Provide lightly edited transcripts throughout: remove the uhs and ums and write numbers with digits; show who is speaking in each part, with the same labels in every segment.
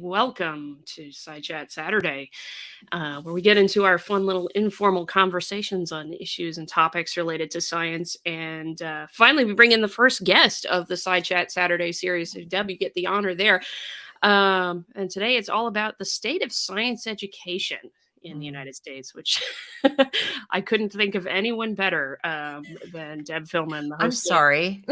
Speaker 1: Welcome to SciChat Saturday, where we get into our fun little informal conversations on issues and topics related to science. And finally, we bring in the first guest of the SciChat Saturday series. So, Deb, you get the honor there. And today it's all about the state of science education in the United States, which I couldn't think of anyone better than Deb Fillman, the host.
Speaker 2: I'm sorry.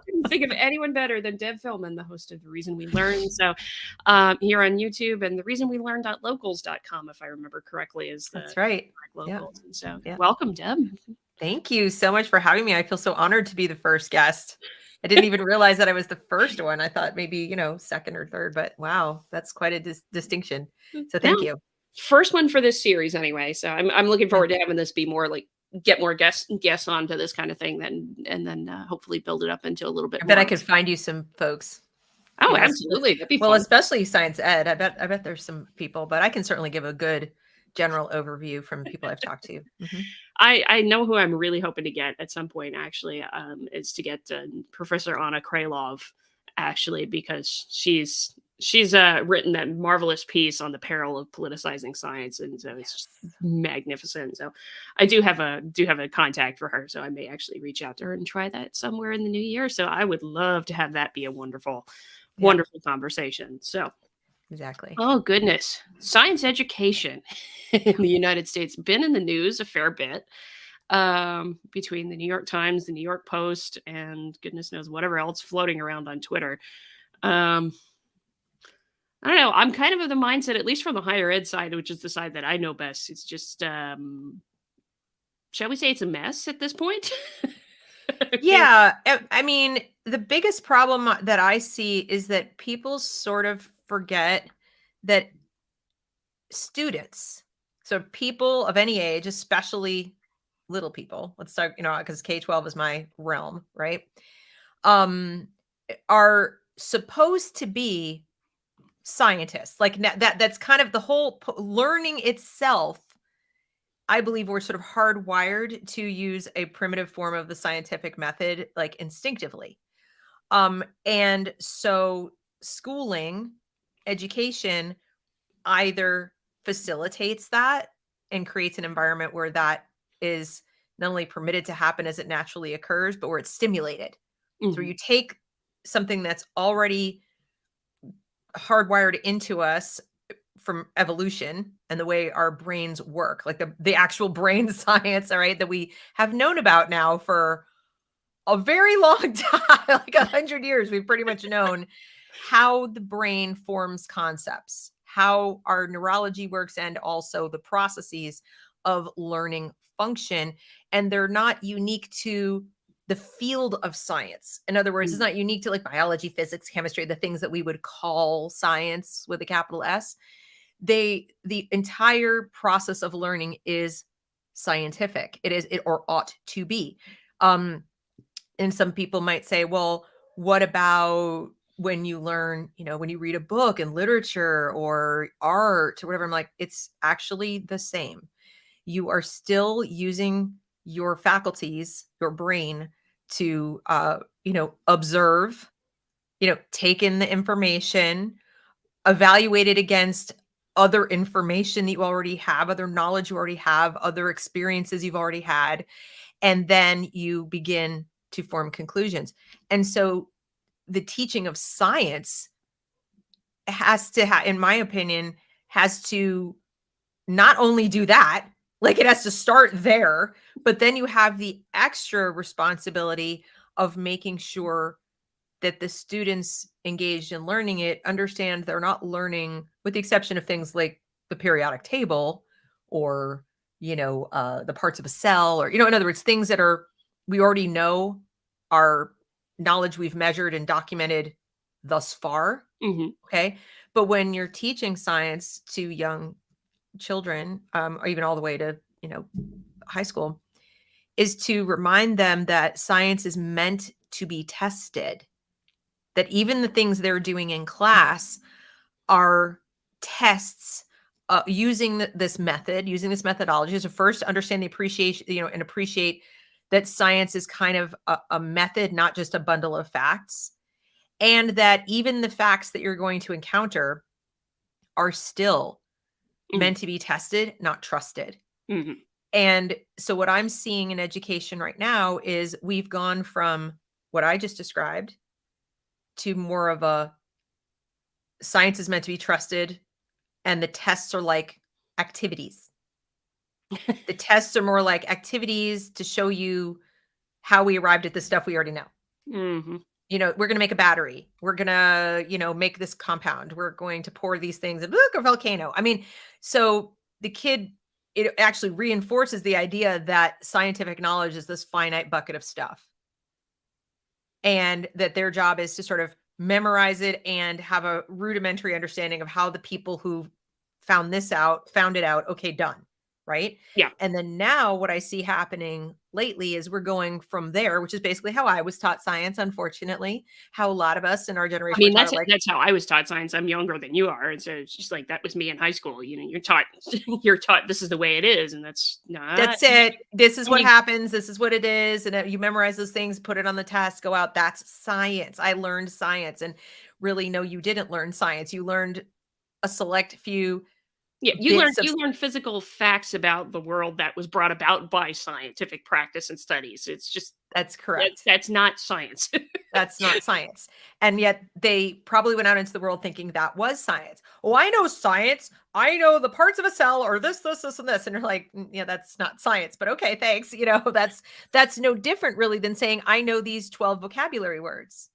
Speaker 1: Couldn't think of anyone better than Deb Fillman, the host of The Reason We Learn. So here on YouTube, and the reason we learn.locals.com, if I remember correctly, is the
Speaker 2: That's right.
Speaker 1: locals. And so
Speaker 2: Yeah.
Speaker 1: welcome, Deb.
Speaker 2: Thank you so much for having me. I feel so honored to be the first guest. I didn't even realize that I was the first one. I thought maybe, second or third, but wow, that's quite a distinction. So thank you.
Speaker 1: First one for this series anyway. So I'm looking forward to having this be more like get more guests onto this kind of thing and then hopefully build it up into a little bit
Speaker 2: I bet
Speaker 1: more.
Speaker 2: I could find you some folks.
Speaker 1: Oh, absolutely. That'd be
Speaker 2: well,
Speaker 1: fun.
Speaker 2: Especially science ed. I bet there's some people, but I can certainly give a good general overview from people I've talked to. Mm-hmm.
Speaker 1: I know who I'm really hoping to get at some point, actually, is to get Professor Anna Krylov, actually, because she's written that marvelous piece on the peril of politicizing science, and so it's just magnificent. So I do have a contact for her, so I may actually reach out to her and try that somewhere in the new year. So I would love to have that be a wonderful conversation. So
Speaker 2: exactly.
Speaker 1: Oh goodness, science education in the United States been in the news a fair bit, between the New York Times, the New York Post, and goodness knows whatever else floating around on Twitter. I don't know. I'm kind of the mindset, at least from the higher ed side, which is the side that I know best. It's just, shall we say, it's a mess at this point.
Speaker 2: Yeah, I mean, the biggest problem that I see is that people sort of forget that students, so people of any age, especially little people, let's start, because K-12 is my realm, right? Are supposed to be scientists. Like that's kind of the whole learning itself. I believe we're sort of hardwired to use a primitive form of the scientific method, like instinctively. And so schooling, education either facilitates that and creates an environment where that is not only permitted to happen as it naturally occurs, but where it's stimulated. Mm-hmm. So you take something that's already hardwired into us from evolution and the way our brains work, like the actual brain science, all right, that we have known about now for a very long time, like 100 years. We've pretty much known how the brain forms concepts, how our neurology works, and also the processes of learning function. And they're not unique to the field of science. In other words, it's not unique to like biology, physics, chemistry, the things that we would call science with a capital S. The entire process of learning is scientific. It or ought to be. And some people might say, well, what about when you learn, when you read a book in literature or art or whatever? I'm like, it's actually the same. You are still using your faculties, your brain to, observe, take in the information, evaluate it against other information that you already have, other knowledge you already have, other experiences you've already had, and then you begin to form conclusions. And so the teaching of science has to, in my opinion, has to not only do that, like it has to start there, but then you have the extra responsibility of making sure that the students engaged in learning it understand they're not learning, with the exception of things like the periodic table or, the parts of a cell, or, in other words, things that we already know are knowledge we've measured and documented thus far. Mm-hmm. Okay. But when you're teaching science to young children, or even all the way to, high school, is to remind them that science is meant to be tested, that even the things they're doing in class are tests using this methodology to first understand the appreciation, and appreciate that science is kind of a method, not just a bundle of facts. and that even the facts that you're going to encounter are still meant to be tested, not trusted.
Speaker 1: Mhm.
Speaker 2: And so what I'm seeing in education right now is we've gone from what I just described to more of a science is meant to be trusted, and the tests are like activities. The tests are more like activities to show you how we arrived at the stuff we already know.
Speaker 1: Mhm.
Speaker 2: You know, we're going to make a battery. We're going to, make this compound. We're going to pour these things and look, a volcano. I mean, so the kid, it actually reinforces the idea that scientific knowledge is this finite bucket of stuff. And that their job is to sort of memorize it and have a rudimentary understanding of how the people who found it out. Okay, done. Right.
Speaker 1: Yeah.
Speaker 2: And then now what I see happening lately is we're going from there, which is basically how I was taught science, unfortunately, how a lot of us in our
Speaker 1: I
Speaker 2: generation were
Speaker 1: mean,
Speaker 2: taught it like,
Speaker 1: that's how I was taught science. I'm younger than you are, and so it's just like that was me in high school. You know, you're taught you're taught this is the way it is, and that's not.
Speaker 2: that's it. This is
Speaker 1: And
Speaker 2: what
Speaker 1: you,
Speaker 2: happens. This is what it is. And you memorize those things, put it on the test, go out. That's science. I learned science. And really, no, you didn't learn science. You learned a select few
Speaker 1: yeah,
Speaker 2: bits of
Speaker 1: you learn physical facts about the world that was brought about by scientific practice and studies. It's just
Speaker 2: that's correct.
Speaker 1: that's not science.
Speaker 2: That's not science. And yet they probably went out into the world thinking that was science. Oh, I know science. I know the parts of a cell are this, and this. And you're like, yeah, that's not science, but okay, thanks. That's no different really than saying, I know these 12 vocabulary words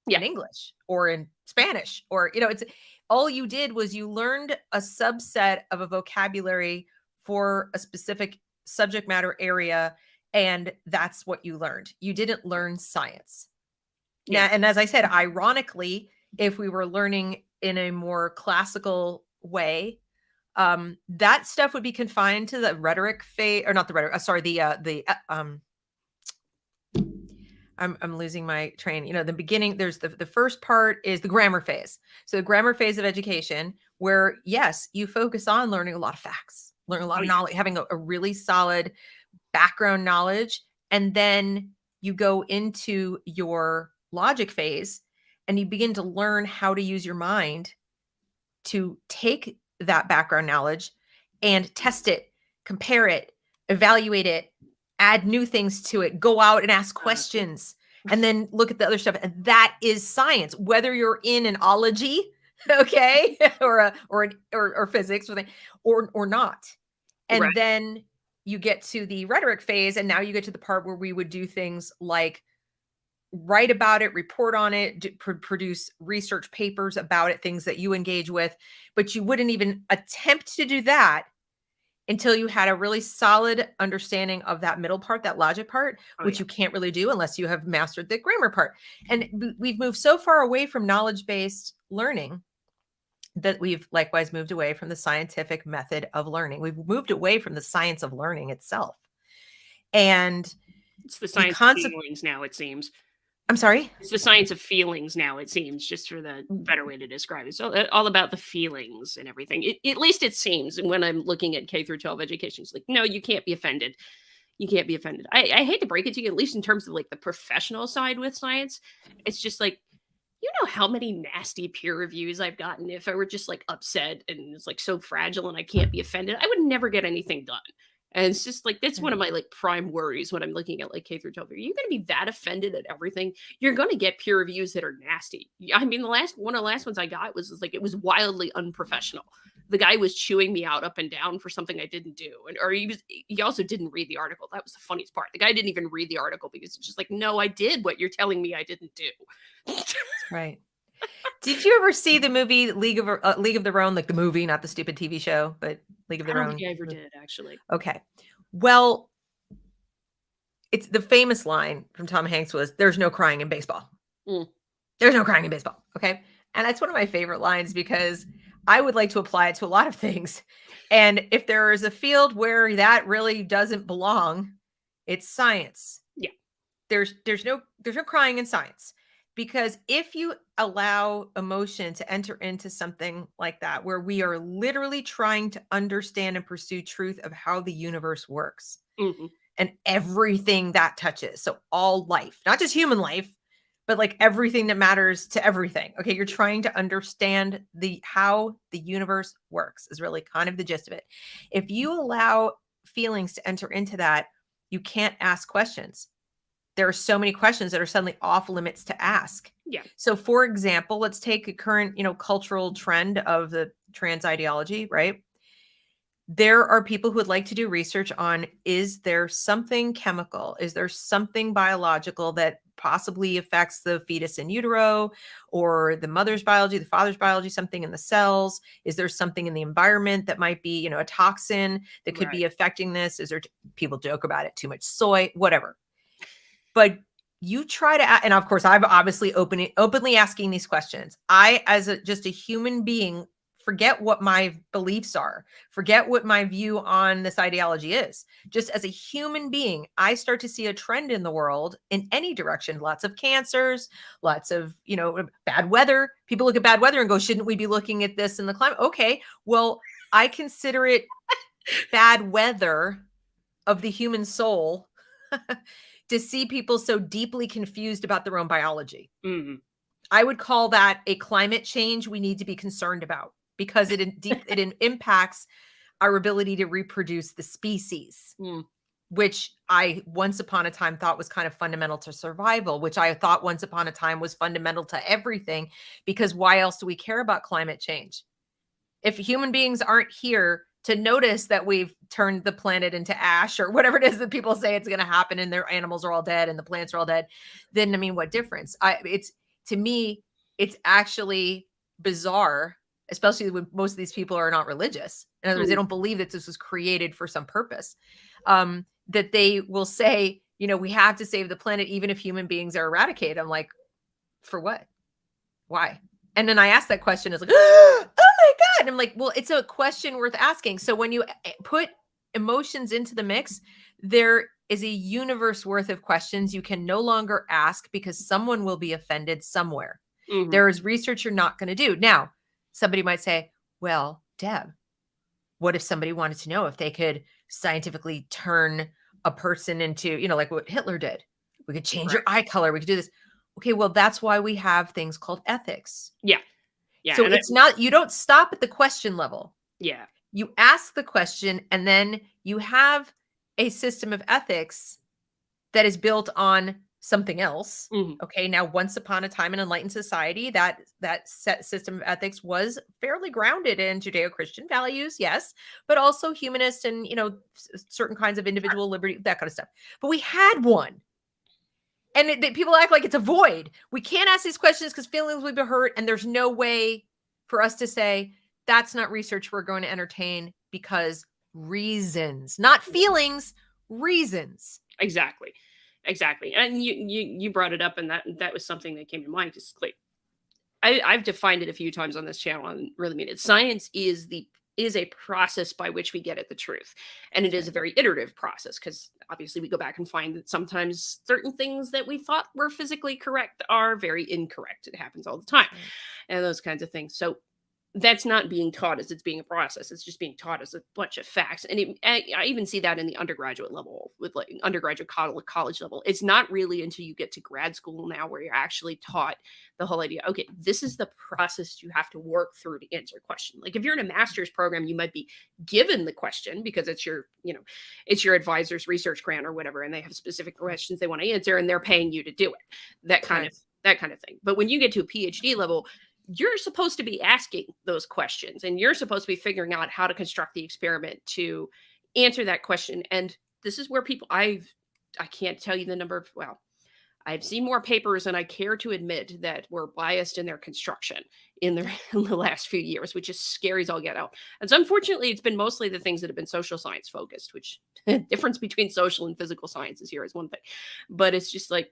Speaker 1: Yeah,
Speaker 2: in English or in Spanish, or, it's all you did was you learned a subset of a vocabulary for a specific subject matter area. And that's what you learned. You didn't learn science. Now,
Speaker 1: yeah.
Speaker 2: and as I said, ironically, if we were learning in a more classical way, that stuff would be confined to the rhetoric phase, or not the rhetoric. Sorry, I'm losing my train. The beginning, there's the first part is the grammar phase. So the grammar phase of education, where yes, you focus on learning a lot of facts, learning a lot
Speaker 1: Oh
Speaker 2: of
Speaker 1: yeah,
Speaker 2: knowledge, having a really solid background knowledge, and then you go into your logic phase and you begin to learn how to use your mind to take that background knowledge and test it, compare it, evaluate it, add new things to it, go out and ask questions, and then look at the other stuff. And that is science, whether you're in an ology, okay, or physics or not.
Speaker 1: right.
Speaker 2: And then you get to the rhetoric phase, and now you get to the part where we would do things like write about it, report on it, produce research papers about it, things that you engage with. But you wouldn't even attempt to do that until you had a really solid understanding of that middle part, that logic part,
Speaker 1: Oh
Speaker 2: which
Speaker 1: yeah,
Speaker 2: you can't really do unless you have mastered the grammar part. And we've moved so far away from knowledge-based learning that we've likewise moved away from the scientific method of learning. We've moved away from the science of learning itself. And
Speaker 1: it's the
Speaker 2: the
Speaker 1: science of
Speaker 2: concept,
Speaker 1: feelings now. It seems.
Speaker 2: I'm sorry.
Speaker 1: It's the science of feelings now, it seems, just for the better way to describe it. So all about the feelings and everything. At least it seems when I'm looking at K through 12 education. It's like, no, you can't be offended. You can't be offended. I hate to break it to you, at least in terms of like the professional side with science. It's just like, you know how many nasty peer reviews I've gotten if I were just like upset and it's like so fragile and I can't be offended. I would never get anything done. And it's just like that's one of my like prime worries when I'm looking at like K through 12. Are you going to be that offended at everything? You're going to get peer reviews that are nasty. I mean, one of the last ones I got was like it was wildly unprofessional. The guy was chewing me out up and down for something I didn't do, and or he also didn't read the article. That was the funniest part. The guy didn't even read the article because it's just like, no, I did what you're telling me I didn't do.
Speaker 2: Right. Did you ever see the movie League of Their Own, like the movie, not the stupid TV show, but League of
Speaker 1: I
Speaker 2: Their
Speaker 1: don't think
Speaker 2: Own?
Speaker 1: I ever did actually.
Speaker 2: Okay. Well, it's the famous line from Tom Hanks was, "There's no crying in baseball."
Speaker 1: Mm.
Speaker 2: There's no crying in baseball. Okay. And that's one of my favorite lines because I would like to apply it to a lot of things. And if there is a field where that really doesn't belong, it's science.
Speaker 1: Yeah.
Speaker 2: There's no crying in science, because if you allow emotion to enter into something like that, where we are literally trying to understand and pursue truth of how the universe works
Speaker 1: Mhm.
Speaker 2: and everything that touches, so all life, not just human life, but like everything that matters to everything. Okay, you're trying to understand how the universe works is really kind of the gist of it. If you allow feelings to enter into that, you can't ask questions. There are so many questions that are suddenly off limits to ask.
Speaker 1: Yeah.
Speaker 2: So for example, let's take a current, cultural trend of the trans ideology, right? There are people who would like to do research on, is there something chemical? Is there something biological that possibly affects the fetus in utero, or the mother's biology, the father's biology, something in the cells? Is there something in the environment that might be, a toxin that could be affecting this? Is there, people joke about it, too much soy, whatever. But you try to, and of course, I'm obviously openly asking these questions. I, as just a human being, forget what my beliefs are, forget what my view on this ideology is. Just as a human being, I start to see a trend in the world in any direction. Lots of cancers, lots of, bad weather. People look at bad weather and go, shouldn't we be looking at this in the climate? Okay, well, I consider it bad weather of the human soul to see people so deeply confused about their own biology.
Speaker 1: Mm-hmm.
Speaker 2: I would call that a climate change we need to be concerned about, because it impacts our ability to reproduce the species, which I once upon a time thought was kind of fundamental to survival, which I thought once upon a time was fundamental to everything, because why else do we care about climate change? If human beings aren't here to notice that we've turned the planet into ash, or whatever it is that people say it's going to happen, and their animals are all dead and the plants are all dead, then, I mean, what difference? To me, it's actually bizarre, especially when most of these people are not religious. In other words, they don't believe that this was created for some purpose. That they will say, we have to save the planet, even if human beings are eradicated. I'm like, for what? Why? And then I asked that question, it's like, oh my God. And I'm like, well, it's a question worth asking. So when you put emotions into the mix, there is a universe worth of questions you can no longer ask, because someone will be offended somewhere.
Speaker 1: Mm-hmm.
Speaker 2: There is research you're not going to do. Now, somebody might say, well, Deb, what if somebody wanted to know if they could scientifically turn a person into, like what Hitler did? We could change your eye color. We could do this. Okay, well, that's why we have things called ethics.
Speaker 1: Yeah. Yeah.
Speaker 2: So it's not, you don't stop at the question level.
Speaker 1: Yeah.
Speaker 2: You ask the question, and then you have a system of ethics that is built on something else.
Speaker 1: Mm-hmm.
Speaker 2: Okay, now once upon a time in enlightened society, that set system of ethics was fairly grounded in Judeo-Christian values, yes, but also humanist and, certain kinds of individual liberty, that kind of stuff. But we had one. And people act like it's a void. We can't ask these questions because feelings will be hurt. And there's no way for us to say, that's not research we're going to entertain, because reasons, not feelings, reasons.
Speaker 1: Exactly. And you brought it up, and that was something that came to mind. Just like, I've defined it a few times on this channel and really mean it. Science is a process by which we get at the truth. And it is a very iterative process, because obviously we go back and find that sometimes certain things that we thought were physically correct are very incorrect. It happens all the time. And those kinds of things. So that's not being taught as it's being a process. It's just being taught as a bunch of facts. And I even see that in the undergraduate level, with like undergraduate college level. It's not really until you get to grad school now where you're actually taught the whole idea. Okay, this is the process you have to work through to answer a question. Like if you're in a master's program, you might be given the question because it's your advisor's research grant or whatever, and they have specific questions they want to answer, and they're paying you to do it. That kind of thing. But when you get to a PhD level, you're supposed to be asking those questions, and you're supposed to be figuring out how to construct the experiment to answer that question. And this is where I can't tell you the number of, I've seen more papers than I care to admit that were biased in their construction in the last few years, which is scary as all get out. And so unfortunately, it's been mostly the things that have been social science focused, which difference between social and physical sciences here is one thing. But it's just like,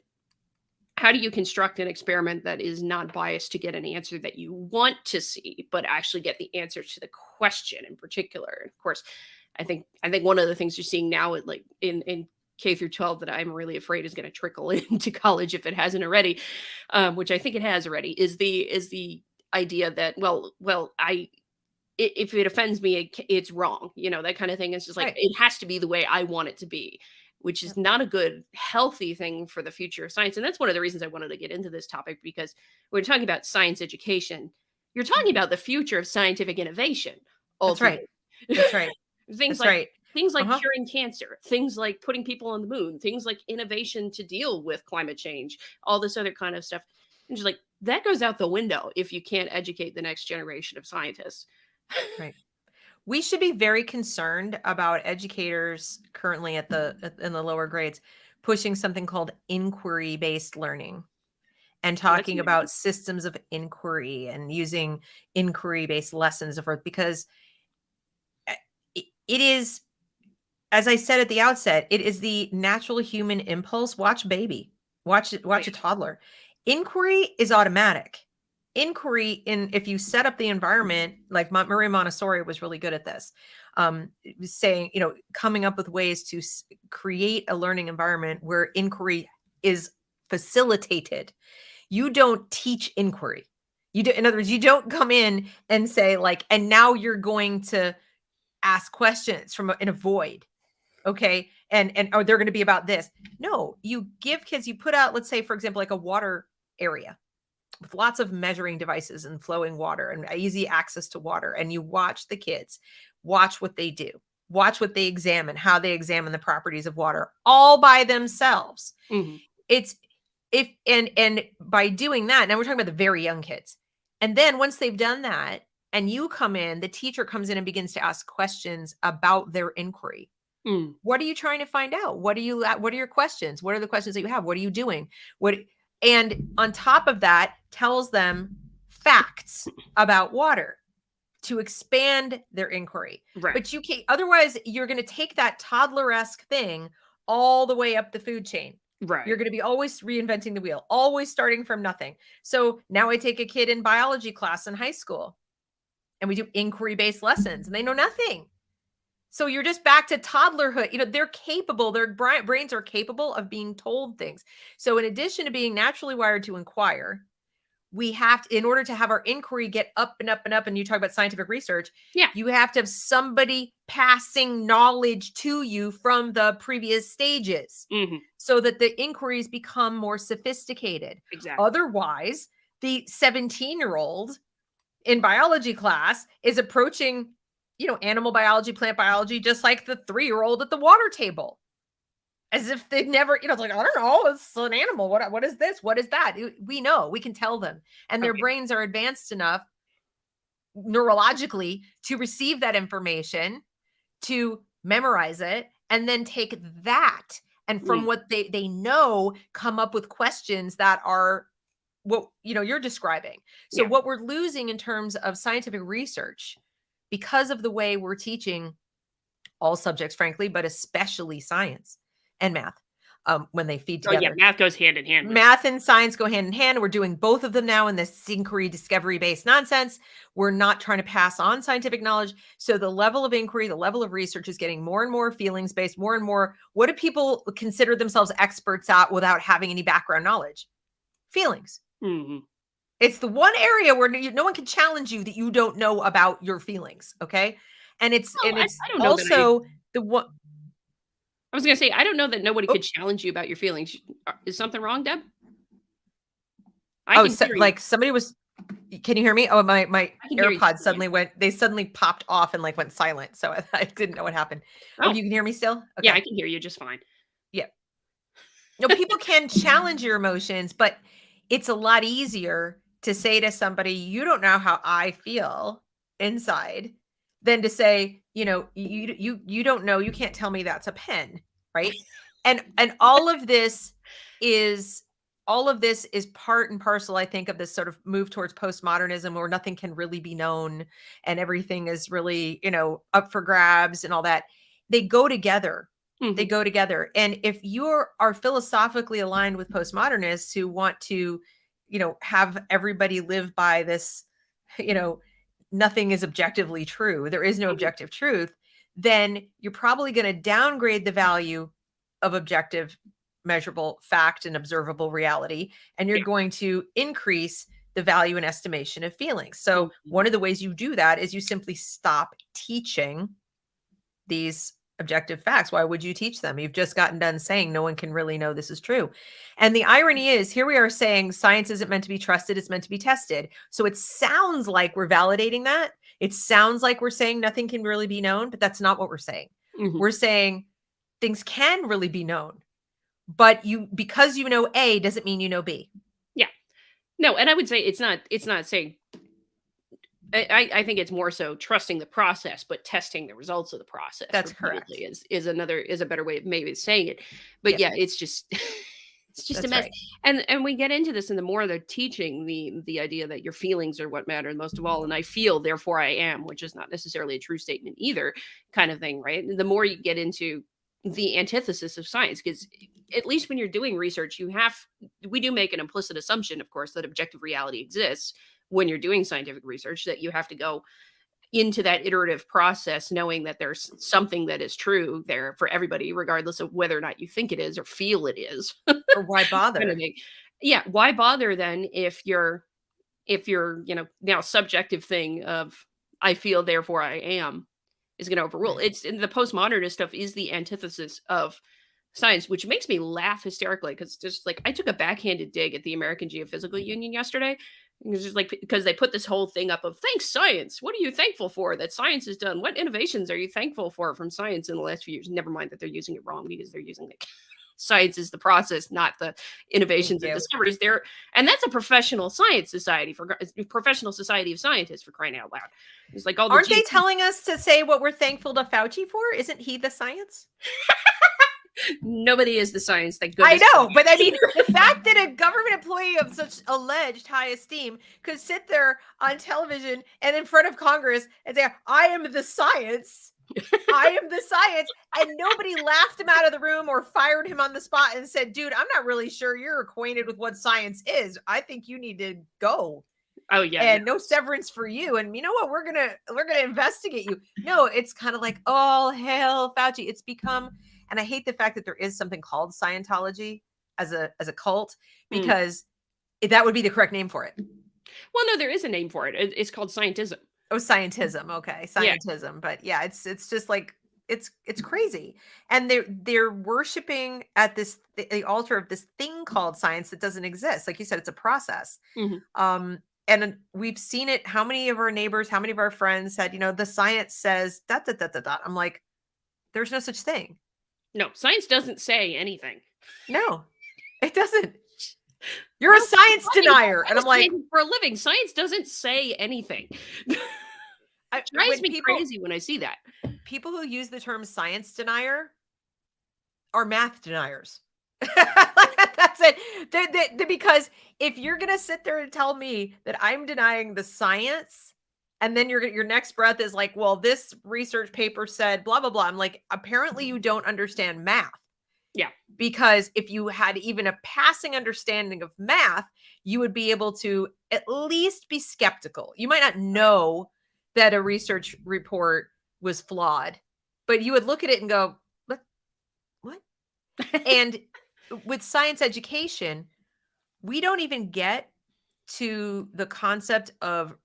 Speaker 1: how do you construct an experiment that is not biased to get an answer that you want to see, but actually get the answer to the question in particular? And of course, I think one of the things you're seeing now, like in K through 12, that I'm really afraid is going to trickle into college if it hasn't already, which I think it has already, is the idea that if it offends me, it's wrong. That kind of thing. It's just like, it has to be the way I want it to be. which is not a good, healthy thing for the future of science. And that's one of the reasons I wanted to get into this topic, because when we're talking about science education, you're talking about the future of scientific innovation,
Speaker 2: That's right.
Speaker 1: ultimately.
Speaker 2: That's right.
Speaker 1: things
Speaker 2: That's
Speaker 1: like
Speaker 2: right.
Speaker 1: things like
Speaker 2: Uh-huh.
Speaker 1: curing cancer, things like putting people on the moon, things like innovation to deal with climate change, all this other kind of stuff. And just like that goes out the window if you can't educate the next generation of scientists.
Speaker 2: Right. We should be very concerned about educators currently in the lower grades pushing something called inquiry-based learning and
Speaker 1: Oh, that's
Speaker 2: talking
Speaker 1: new.
Speaker 2: about systems of inquiry and using inquiry-based lessons and so forth, because it is, as I said at the outset, it is the natural human impulse. Watch a baby,
Speaker 1: Oh,
Speaker 2: watch a toddler. Inquiry is automatic. Inquiry, in if you set up the environment, like Maria Montessori was really good at this, saying, coming up with ways to create a learning environment where inquiry is facilitated. You don't teach inquiry. In other words, you don't come in and say like, and now you're going to ask questions in a void. Okay. And or they're going to be about this. No, you give kids, you put out, let's say, for example, like a water area with lots of measuring devices and flowing water and easy access to water. And you watch the kids, watch what they do, watch what they examine, how they examine the properties of water all by themselves.
Speaker 1: Mhm.
Speaker 2: It's if and by doing that, now we're talking about the very young kids. And then once they've done that and you come in, the teacher comes in and begins to ask questions about their inquiry.
Speaker 1: Mm.
Speaker 2: What are you trying to find out? What are your questions? What are the questions that you have? What are you doing? And on top of that, tells them facts about water to expand their inquiry.
Speaker 1: Right.
Speaker 2: But you can't, otherwise you're going to take that toddler-esque thing all the way up the food chain.
Speaker 1: Right.
Speaker 2: You're going to be always reinventing the wheel, always starting from nothing. So now I take a kid in biology class in high school and we do inquiry-based lessons and they know nothing. So you're just back to toddlerhood. They're capable, their brains are capable of being told things. So in addition to being naturally wired to inquire, we have to, in order to have our inquiry get up and up and up, and you talk about scientific research,
Speaker 1: Yeah.
Speaker 2: you have to have somebody passing knowledge to you from the previous stages
Speaker 1: Mhm.
Speaker 2: so that the inquiries become more sophisticated.
Speaker 1: Exactly.
Speaker 2: Otherwise, the 17-year-old in biology class is approaching animal biology, plant biology, just like the 3-year-old at the water table, as if they'd never, it's like, I don't know, it's an animal. What is this? What is that? We know, we can tell them. And their
Speaker 1: Okay.
Speaker 2: brains are advanced enough neurologically to receive that information, to memorize it, and then take that. And from
Speaker 1: Mm.
Speaker 2: what they know, come up with questions that are what you're describing. So
Speaker 1: Yeah.
Speaker 2: what we're losing in terms of scientific research, because of the way we're teaching all subjects, frankly, but especially science and math, when they feed
Speaker 1: Oh, yeah,
Speaker 2: together.
Speaker 1: math goes hand in hand with
Speaker 2: Math and science go hand in hand. We're doing both of them now in this inquiry discovery-based nonsense. We're not trying to pass on scientific knowledge. So the level of inquiry, the level of research is getting more and more feelings-based, more and more. What do people consider themselves experts at without having any background knowledge? Feelings.
Speaker 1: Mhm.
Speaker 2: It's the one area where no one can challenge you that you don't know about your feelings. Okay. And it's
Speaker 1: Well, I don't know that
Speaker 2: also the one.
Speaker 1: I was gonna say, I don't know that nobody
Speaker 2: Oh,
Speaker 1: could challenge you about your feelings. Is something wrong, Deb? I can
Speaker 2: so,
Speaker 1: hear you.
Speaker 2: like somebody was. Can you hear me? Oh, my
Speaker 1: I can hear you
Speaker 2: AirPods
Speaker 1: just fine.
Speaker 2: suddenly popped off and like went silent. So I didn't know what happened. Oh,
Speaker 1: Oh,
Speaker 2: you can hear me still?
Speaker 1: yeah,
Speaker 2: Okay.
Speaker 1: I can hear you just fine.
Speaker 2: Yeah. No, people can challenge your emotions, but it's a lot easier to say to somebody, you don't know how I feel inside, than to say, you don't know, you can't tell me that's a pen, right? And is all of this is part and parcel, I think, of this sort of move towards postmodernism where nothing can really be known and everything is really, up for grabs and all that. They go together. They
Speaker 1: Mhm.
Speaker 2: go together. And if you are philosophically aligned with postmodernists who want to, have everybody live by this, you know, nothing is objectively true, there is no
Speaker 1: Mhm.
Speaker 2: objective truth, then you're probably going to downgrade the value of objective, measurable fact and observable reality. And you're
Speaker 1: Yeah.
Speaker 2: going to increase the value and estimation of feelings. So
Speaker 1: Mhm.
Speaker 2: one of the ways you do that is you simply stop teaching these objective facts. Why would you teach them? You've just gotten done saying no one can really know this is true. And the irony is, here we are saying science isn't meant to be trusted, it's meant to be tested. So it sounds like we're validating that. It sounds like we're saying nothing can really be known, but that's not what we're saying.
Speaker 1: Mhm.
Speaker 2: We're saying things can really be known, but because you know A doesn't mean you know B.
Speaker 1: Yeah. No, and I would say it's not saying I think it's more so trusting the process, but testing the results of the process
Speaker 2: That's
Speaker 1: repeatedly
Speaker 2: correct.
Speaker 1: is a better way of maybe saying it. But
Speaker 2: Yep,
Speaker 1: yeah, it's just it's just a
Speaker 2: that's
Speaker 1: mess.
Speaker 2: right.
Speaker 1: And we get into this, and the more they're teaching the idea that your feelings are what matter most of all, and I feel, therefore I am, which is not necessarily a true statement either, kind of thing, right? The more you get into the antithesis of science, because at least when you're doing research, we do make an implicit assumption, of course, that objective reality exists when you're doing scientific research, that you have to go into that iterative process knowing that there's something that is true there for everybody, regardless of whether or not you think it is or feel it is.
Speaker 2: Or why
Speaker 1: Kind of
Speaker 2: bother?
Speaker 1: thing. Yeah, why bother then if you're, now subjective thing of I feel, therefore I am is going to overrule.
Speaker 2: Right.
Speaker 1: It's in the postmodernist stuff is the antithesis of science, which makes me laugh hysterically because just like I took a backhanded dig at the American Geophysical Union yesterday. It's just like because they put this whole thing up of thanks science. What are you thankful for that science has done? What innovations are you thankful for from science in the last few years? Never mind that they're using it wrong because they're using like science is the process, not the
Speaker 2: Thank
Speaker 1: innovations and
Speaker 2: you.
Speaker 1: discoveries there. And that's a professional science society professional society of scientists for crying out loud. It's like all the
Speaker 2: Aren't they telling us to say what we're thankful to Fauci for? Isn't he the science?
Speaker 1: nobody is the science. Thank
Speaker 2: I
Speaker 1: goodness.
Speaker 2: know, but I mean, the fact that a government employee of such alleged high esteem could sit there on television and in front of Congress and say, I am the science. I am the science. And nobody laughed him out of the room or fired him on the spot and said, dude, I'm not really sure you're acquainted with what science is. I think you need to go.
Speaker 1: Oh yeah,
Speaker 2: And no severance for you. And you know what? We're gonna investigate you. No, it's kind of like, oh hell, Fauci. It's become, and I hate the fact that there is something called Scientology as a cult,
Speaker 1: no. Mm.
Speaker 2: because that would be the correct name for it.
Speaker 1: Well, no, there is a name for it. It's called scientism.
Speaker 2: Oh, scientism. Okay,
Speaker 1: Yeah.
Speaker 2: scientism. But yeah, it's just like it's crazy, and they're worshiping at the altar of this thing called science that doesn't exist. Like you said, it's a process.
Speaker 1: Mhm.
Speaker 2: And we've seen it. How many of our neighbors, how many of our friends said, the science says dot dot dot dot dot. I'm like, there's no such thing.
Speaker 1: No, science doesn't say anything.
Speaker 2: No, it doesn't. You're
Speaker 1: No,
Speaker 2: a science denier.
Speaker 1: I'm
Speaker 2: And
Speaker 1: a
Speaker 2: I'm like,
Speaker 1: scientist for a living. Science doesn't say anything. It drives
Speaker 2: when
Speaker 1: me crazy when I see that.
Speaker 2: people who use the term science denier are math deniers. That's it. Because if you're going to sit there and tell me that I'm denying the science, and then your next breath is like, well, this research paper said blah, blah, blah. I'm like, apparently you don't understand math.
Speaker 1: Yeah.
Speaker 2: Because if you had even a passing understanding of math, you would be able to at least be skeptical. You might not know that a research report was flawed, but you would look at it and go, what? And with science education, we don't even get to the concept of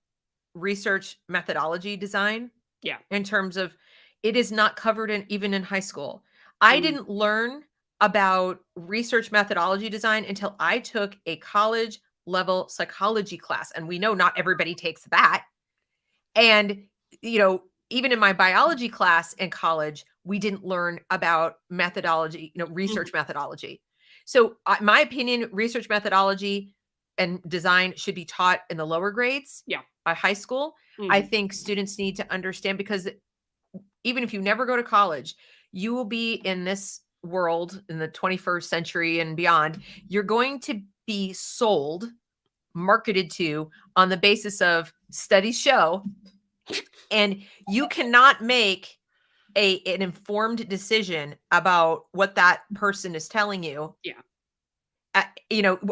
Speaker 2: research methodology design.
Speaker 1: Yeah.
Speaker 2: In terms of, it is not covered even in high school. I didn't learn about research methodology design until I took a college level psychology class. And we know not everybody takes that. And, even in my biology class in college, we didn't learn about methodology, research methodology. So, my opinion, research methodology and design should be taught in the lower grades.
Speaker 1: Yeah.
Speaker 2: By high school. I think students need to understand, because even if you never go to college, you will be in this world in the 21st century and beyond. You're going to be marketed to on the basis of studies show, and you cannot make an informed decision about what that person is telling you.
Speaker 1: Yeah.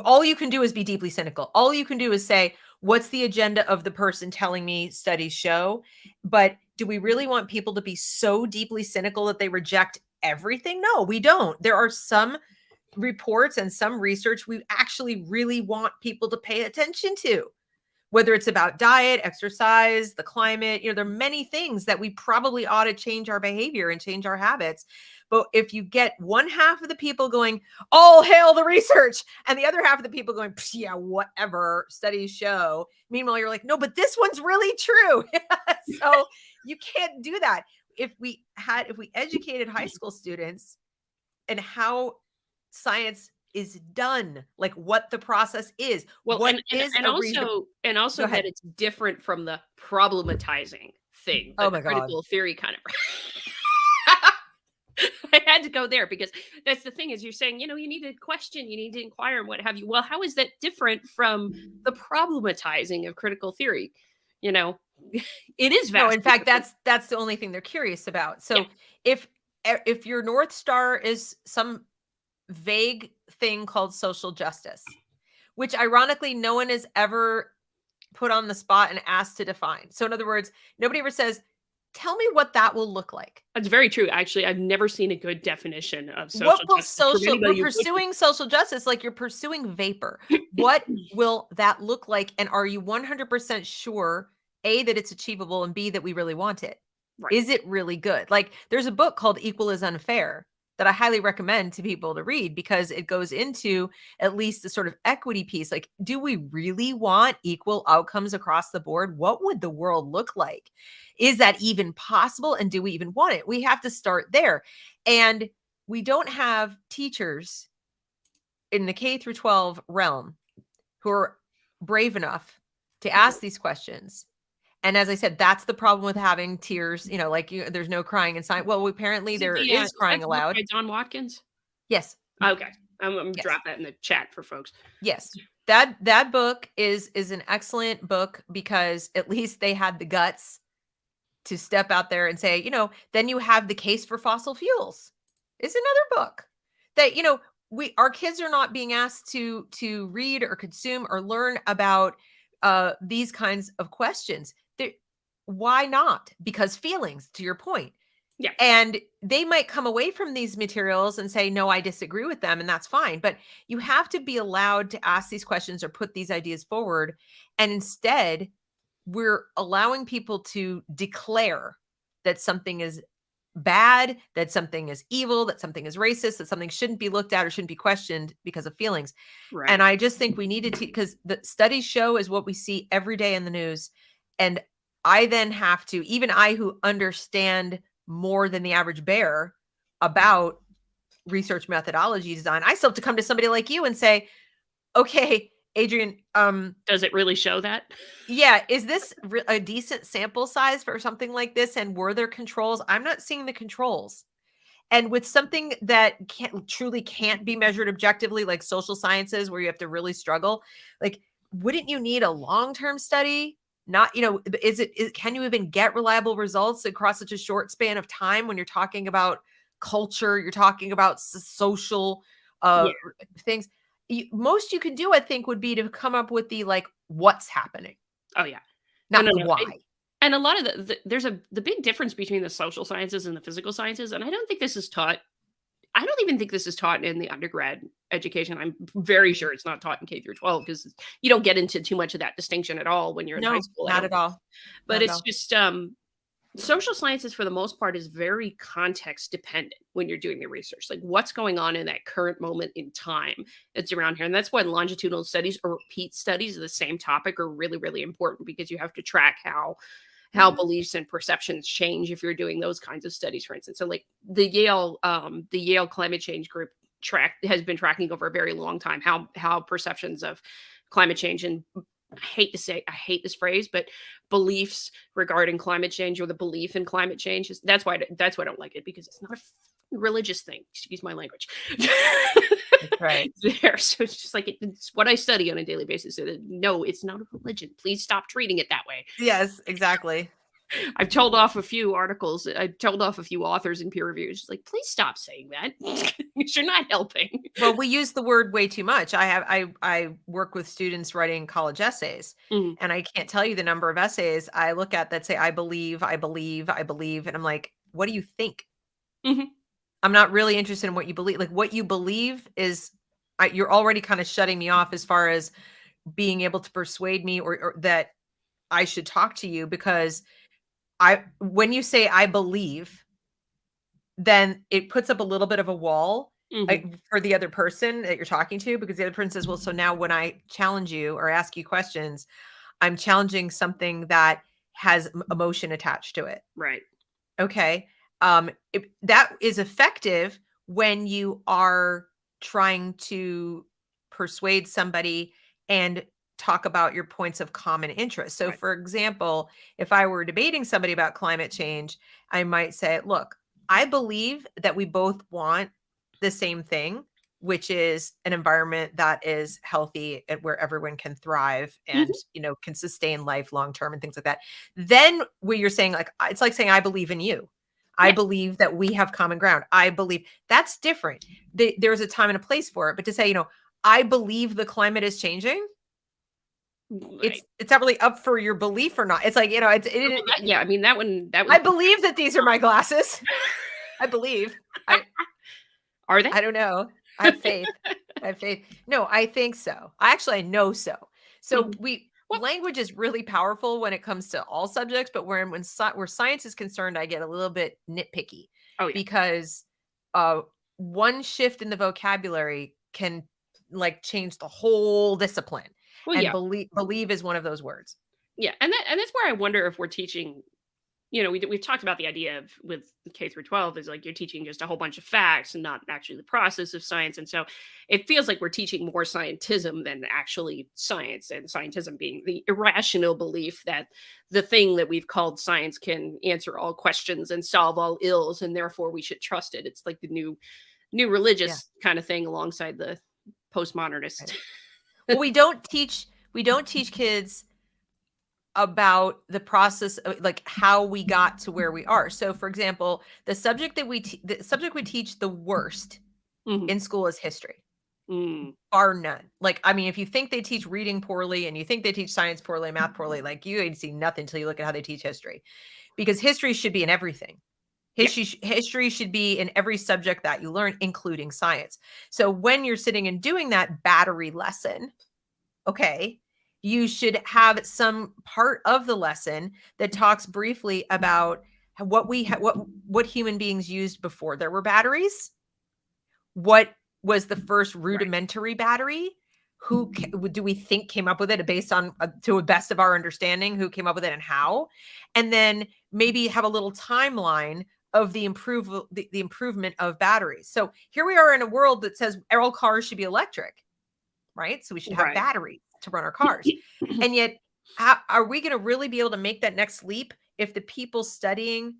Speaker 2: All you can do is be deeply cynical. All you can do is say, what's the agenda of the person telling me studies show? But do we really want people to be so deeply cynical that they reject everything? No, we don't. There are some reports and some research we actually really want people to pay attention to. whether it's about diet, exercise, the climate, there are many things that we probably ought to change our behavior and change our habits. But if you get one half of the people going, all hail the research, and the other half of the people going, yeah, whatever studies show. Meanwhile, you're like, no, but this one's really true. So you can't do that. If we educated high school students and how science is done, like what the process is,
Speaker 1: Well,
Speaker 2: what
Speaker 1: and
Speaker 2: is
Speaker 1: and
Speaker 2: a reasonable.
Speaker 1: also
Speaker 2: Go ahead.
Speaker 1: that it's different from the problematizing thing,
Speaker 2: Oh
Speaker 1: the
Speaker 2: my God.
Speaker 1: critical theory kind of. I had to go there because that's the thing is you're saying, you need to question, you need to inquire and what have you. Well, how is that different from the problematizing of critical theory? It is
Speaker 2: No,
Speaker 1: vast.
Speaker 2: in fact, that's the only thing they're curious about.
Speaker 1: Yeah.
Speaker 2: So if your North Star is some vague thing called social justice, which ironically no one has ever put on the spot and asked to define. So in other words, nobody ever says, tell me what that will look like.
Speaker 1: That's very true. Actually, I've never seen a good definition of
Speaker 2: What
Speaker 1: social
Speaker 2: will
Speaker 1: justice from
Speaker 2: we're
Speaker 1: anybody who puts
Speaker 2: pursuing social justice like you're pursuing vapor. What will that look like? And are you 100% sure, A, that it's achievable, and B, that we really want it?
Speaker 1: Right.
Speaker 2: Is it really good? Like there's a book called Equal is Unfair that I highly recommend to people to read because it goes into at least the sort of equity piece. Like, do we really want equal outcomes across the board? What would the world look like? Is that even possible? And do we even want it? We have to start there. And we don't have teachers in the K through 12 realm who are brave enough to ask these questions. And as I said, that's the problem with having tears, there's no crying in science. Well, apparently there is crying
Speaker 1: that the book
Speaker 2: aloud.
Speaker 1: by Don Watkins?
Speaker 2: Yes.
Speaker 1: Okay. I'm gonna
Speaker 2: Yes.
Speaker 1: drop that in the chat for folks.
Speaker 2: Yes. That book is an excellent book because at least they had the guts to step out there and say, then you have The Case for Fossil Fuels is another book that, our kids are not being asked to read or consume or learn about these kinds of questions. Why not? Because feelings, to your point.
Speaker 1: Yeah.
Speaker 2: And they might come away from these materials and say, no, I disagree with them. And that's fine. But you have to be allowed to ask these questions or put these ideas forward. And instead, we're allowing people to declare that something is bad, that something is evil, that something is racist, that something shouldn't be looked at or shouldn't be questioned because of feelings.
Speaker 1: Right.
Speaker 2: And I just think we needed to, because the studies show is what we see every day in the news. And I then have to, even I who understand more than the average bear about research methodology design, I still have to come to somebody like you and say, okay, Adrian,
Speaker 1: does it really show that?
Speaker 2: Yeah. Is this a decent sample size for something like this? And were there controls? I'm not seeing the controls. And with something that truly can't be measured objectively, like social sciences, where you have to really struggle, like, wouldn't you need a long-term study? Not, can you even get reliable results across such a short span of time when you're talking about culture, you're talking about social things? Most you can do, I think, would be to come up with the what's happening.
Speaker 1: Oh yeah,
Speaker 2: not the why.
Speaker 1: And a lot of there's the big difference between the social sciences and the physical sciences, and I don't think this is taught. I don't even think this is taught in the undergrad education. I'm very sure it's not taught in K through 12 because you don't get into too much of that distinction at all when you're in high school.
Speaker 2: Not at all.
Speaker 1: But it's just social sciences for the most part is very context dependent when you're doing the research, like what's going on in that current moment in time that's around here. And that's why longitudinal studies or repeat studies of the same topic are really, really important because you have to track how beliefs and perceptions change if you're doing those kinds of studies, for instance. So like the Yale climate change group has been tracking over a very long time how perceptions of climate change and I hate this phrase, but beliefs regarding climate change or the belief in climate change that's why I don't like it because it's not a religious thing. Excuse my language.
Speaker 2: Right.
Speaker 1: There. So it's just like it's what I study on a daily basis. So no, it's not a religion. Please stop treating it that way.
Speaker 2: Yes, exactly.
Speaker 1: I've told off a few articles. I've told off a few authors in peer reviews. Like, please stop saying that. You're not helping.
Speaker 2: Well, we use the word way too much. I work with students writing college essays, and I can't tell you the number of essays I look at that say, I believe. And I'm like, what do you think?
Speaker 1: Mm-hmm.
Speaker 2: I'm not really interested in what you believe. Like what you believe is, you're already kind of shutting me off as far as being able to persuade me or that I should talk to you, because when you say I believe, then it puts up a little bit of a wall for the other person that you're talking to, because the other person says, well, so now when I challenge you or ask you questions, I'm challenging something that has emotion attached to it.
Speaker 1: Right.
Speaker 2: Okay. That is effective when you are trying to persuade somebody and talk about your points of common interest. So,
Speaker 1: Right.
Speaker 2: for example, if I were debating somebody about climate change, I might say, look, I believe that we both want the same thing, which is an environment that is healthy and where everyone can thrive and, can sustain life long term and things like that. Then where you're saying, like, it's like saying, I believe in you. I
Speaker 1: Yeah.
Speaker 2: believe that we have common ground. I believe that's different. There's a time and a place for it. But to say, I believe the climate is changing,
Speaker 1: Right.
Speaker 2: it's not really up for your belief or not. It's like,
Speaker 1: Yeah, I mean, that one
Speaker 2: I believe that these are my glasses. I believe.
Speaker 1: Are they?
Speaker 2: I don't know. I have faith. I have faith. No, I think so. I know so. So
Speaker 1: Well,
Speaker 2: language is really powerful when it comes to all subjects, but where science is concerned, I get a little bit nitpicky,
Speaker 1: oh yeah.
Speaker 2: because one shift in the vocabulary can like change the whole discipline.
Speaker 1: Well,
Speaker 2: And
Speaker 1: yeah.
Speaker 2: believe is one of those words.
Speaker 1: Yeah, and that's where I wonder if we're teaching. We've talked about the idea of with K through 12 is like you're teaching just a whole bunch of facts and not actually the process of science, and so it feels like we're teaching more scientism than actually science, and scientism being the irrational belief that the thing that we've called science can answer all questions and solve all ills, and therefore we should trust it. It's like the new
Speaker 2: Yeah.
Speaker 1: religious kind of thing alongside the postmodernist.
Speaker 2: Right. Well, we don't teach kids about the process of like how we got to where we are. So for example, the subject we teach the worst
Speaker 1: Mhm.
Speaker 2: in school is history.
Speaker 1: Mm.
Speaker 2: Bar none. Like, I mean, if you think they teach reading poorly and you think they teach science poorly, math poorly, like you ain't see nothing until you look at how they teach history. Because history should be in everything.
Speaker 1: Yeah.
Speaker 2: History should be in every subject that you learn, including science. So when you're sitting and doing that battery lesson, okay, you should have some part of the lesson that talks briefly about what human beings used before there were batteries. What was the first rudimentary battery? Who do we think came up with it based on, to the best of our understanding, who came up with it and how? And then maybe have a little timeline of the improvement of batteries. So here we are in a world that says all cars should be electric, right? So we should have
Speaker 1: Right.
Speaker 2: batteries to run our cars. And yet, how are we going to really be able to make that next leap if the people studying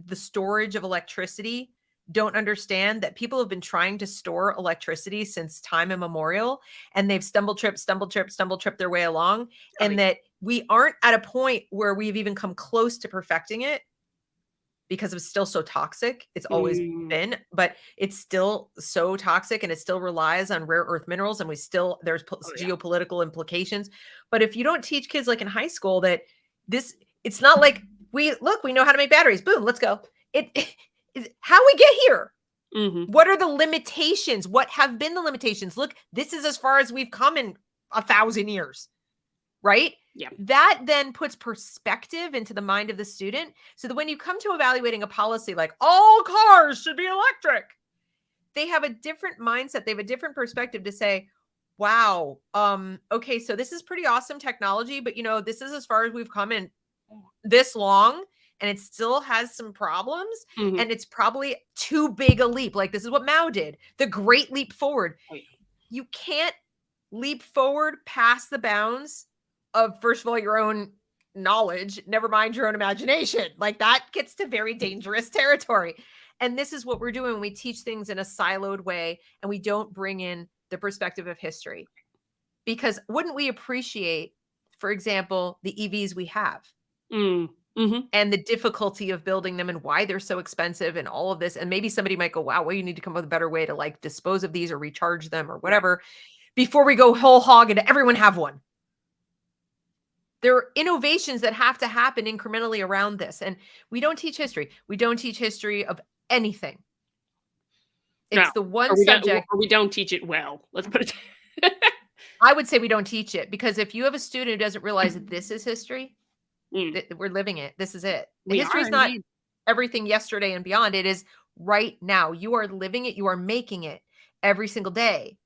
Speaker 2: the storage of electricity don't understand that people have been trying to store electricity since time immemorial, and they've stumble tripped their way along, and that we aren't at a point where we've even come close to perfecting it because it's still so toxic. It's always been, but it's still so toxic, and it still relies on rare earth minerals, and there's geopolitical implications. But if you don't teach kids like in high school that it's not like we know how to make batteries, boom, let's go. It is how we get here. What are the limitations? What have been the limitations? Look, this is as far as we've come in 1,000 years, right?
Speaker 1: Yeah.
Speaker 2: That then puts perspective into the mind of the student, so that when you come to evaluating a policy like all cars should be electric, they have a different mindset. They have a different perspective to say, wow, okay, so this is pretty awesome technology, but this is as far as we've come in this long, and it still has some problems, and it's probably too big a leap. Like, this is what Mao did, the great leap forward. You can't leap forward past the bounds of, first of all, your own knowledge, never mind your own imagination. Like, that gets to very dangerous territory. And this is what we're doing when we teach things in a siloed way and we don't bring in the perspective of history. Because wouldn't we appreciate, for example, the EVs we have? And the difficulty of building them and why they're so expensive and all of this. And maybe somebody might go, wow, well, you need to come up with a better way to like dispose of these or recharge them or whatever before we go whole hog and everyone have one. There are innovations that have to happen incrementally around this. And we don't teach history. We don't teach history of anything. It's the one subject.
Speaker 1: Or we don't teach it well. Let's put it.
Speaker 2: I would say we don't teach it, because if you have a student who doesn't realize that this is history,
Speaker 1: Mm,
Speaker 2: that we're living it. This is it.
Speaker 1: we
Speaker 2: History
Speaker 1: are
Speaker 2: is not
Speaker 1: indeed.
Speaker 2: everything yesterday and beyond. It is right now. You are living it. You are making it every single day.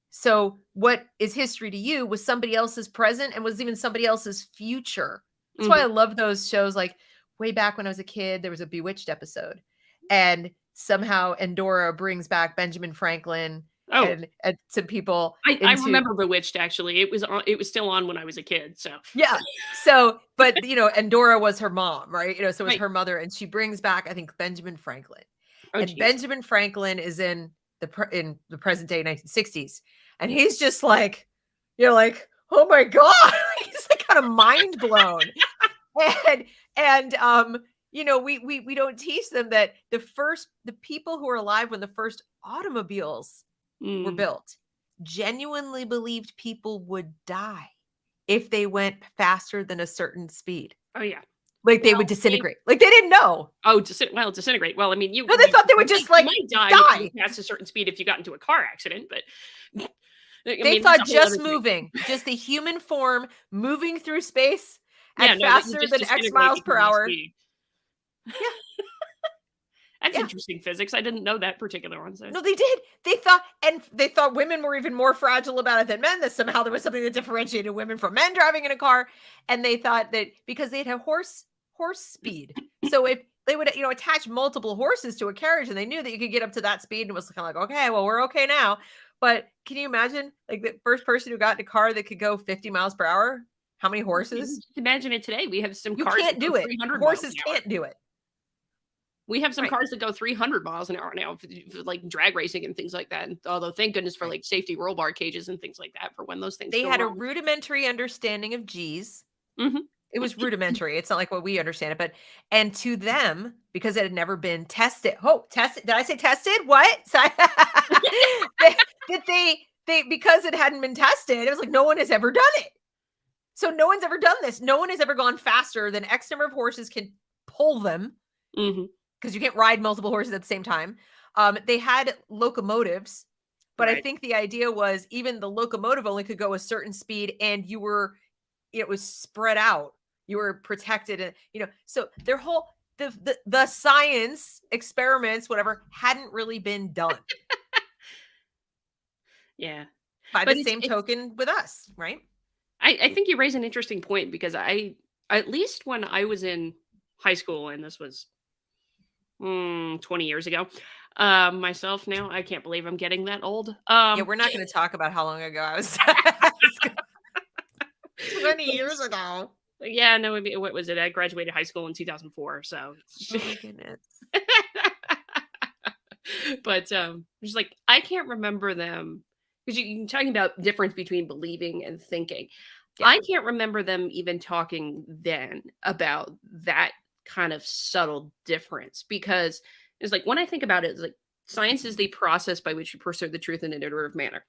Speaker 2: So what is history to you was somebody else's present and was even somebody else's future. That's why I
Speaker 1: Mhm.
Speaker 2: love those shows. Like way back when I was a kid, there was a Bewitched episode, and somehow Endora brings back Benjamin Franklin
Speaker 1: Oh,
Speaker 2: and some people
Speaker 1: I
Speaker 2: into,
Speaker 1: remember Bewitched, actually. It was still on when I was a kid, so
Speaker 2: yeah. So, but Endora was her mom, right? So it was
Speaker 1: right.
Speaker 2: her mother, and she brings back, I think, Benjamin Franklin.
Speaker 1: Oh,
Speaker 2: And
Speaker 1: jeez.
Speaker 2: Benjamin Franklin is in in the present day 1960s, and he's just like, like, oh my god, he's like kind of mind blown. And we don't teach them that the people who are alive when the first automobiles were
Speaker 1: Mm.
Speaker 2: built genuinely believed people would die if they went faster than a certain speed.
Speaker 1: Oh, yeah.
Speaker 2: Like they
Speaker 1: Well,
Speaker 2: would
Speaker 1: I mean,
Speaker 2: disintegrate. Like they didn't know.
Speaker 1: disintegrate. Well, I mean,
Speaker 2: No, they thought they would just
Speaker 1: you
Speaker 2: like
Speaker 1: might die if you
Speaker 2: die.
Speaker 1: pass a certain speed if you got into a car accident, but I
Speaker 2: They
Speaker 1: mean, that's
Speaker 2: thought
Speaker 1: a whole other
Speaker 2: just
Speaker 1: thing.
Speaker 2: moving, just the human form moving through space
Speaker 1: Yeah,
Speaker 2: at
Speaker 1: no, that you
Speaker 2: faster
Speaker 1: just
Speaker 2: than X
Speaker 1: disintegrate
Speaker 2: miles per
Speaker 1: because of the
Speaker 2: hour.
Speaker 1: speed.
Speaker 2: Yeah,
Speaker 1: That's
Speaker 2: yeah.
Speaker 1: interesting physics. I didn't know that particular one, so
Speaker 2: No, they did. They thought women were even more fragile about it than men, that somehow there was something that differentiated women from men driving in a car. And they thought that because they'd have horse speed. So if they would, attach multiple horses to a carriage, and they knew that you could get up to that speed, and it was kind of like, okay, well, we're okay now. But can you imagine like the first person who got in a car that could go 50 miles per hour? How many horses?
Speaker 1: just imagine it today. We have some
Speaker 2: You
Speaker 1: cars that
Speaker 2: can't
Speaker 1: go
Speaker 2: do it.
Speaker 1: 300 miles
Speaker 2: Horses
Speaker 1: an hour.
Speaker 2: can't do it.
Speaker 1: We have some
Speaker 2: Right.
Speaker 1: cars that go 300 miles an hour now for like drag racing and things like that. And although thank goodness for
Speaker 2: Right.
Speaker 1: like safety roll bar cages and things like that for when those things
Speaker 2: They
Speaker 1: go
Speaker 2: had a
Speaker 1: wrong.
Speaker 2: rudimentary understanding of G's.
Speaker 1: Mhm.
Speaker 2: It was rudimentary. It's not like what we understand it, and to them, because it had never been tested. Oh, tested. Did I say tested? What? They because it hadn't been tested, it was like no one has ever done it. So no one's ever done this. No one has ever gone faster than X number of horses can pull them,
Speaker 1: Mhm.
Speaker 2: because you can't ride multiple horses at the same time. They had locomotives, but I
Speaker 1: Right.
Speaker 2: think the idea was even the locomotive only could go a certain speed, and it was spread out. You were protected, and so their whole the science experiments, whatever, hadn't really been done.
Speaker 1: Yeah.
Speaker 2: By the
Speaker 1: But
Speaker 2: same
Speaker 1: it's
Speaker 2: token with us, right?
Speaker 1: I think you raise an interesting point because at least when I was in high school, and this was 20 years ago, myself now, I can't believe I'm getting that old.
Speaker 2: Yeah, we're not going to talk about how long ago I was. 20 years ago.
Speaker 1: Yeah, no, I mean, what was it? I graduated high school in 2004, so
Speaker 2: Oh my goodness.
Speaker 1: but just like I can't remember them because you're talking about difference between believing and thinking.
Speaker 2: Yeah.
Speaker 1: I can't remember them even talking then about that kind of subtle difference because it's like when I think about it, it's like science is the process by which you pursue the truth in an iterative manner.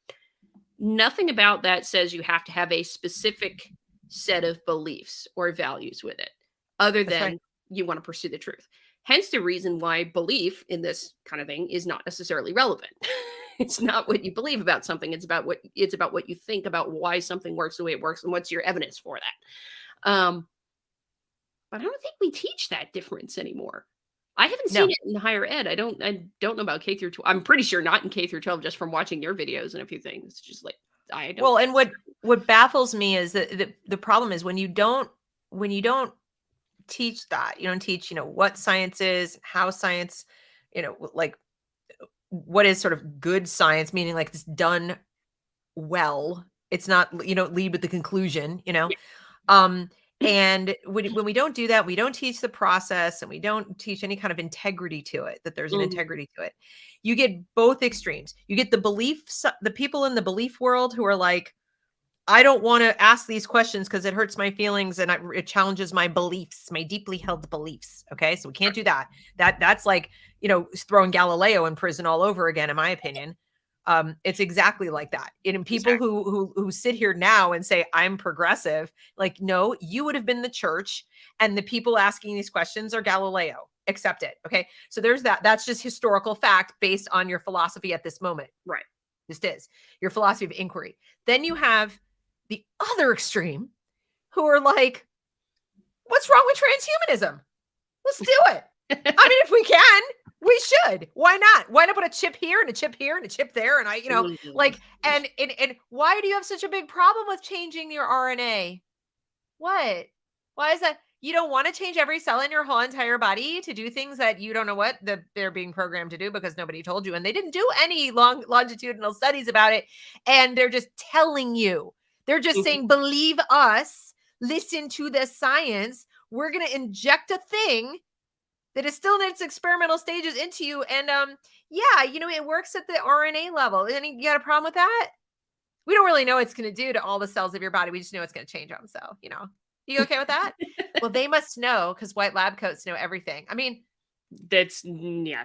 Speaker 1: Nothing about that says you have to have a specific set of beliefs or values with it, other
Speaker 2: That's right.
Speaker 1: than you want to pursue the truth. Hence the reason why belief in this kind of thing is not necessarily relevant. It's not what you believe about something, it's about what you think about why something works the way it works and what's your evidence for that. But I don't think we teach that difference anymore. I haven't seen
Speaker 2: No.
Speaker 1: it in higher ed. I don't know about K through 12. I'm pretty sure not in K through 12 just from watching your videos and a few things. It's just like I don't
Speaker 2: Well,
Speaker 1: think
Speaker 2: and what baffles me is that the problem is when you don't teach that, you don't teach, what science is, how science, like what is sort of good science, meaning like it's done well. It's not, lead with the conclusion,
Speaker 1: yeah.
Speaker 2: Um, and when we don't do that, we don't teach the process, and we don't teach any kind of integrity to it, that there's an
Speaker 1: Mhm.
Speaker 2: integrity to it. You get both extremes. You get the people in the belief world who are like, I don't want to ask these questions because it hurts my feelings, and it challenges my beliefs, my deeply held beliefs. Okay, so we can't do that. That's like throwing Galileo in prison all over again, in my opinion. It's exactly like that. And people
Speaker 1: Exactly.
Speaker 2: who sit here now and say I'm progressive, like no, you would have been the church, and the people asking these questions are Galileo. Accept it. Okay, so there's that. That's just historical fact based on your philosophy at this moment.
Speaker 1: Right.
Speaker 2: Just is your philosophy of inquiry. Then you have the other extreme who are like, what's wrong with transhumanism? Let's do it. I mean, if we can, we should. Why not? Why not put a chip here and a chip here and a chip there? And and why do you have such a big problem with changing your RNA? What? Why is that? You don't want to change every cell in your whole entire body to do things that you don't know what they're being programmed to do because nobody told you. And they didn't do any longitudinal studies about it. And they're just telling you. They're just saying, believe us, listen to the science. We're going to inject a thing that is still in its experimental stages into you. And it works at the RNA level. And you got a problem with that? We don't really know what it's going to do to all the cells of your body. We just know it's going to change them. So, you okay with that? Well, they must know because white lab coats know everything. I mean,
Speaker 1: that's, yeah.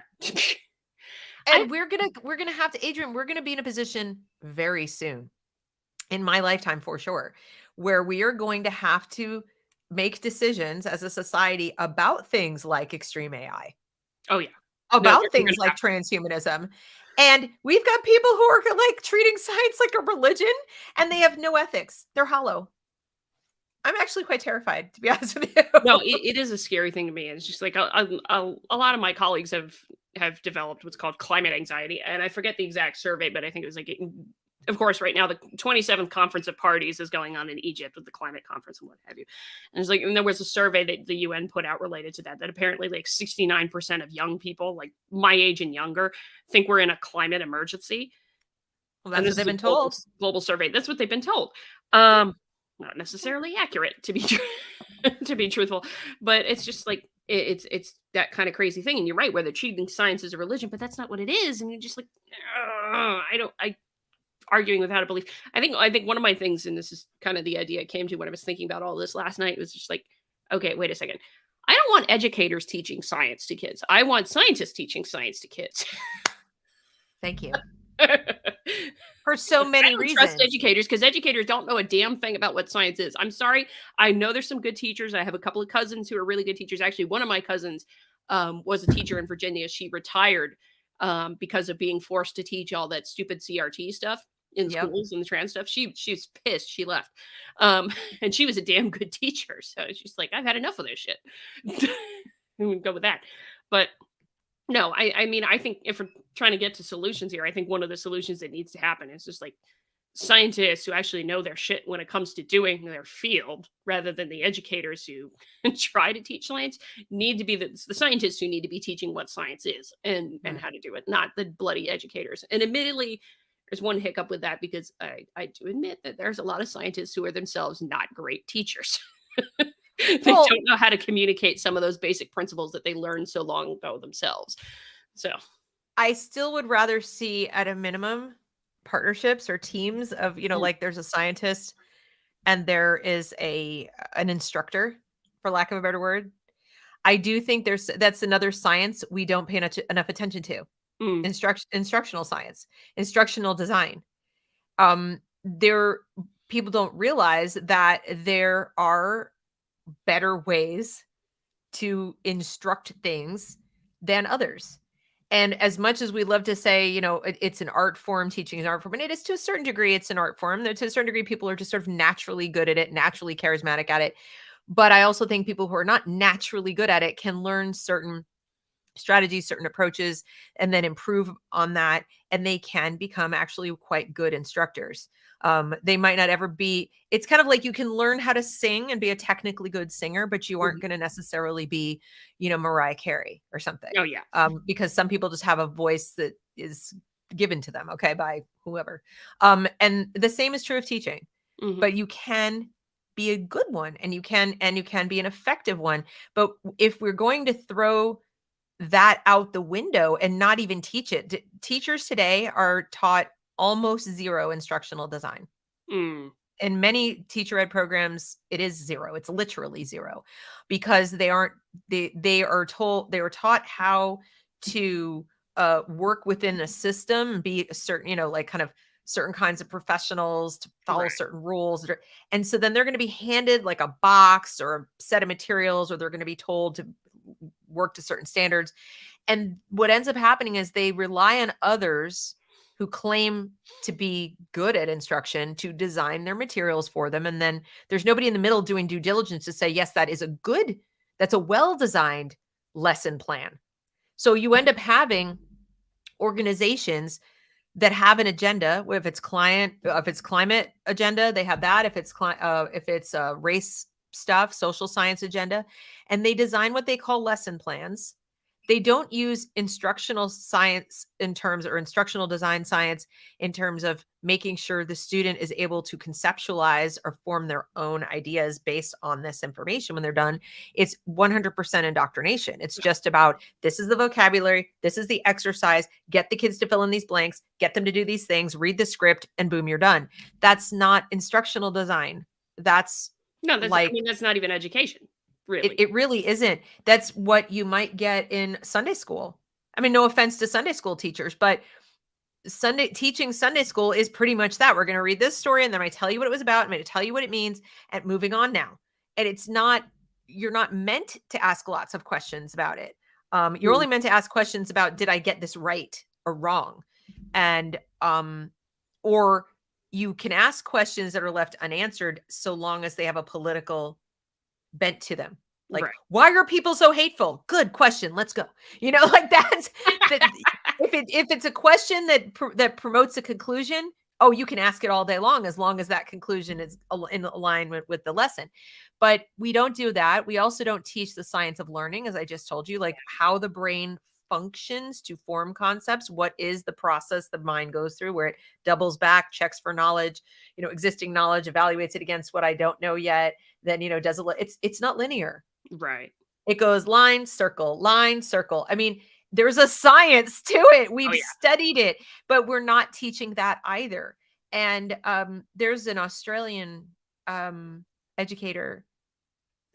Speaker 2: And we're going to have to, Adrian, we're going to be in a position very soon in my lifetime for sure, where we are going to have to make decisions as a society about things like extreme AI.
Speaker 1: Oh yeah.
Speaker 2: About things like transhumanism. And we've got people who are like treating science like a religion and they have no ethics. They're hollow. I'm actually quite terrified, to be honest with you.
Speaker 1: No, it is a scary thing to me. It's just like a lot of my colleagues have developed what's called climate anxiety. And I forget the exact survey, but I think it was like, of course, right now, the 27th Conference of Parties is going on in Egypt with the climate conference and what have you. And there was a survey that the UN put out related to that apparently like 69% of young people, like my age and younger, think we're in a climate emergency.
Speaker 2: Well, that's what they've been told.
Speaker 1: Global survey. That's what they've been told. Not necessarily accurate, to be truthful, but it's just like it's that kind of crazy thing. And you're right, where they're treating science as a religion, but that's not what it is. And you're just like, arguing without a belief. I think one of my things, and this is kind of the idea I came to when I was thinking about all this last night, was just like, okay, wait a second. I don't want educators teaching science to kids. I want scientists teaching science to kids.
Speaker 2: Thank you. For so many reasons.
Speaker 1: Trust educators because educators don't know a damn thing about what science is. I'm sorry. I know there's some good teachers. I have a couple of cousins who are really good teachers. Actually, one of my cousins was a teacher in Virginia. She retired because of being forced to teach all that stupid CRT stuff in schools and the trans stuff. She's pissed. She left. And she was a damn good teacher. So she's like, I've had enough of this shit. We would go with that. But no, I mean, I think if we're trying to get to solutions here, I think one of the solutions that needs to happen is just like scientists who actually know their shit when it comes to doing their field, rather than the educators who try to teach science, need to be the scientists who need to be teaching what science is and how to do it, not the bloody educators. And admittedly, there's one hiccup with that because I do admit that there's a lot of scientists who are themselves not great teachers. They don't know how to communicate some of those basic principles that they learned so long ago themselves. So
Speaker 2: I still would rather see at a minimum partnerships or teams of, like there's a scientist and there is an instructor, for lack of a better word. I do think that's another science we don't pay enough attention to. Instructional science, instructional design. People don't realize that there are better ways to instruct things than others. And as much as we love to say, it's an art form, teaching is an art form, and it is to a certain degree, it's an art form. To a certain degree, people are just sort of naturally good at it, naturally charismatic at it. But I also think people who are not naturally good at it can learn certain strategies, certain approaches, and then improve on that. And they can become actually quite good instructors. They might not ever be, it's kind of like you can learn how to sing and be a technically good singer, but you aren't going to necessarily be, Mariah Carey or something.
Speaker 1: Oh yeah.
Speaker 2: Because some people just have a voice that is given to them, by whoever. And the same is true of teaching, but you can be a good one and you can be an effective one. But if we're going to throw that out the window and not even teach it, teachers today are taught almost zero instructional design. In many teacher ed programs, it is zero. It's literally zero because they are taught how to work within a system, be a certain, kind of certain kinds of professionals to follow certain rules. And so then they're going to be handed like a box or a set of materials, or they're going to be told to work to certain standards. And what ends up happening is they rely on others who claim to be good at instruction to design their materials for them. And then there's nobody in the middle doing due diligence to say, yes, that's a well-designed lesson plan. So you end up having organizations that have an agenda. If it's climate agenda, they have that. If it's race stuff, social science agenda, and they design what they call lesson plans. They don't use instructional science or instructional design science in terms of making sure the student is able to conceptualize or form their own ideas based on this information when they're done. It's 100% indoctrination. It's just about, this is the vocabulary, this is the exercise, get the kids to fill in these blanks, get them to do these things, read the script, and boom, you're done. That's not instructional design. That's
Speaker 1: that's not even education. Really.
Speaker 2: It really isn't. That's what you might get in Sunday school. I mean, no offense to Sunday school teachers, but teaching Sunday school is pretty much that. We're going to read this story and then I tell you what it was about. I'm going to tell you what it means and moving on now. And you're not meant to ask lots of questions about it. You're only meant to ask questions about, did I get this right or wrong? And, or you can ask questions that are left unanswered so long as they have a political bent to them. Like, why are people so hateful? Good question. Let's go. Like that's if it's a question that promotes a conclusion, oh, you can ask it all day long as that conclusion is in alignment with the lesson. But we don't do that. We also don't teach the science of learning, as I just told you, like how the brain functions to form concepts. What is the process the mind goes through where it doubles back, checks for knowledge, existing knowledge, evaluates it against what I don't know yet, then, does it's not linear.
Speaker 1: Right.
Speaker 2: It goes line, circle, line, circle. I mean, there's a science to it. We've studied it, but we're not teaching that either. And there's an Australian educator,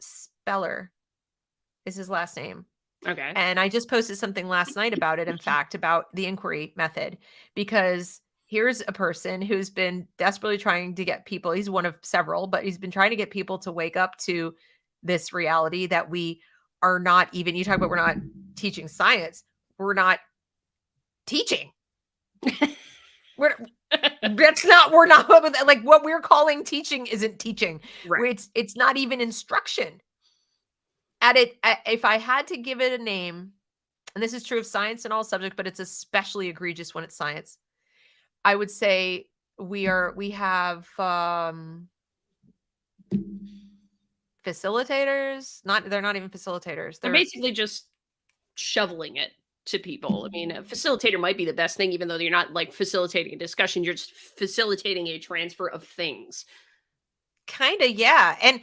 Speaker 2: Speller is his last name.
Speaker 1: Okay.
Speaker 2: And I just posted something last night about it, in fact, about the inquiry method, because here's a person who's been desperately trying to get people, he's one of several, but he's been trying to get people to wake up to this reality that we are not even, you talk about we're not teaching science, we're not teaching. we're not like what we're calling teaching isn't teaching. Right. It's not even instruction. If I had to give it a name, and this is true of science and all subjects, but it's especially egregious when it's science, I would say we have facilitators. They're not even facilitators.
Speaker 1: They're basically just shoveling it to people. I mean, a facilitator might be the best thing, even though you're not like facilitating a discussion, you're just facilitating a transfer of things.
Speaker 2: Kind of, yeah. And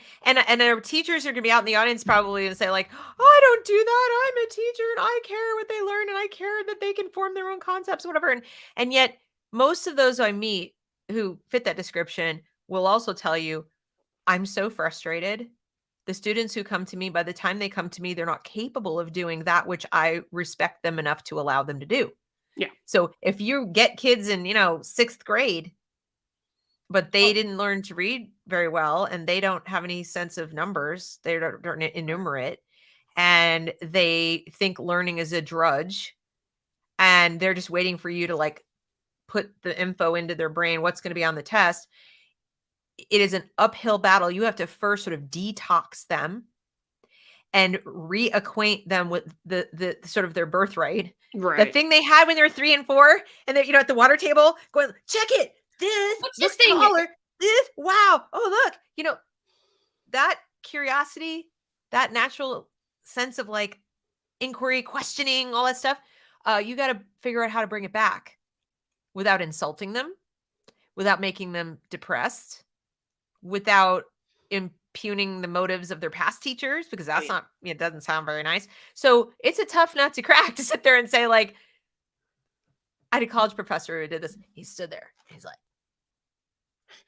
Speaker 2: our teachers are going to be out in the audience probably and say like, oh, I don't do that. I'm a teacher and I care what they learn and I care that they can form their own concepts, whatever. And yet most of those I meet who fit that description will also tell you, I'm so frustrated. The students who come to me, by the time they come to me, they're not capable of doing that, which I respect them enough to allow them to do.
Speaker 1: Yeah.
Speaker 2: So if you get kids in, 6th grade, but they didn't learn to read very well and they don't have any sense of numbers, they don't enumerate, and they think learning is a drudge and they're just waiting for you to like put the info into their brain, what's going to be on the test. It is an uphill battle. You have to first sort of detox them and reacquaint them with the sort of their birthright, right? The thing they had when they were 3 and 4, and they're at the water table going, check it. What's this thing? Taller. This, wow. Oh, look, that curiosity, that natural sense of like inquiry, questioning, all that stuff. You got to figure out how to bring it back without insulting them, without making them depressed, without impugning the motives of their past teachers, because that's not, it doesn't sound very nice. So it's a tough nut to crack to sit there and say like, I had a college professor who did this. He stood there. He's like,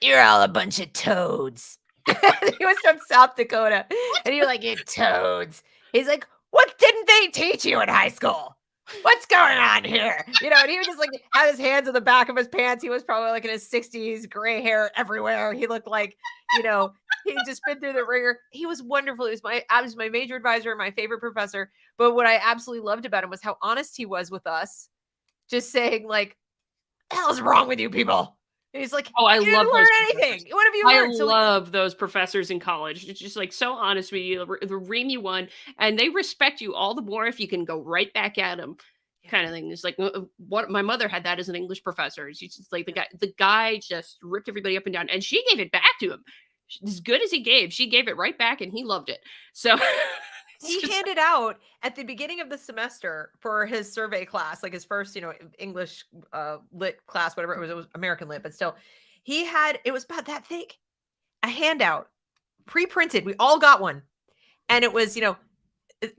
Speaker 2: you're all a bunch of toads. He was from South Dakota. And he was like, you toads. He's like, what didn't they teach you in high school? What's going on here? And he was just like, had his hands on the back of his pants. He was probably like in his 60s, gray hair everywhere. He looked like, he'd just been through the ringer. He was wonderful. He was my major advisor, my favorite professor. But what I absolutely loved about him was how honest he was with us. Just saying like, the hell is wrong with you people? And he's like,
Speaker 1: Oh, I
Speaker 2: you didn't
Speaker 1: love
Speaker 2: learn
Speaker 1: those
Speaker 2: anything.
Speaker 1: professors.
Speaker 2: What have you
Speaker 1: I
Speaker 2: learned? So
Speaker 1: love those professors in college. It's just like so honest with you. The ream you won, and they respect you all the more if you can go right back at them, kind of thing. It's like what my mother had that as an English professor. She's just like the guy just ripped everybody up and down, and she gave it back to him as good as he gave. She gave it right back, and he loved it. So
Speaker 2: he handed out at the beginning of the semester for his survey class, like his first, English lit class, whatever it was American lit, but still, it was about that thick, a handout, pre-printed. We all got one, and it was,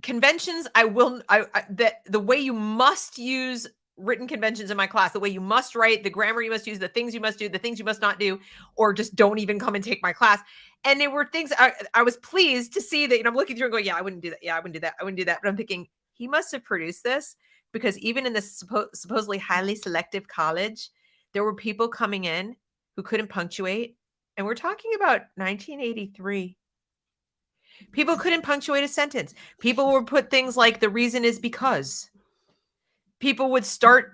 Speaker 2: conventions. The way you must use written conventions in my class, the way you must write, the grammar you must use, the things you must do, the things you must not do, or just don't even come and take my class. And they were things I was pleased to see that, I'm looking through and going, yeah, I wouldn't do that. Yeah, I wouldn't do that. I wouldn't do that. But I'm thinking he must have produced this because even in this supposedly highly selective college, there were people coming in who couldn't punctuate. And we're talking about 1983. People couldn't punctuate a sentence. People would put things like the reason is because. People would start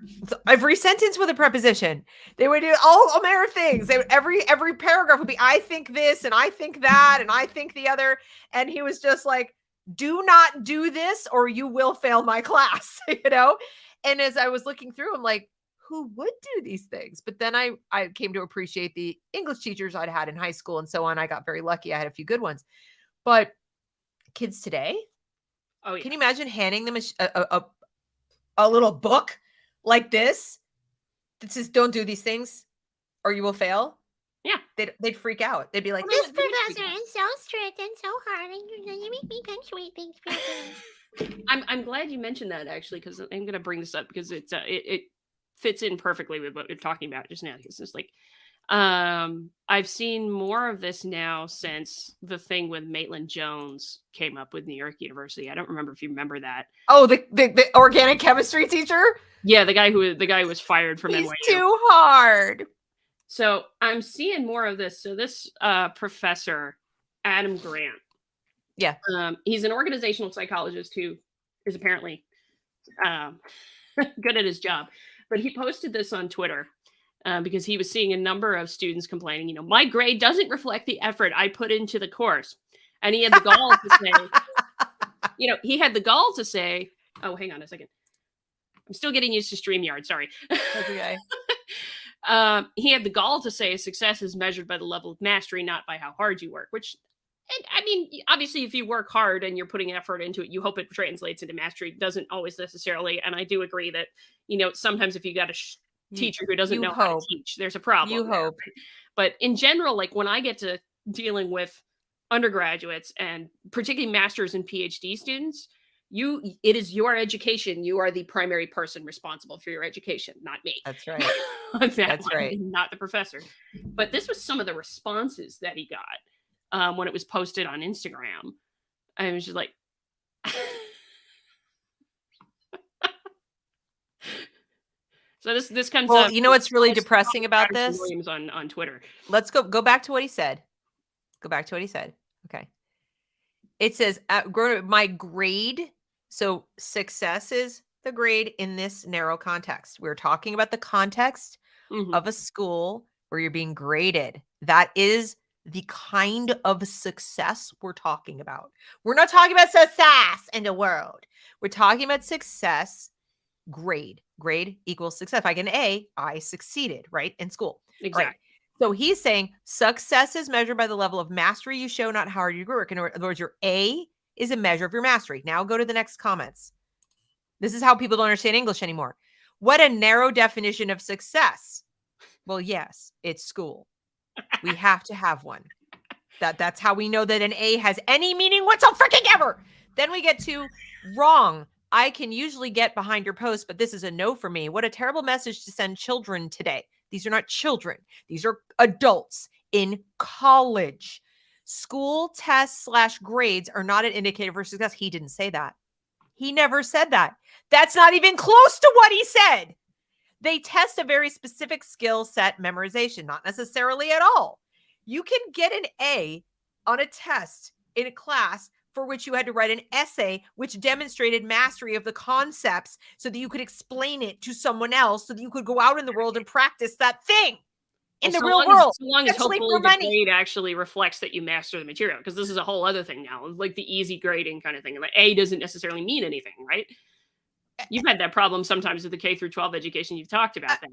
Speaker 2: every sentence with a preposition. They would do all manner of things. Every paragraph would be, I think this and I think that and I think the other. And he was just like, do not do this or you will fail my class, And as I was looking through, I'm like, who would do these things? But then I came to appreciate the English teachers I'd had in high school and so on. I got very lucky. I had a few good ones. But kids today,
Speaker 1: oh, yeah.
Speaker 2: Can you imagine handing them a little book like this that says, don't do these things or you will fail?
Speaker 1: Yeah.
Speaker 2: They'd freak out. They'd be like,
Speaker 3: this professor is so strict and so hard, and you're going to make me punctuate things.
Speaker 1: I'm glad you mentioned that, actually, because I'm going to bring this up because it fits in perfectly with what we're talking about just now. It's just like, I've seen more of this now since the thing with Maitland Jones came up with New York University. I don't remember if you remember that.
Speaker 2: Oh, the organic chemistry teacher?
Speaker 1: Yeah, the guy who was fired from
Speaker 2: He's
Speaker 1: NYU.
Speaker 2: too hard.
Speaker 1: So I'm seeing more of this. So this professor, Adam Grant.
Speaker 2: Yeah.
Speaker 1: He's an organizational psychologist who is apparently good at his job. But he posted this on Twitter. Because he was seeing a number of students complaining, my grade doesn't reflect the effort I put into the course. And he had the gall to say, oh, hang on a second. I'm still getting used to StreamYard. Sorry.
Speaker 2: Okay.
Speaker 1: He had the gall to say success is measured by the level of mastery, not by how hard you work, which, I mean, obviously, if you work hard and you're putting effort into it, you hope it translates into mastery. It doesn't always necessarily. And I do agree that, sometimes if you got a teacher who doesn't know how to teach, there's a problem.
Speaker 2: You hope.
Speaker 1: But in general, like when I get to dealing with undergraduates and particularly masters and PhD students, it is your education. You are the primary person responsible for your education, not me.
Speaker 2: That's right.
Speaker 1: That's right. Not the professor. But this was some of the responses that he got when it was posted on Instagram. I was just like, so this comes up.
Speaker 2: You know what's really depressing about this?
Speaker 1: Williams on Twitter.
Speaker 2: Let's go back to what he said. Go back to what he said. Okay. It says, my grade. So success is the grade in this narrow context. We're talking about the context of a school where you're being graded. That is the kind of success we're talking about. We're not talking about success in the world. We're talking about success, grade. Grade equals success. If I get an A, I succeeded, right? In school.
Speaker 1: Exactly.
Speaker 2: Right. So he's saying success is measured by the level of mastery you show, not how hard you work. In other words, your A is a measure of your mastery. Now go to the next comments. This is how people don't understand English anymore. What a narrow definition of success. Well, yes, it's school. We have to have one. That's how we know that an A has any meaning whatsoever. Then we get to wrong. I can usually get behind your post, but this is a no for me. What a terrible message to send children today. These are not children. These are adults in college. School tests / grades are not an indicator for success. He didn't say that. He never said that. That's not even close to what he said. They test a very specific skill set memorization, not necessarily at all. You can get an A on a test in a class for which you had to write an essay which demonstrated mastery of the concepts so that you could explain it to someone else so that you could go out in the world and practice that thing in the real world,
Speaker 1: so long as
Speaker 2: especially
Speaker 1: hopefully
Speaker 2: for
Speaker 1: the
Speaker 2: money.
Speaker 1: grade actually reflects that you master the material, because this is a whole other thing now, like the easy grading kind of thing. Like A doesn't necessarily mean anything, right? You've had that problem sometimes with the K through 12 education. You've talked about that.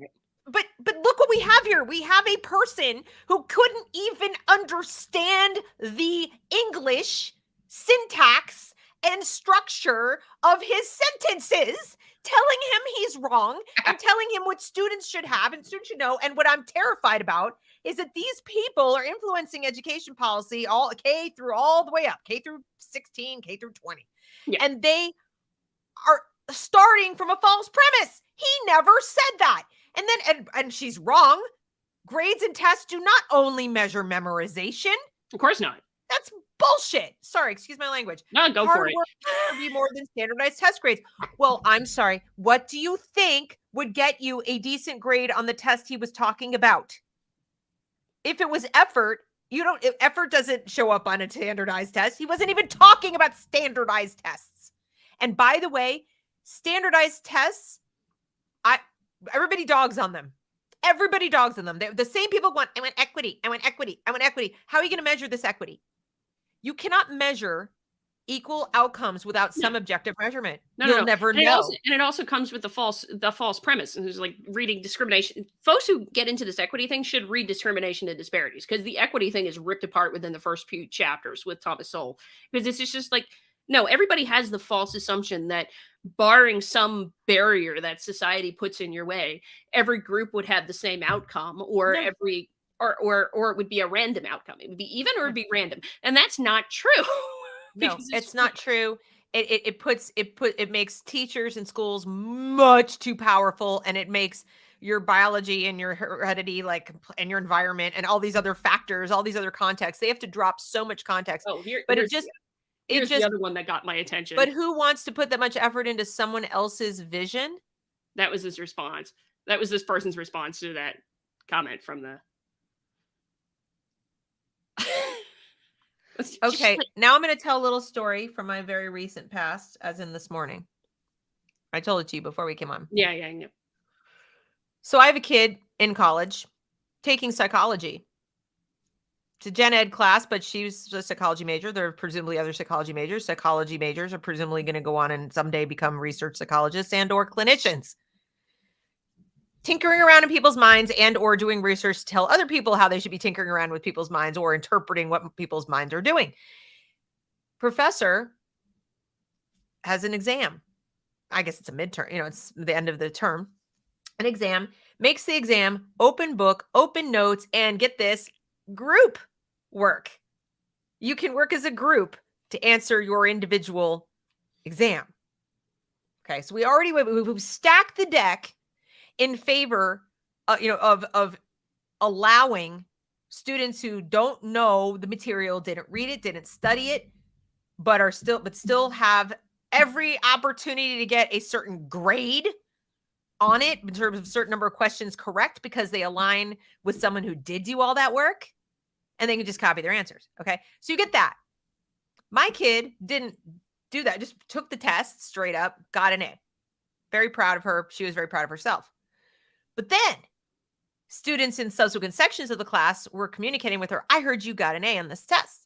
Speaker 2: But look what we have here. We have a person who couldn't even understand the English syntax and structure of his sentences, telling him he's wrong and telling him what students should have and students should know. And what I'm terrified about is that these people are influencing education policy, all K through all the way up, K through 16, K through 20.
Speaker 1: Yeah.
Speaker 2: And they are starting from a false premise. He never said that. And then, and she's wrong. Grades and tests do not only measure memorization.
Speaker 1: Of course not.
Speaker 2: That's bullshit. Sorry, excuse my language.
Speaker 1: No, go
Speaker 2: Hard
Speaker 1: for it.
Speaker 2: work should be more than standardized test grades. Well, I'm sorry. What do you think would get you a decent grade on the test he was talking about? If it was effort, effort doesn't show up on a standardized test. He wasn't even talking about standardized tests. And by the way, standardized tests, everybody dogs on them. Everybody dogs on them. The same people want, I want equity. I want equity. I want equity. How are you going to measure this equity? You cannot measure equal outcomes without some objective measurement. You'll never know.
Speaker 1: And it also comes with the false premise. And there's like reading discrimination. Folks who get into this equity thing should read discrimination and disparities, because the equity thing is ripped apart within the first few chapters with Thomas Sowell. Because it's just like, no, everybody has the false assumption that barring some barrier that society puts in your way, every group would have the same outcome, or every or it would be a random outcome. It would be even, or it would be random. And that's not true.
Speaker 2: No, it's not true. It makes teachers and schools much too powerful, and it makes your biology and your heredity, and your environment and all these other factors, all these other contexts. They have to drop so much context.
Speaker 1: Here's the other one that got my attention.
Speaker 2: But who wants to put that much effort into someone else's vision?
Speaker 1: That was his response. That was this person's response to that comment from the.
Speaker 2: Okay, now I'm going to tell a little story from my very recent past, as in this morning. I told it to you before we came on.
Speaker 1: Yeah.
Speaker 2: So I have a kid in college taking psychology. It's a gen ed class, but she's a psychology major. There are presumably other psychology majors. Psychology majors are presumably going to go on and someday become research psychologists and or clinicians. Tinkering around in people's minds and or doing research to tell other people how they should be tinkering around with people's minds or interpreting what people's minds are doing. Professor has an exam. I guess it's a midterm. It's the end of the term. An exam, makes the exam, open book, open notes, and get this, group work. You can work as a group to answer your individual exam. Okay, so we've stacked the deck in favor, of allowing students who don't know the material, didn't read it, didn't study it, but still have every opportunity to get a certain grade on it in terms of a certain number of questions correct, because they align with someone who did do all that work, and they can just copy their answers. Okay, so you get that. My kid didn't do that, just took the test straight up, got an A. Very proud of her. She was very proud of herself. But then students in subsequent sections of the class were communicating with her. I heard you got an A on this test.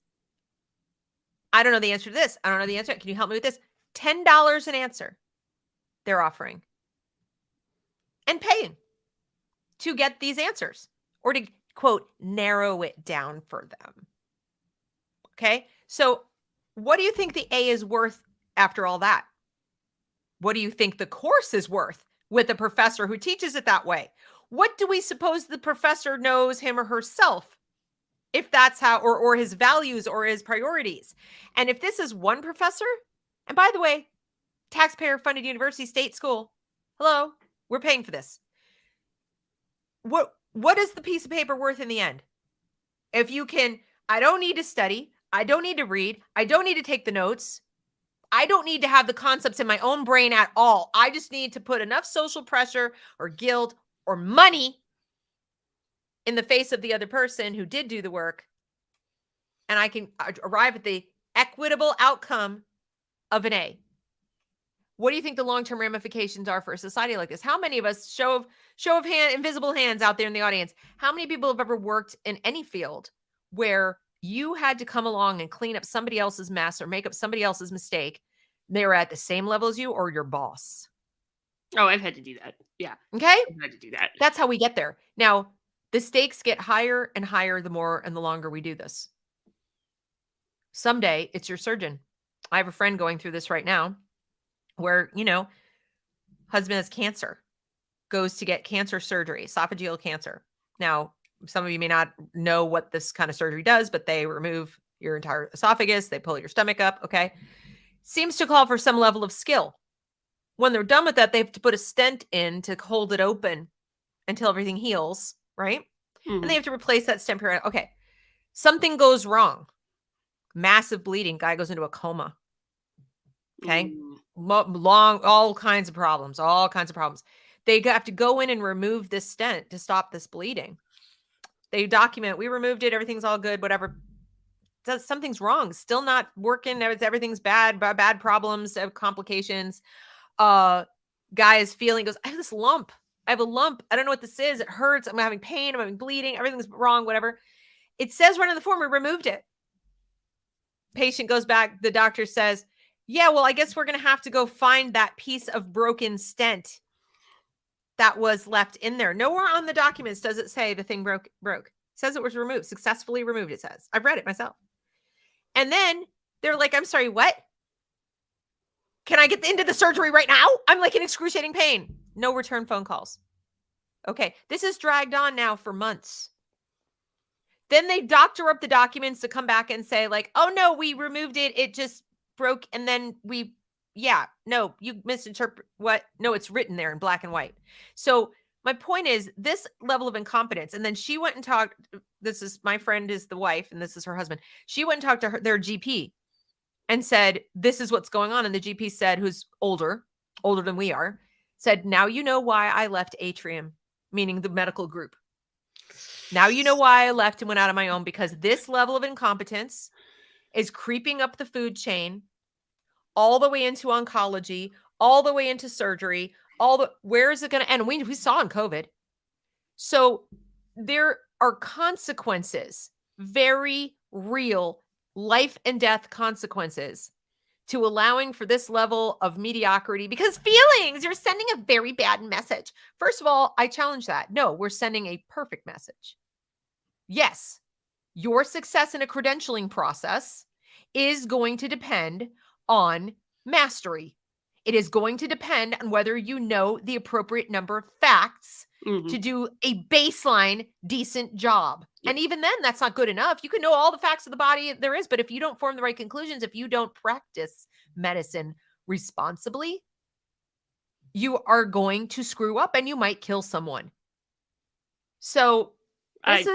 Speaker 2: I don't know the answer to this. I don't know the answer. Can you help me with this? $10 an answer they're offering and paying to get these answers, or to, quote, narrow it down for them. Okay. So what do you think the A is worth after all that? What do you think the course is worth with a professor who teaches it that way? What do we suppose the professor knows, him or herself, if that's how, or his values or his priorities? And if this is one professor, and by the way, taxpayer funded university, state school, hello, we're paying for this. What is the piece of paper worth in the end? If you can, I don't need to study, I don't need to read, I don't need to take the notes, I don't need to have the concepts in my own brain at all. I just need to put enough social pressure or guilt or money in the face of the other person who did do the work, and I can arrive at the equitable outcome of an A. What do you think the long-term ramifications are for a society like this? How many of us, show of hand, invisible hands out there in the audience, how many people have ever worked in any field where you had to come along and clean up somebody else's mess or make up somebody else's mistake? They were at the same level as you or your boss.
Speaker 1: Oh, I've had to do that. Yeah.
Speaker 2: Okay?
Speaker 1: I've had to do that.
Speaker 2: That's how we get there. Now, the stakes get higher and higher the more and the longer we do this. Someday, it's your surgeon. I have a friend going through this right now where, husband has cancer, goes to get cancer surgery, esophageal cancer. Now, some of you may not know what this kind of surgery does, but they remove your entire esophagus. They pull your stomach up. Okay. Seems to call for some level of skill. When they're done with that, they have to put a stent in to hold it open until everything heals, right?
Speaker 1: Mhm.
Speaker 2: And they have to replace that stent period. Okay. Something goes wrong. Massive bleeding. Guy goes into a coma. Okay. All kinds of problems. They have to go in and remove this stent to stop this bleeding. They document, we removed it. Everything's all good, whatever. Something's wrong. Still not working. Everything's bad problems, complications. Guy is feeling, goes, I have this lump. I have a lump. I don't know what this is. It hurts. I'm having pain. I'm having bleeding. Everything's wrong, whatever. It says right on the form, we removed it. Patient goes back. The doctor says, yeah, well, I guess we're going to have to go find that piece of broken stent that was left in there. Nowhere on the documents does it say the thing broke. It says it was removed, successfully removed, it says. I've read it myself. And then they're like, I'm sorry, what? Can I get into the surgery right now? I'm like in excruciating pain. No return phone calls. Okay, this is dragged on now for months. Then they doctor up the documents to come back and say like, oh no, we removed it. It just broke. And then no, you misinterpret what? No, it's written there in black and white. So my point is this level of incompetence. And then she went and talked. This is my friend is the wife and this is her husband. She went and talked to their GP and said, this is what's going on. And the GP said, who's older than we are, said, now you know why I left Atrium, meaning the medical group. Now you know why I left and went out on my own, because this level of incompetence is creeping up the food chain all the way into oncology, all the way into surgery, where is it going to end? We saw in COVID. So there are consequences, very real life and death consequences to allowing for this level of mediocrity, because feelings, you're sending a very bad message. First of all, I challenge that. No, we're sending a perfect message. Yes, your success in a credentialing process is going to depend on mastery. It is going to depend on whether you know the appropriate number of facts to do a baseline decent job. Yep. And even then, that's not good enough. You can know all the facts of the body there is, but if you don't form the right conclusions, if you don't practice medicine responsibly, you are going to screw up and you might kill someone. So
Speaker 1: in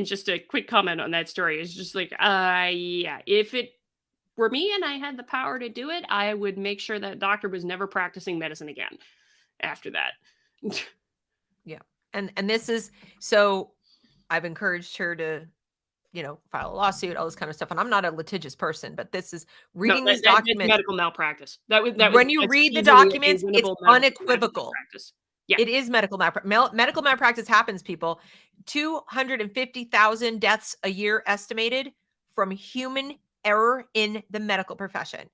Speaker 1: just a quick comment on that story, it's just like, if it were me and I had the power to do it, I would make sure that doctor was never practicing medicine again after that.
Speaker 2: Yeah. And this is, so I've encouraged her to, file a lawsuit, all this kind of stuff. And I'm not a litigious person, but this is reading these documents.
Speaker 1: Medical malpractice.
Speaker 2: When you read the documents, it's unequivocal.
Speaker 1: Yeah.
Speaker 2: It is medical malpractice. Medical malpractice happens, people. 250,000 deaths a year estimated from human error in the medical profession.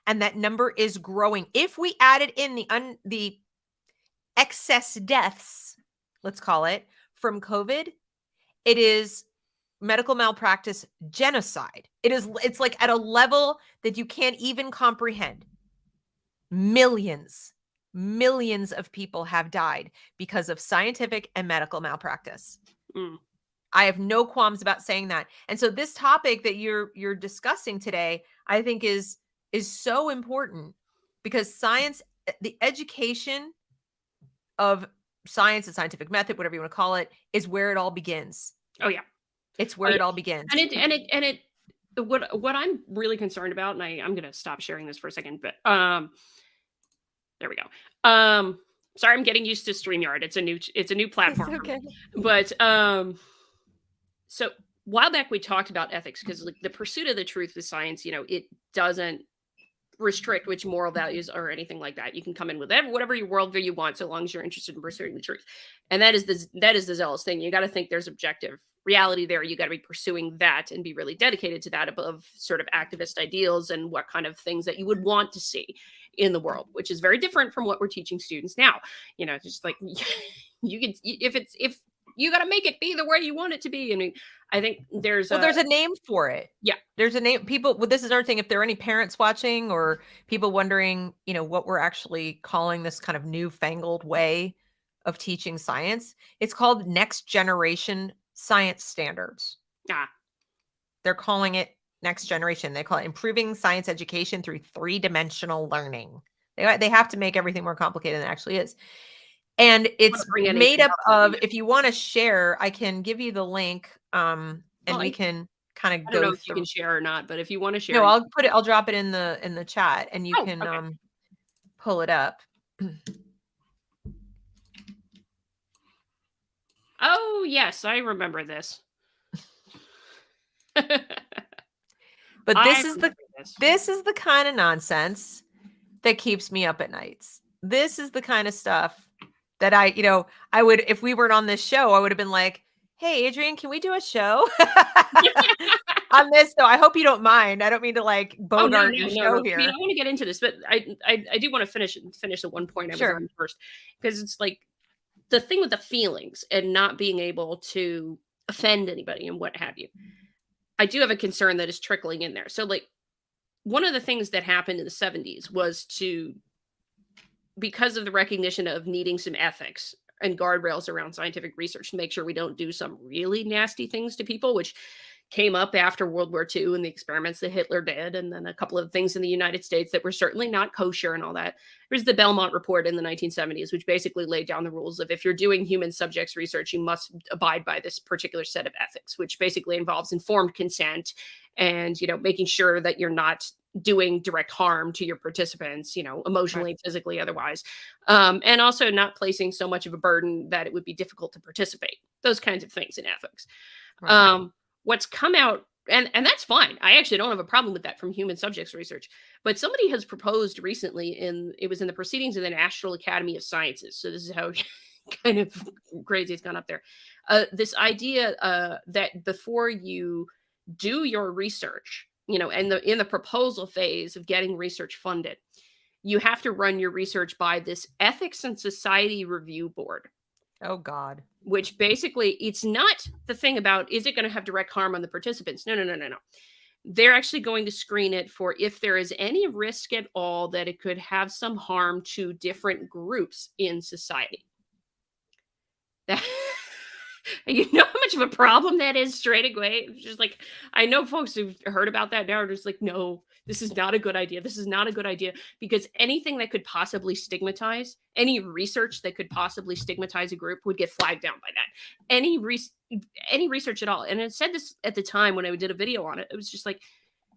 Speaker 2: And that number is growing. If we added in the excess deaths, let's call it, from COVID, it is medical malpractice genocide. It's like at a level that you can't even comprehend. Millions of people have died because of scientific and medical malpractice. I have no qualms about saying that. And so this topic that you're discussing today, I think is so important, because science, the education of science, the scientific method, whatever you want to call it, is where it all begins.
Speaker 1: Oh yeah.
Speaker 2: It's where it all begins.
Speaker 1: And what I'm really concerned about, and I'm going to stop sharing this for a second, but there we go. Sorry, I'm getting used to StreamYard. It's a new platform.
Speaker 2: It's okay.
Speaker 1: But so while back we talked about ethics because like the pursuit of the truth with science, it doesn't restrict which moral values or anything like that. You can come in with whatever your worldview you want, so long as you're interested in pursuing the truth. And that is the zealous thing. You got to think there's objective reality there. You got to be pursuing that and be really dedicated to that above sort of activist ideals and what kind of things that you would want to see in the world, which is very different from what we're teaching students now. Just like you can, if you got to make it be the way you want it to be. I mean, I think there's
Speaker 2: there's a name for it.
Speaker 1: Yeah.
Speaker 2: There's a name. People, this is another thing. If there are any parents watching or people wondering, what we're actually calling this kind of newfangled way of teaching science, it's called next generation science standards. They're calling it next generation. They call it improving science education through 3-dimensional learning. They have to make everything more complicated than it actually is. And it's made up of, if you want to share, I can give you the link and we can kind of go
Speaker 1: I don't know if you can share or not, but if you want to share.
Speaker 2: No, I'll drop it in the chat and you can pull it up.
Speaker 1: Oh, yes, I remember this.
Speaker 2: But this is the kind of nonsense that keeps me up at nights. This is the kind of stuff that I would, if we weren't on this show, I would have been like, hey, Adrian, can we do a show on this? So I hope you don't mind. I don't mean to like bogart your show here.
Speaker 1: I mean, I want to get into this, but I do want to finish at one point I was on first, because it's like the thing with the feelings and not being able to offend anybody and what have you. I do have a concern that is trickling in there. So like one of the things that happened in the 70s was because of the recognition of needing some ethics and guardrails around scientific research to make sure we don't do some really nasty things to people, which came up after World War II and the experiments that Hitler did, and then a couple of things in the United States that were certainly not kosher and all that. There's the Belmont Report in the 1970s, which basically laid down the rules of if you're doing human subjects research, you must abide by this particular set of ethics, which basically involves informed consent and, making sure that you're not doing direct harm to your participants, emotionally, physically, otherwise. And also not placing so much of a burden that it would be difficult to participate. Those kinds of things in ethics. Right. What's come out, and that's fine. I actually don't have a problem with that from human subjects research. But somebody has proposed recently, it was in the proceedings of the National Academy of Sciences. So this is how kind of crazy it's gone up there. This idea that before you do your research, and in the proposal phase of getting research funded, you have to run your research by this Ethics and Society Review Board.
Speaker 2: Oh, God.
Speaker 1: Which basically, it's not the thing about, is it going to have direct harm on the participants? No. They're actually going to screen it for if there is any risk at all that it could have some harm to different groups in society. You know how much of a problem that is straight away? It's just like, I know folks who've heard about that now are just like, no, this is not a good idea. This is not a good idea, because anything that could possibly stigmatize, any research that could possibly stigmatize a group would get flagged down by that. Any research at all. And I said this at the time when I did a video on it. It was just like,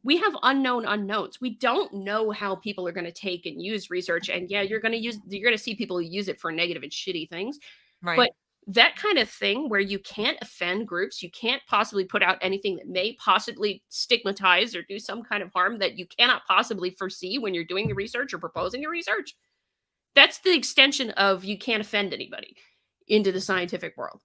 Speaker 1: we have unknown unknowns. We don't know how people are going to take and use research. And yeah, you're going to see people who use it for negative and shitty things. Right. But that kind of thing where you can't offend groups, you can't possibly put out anything that may possibly stigmatize or do some kind of harm that you cannot possibly foresee when you're doing the research or proposing the research. That's the extension of you can't offend anybody into the scientific world.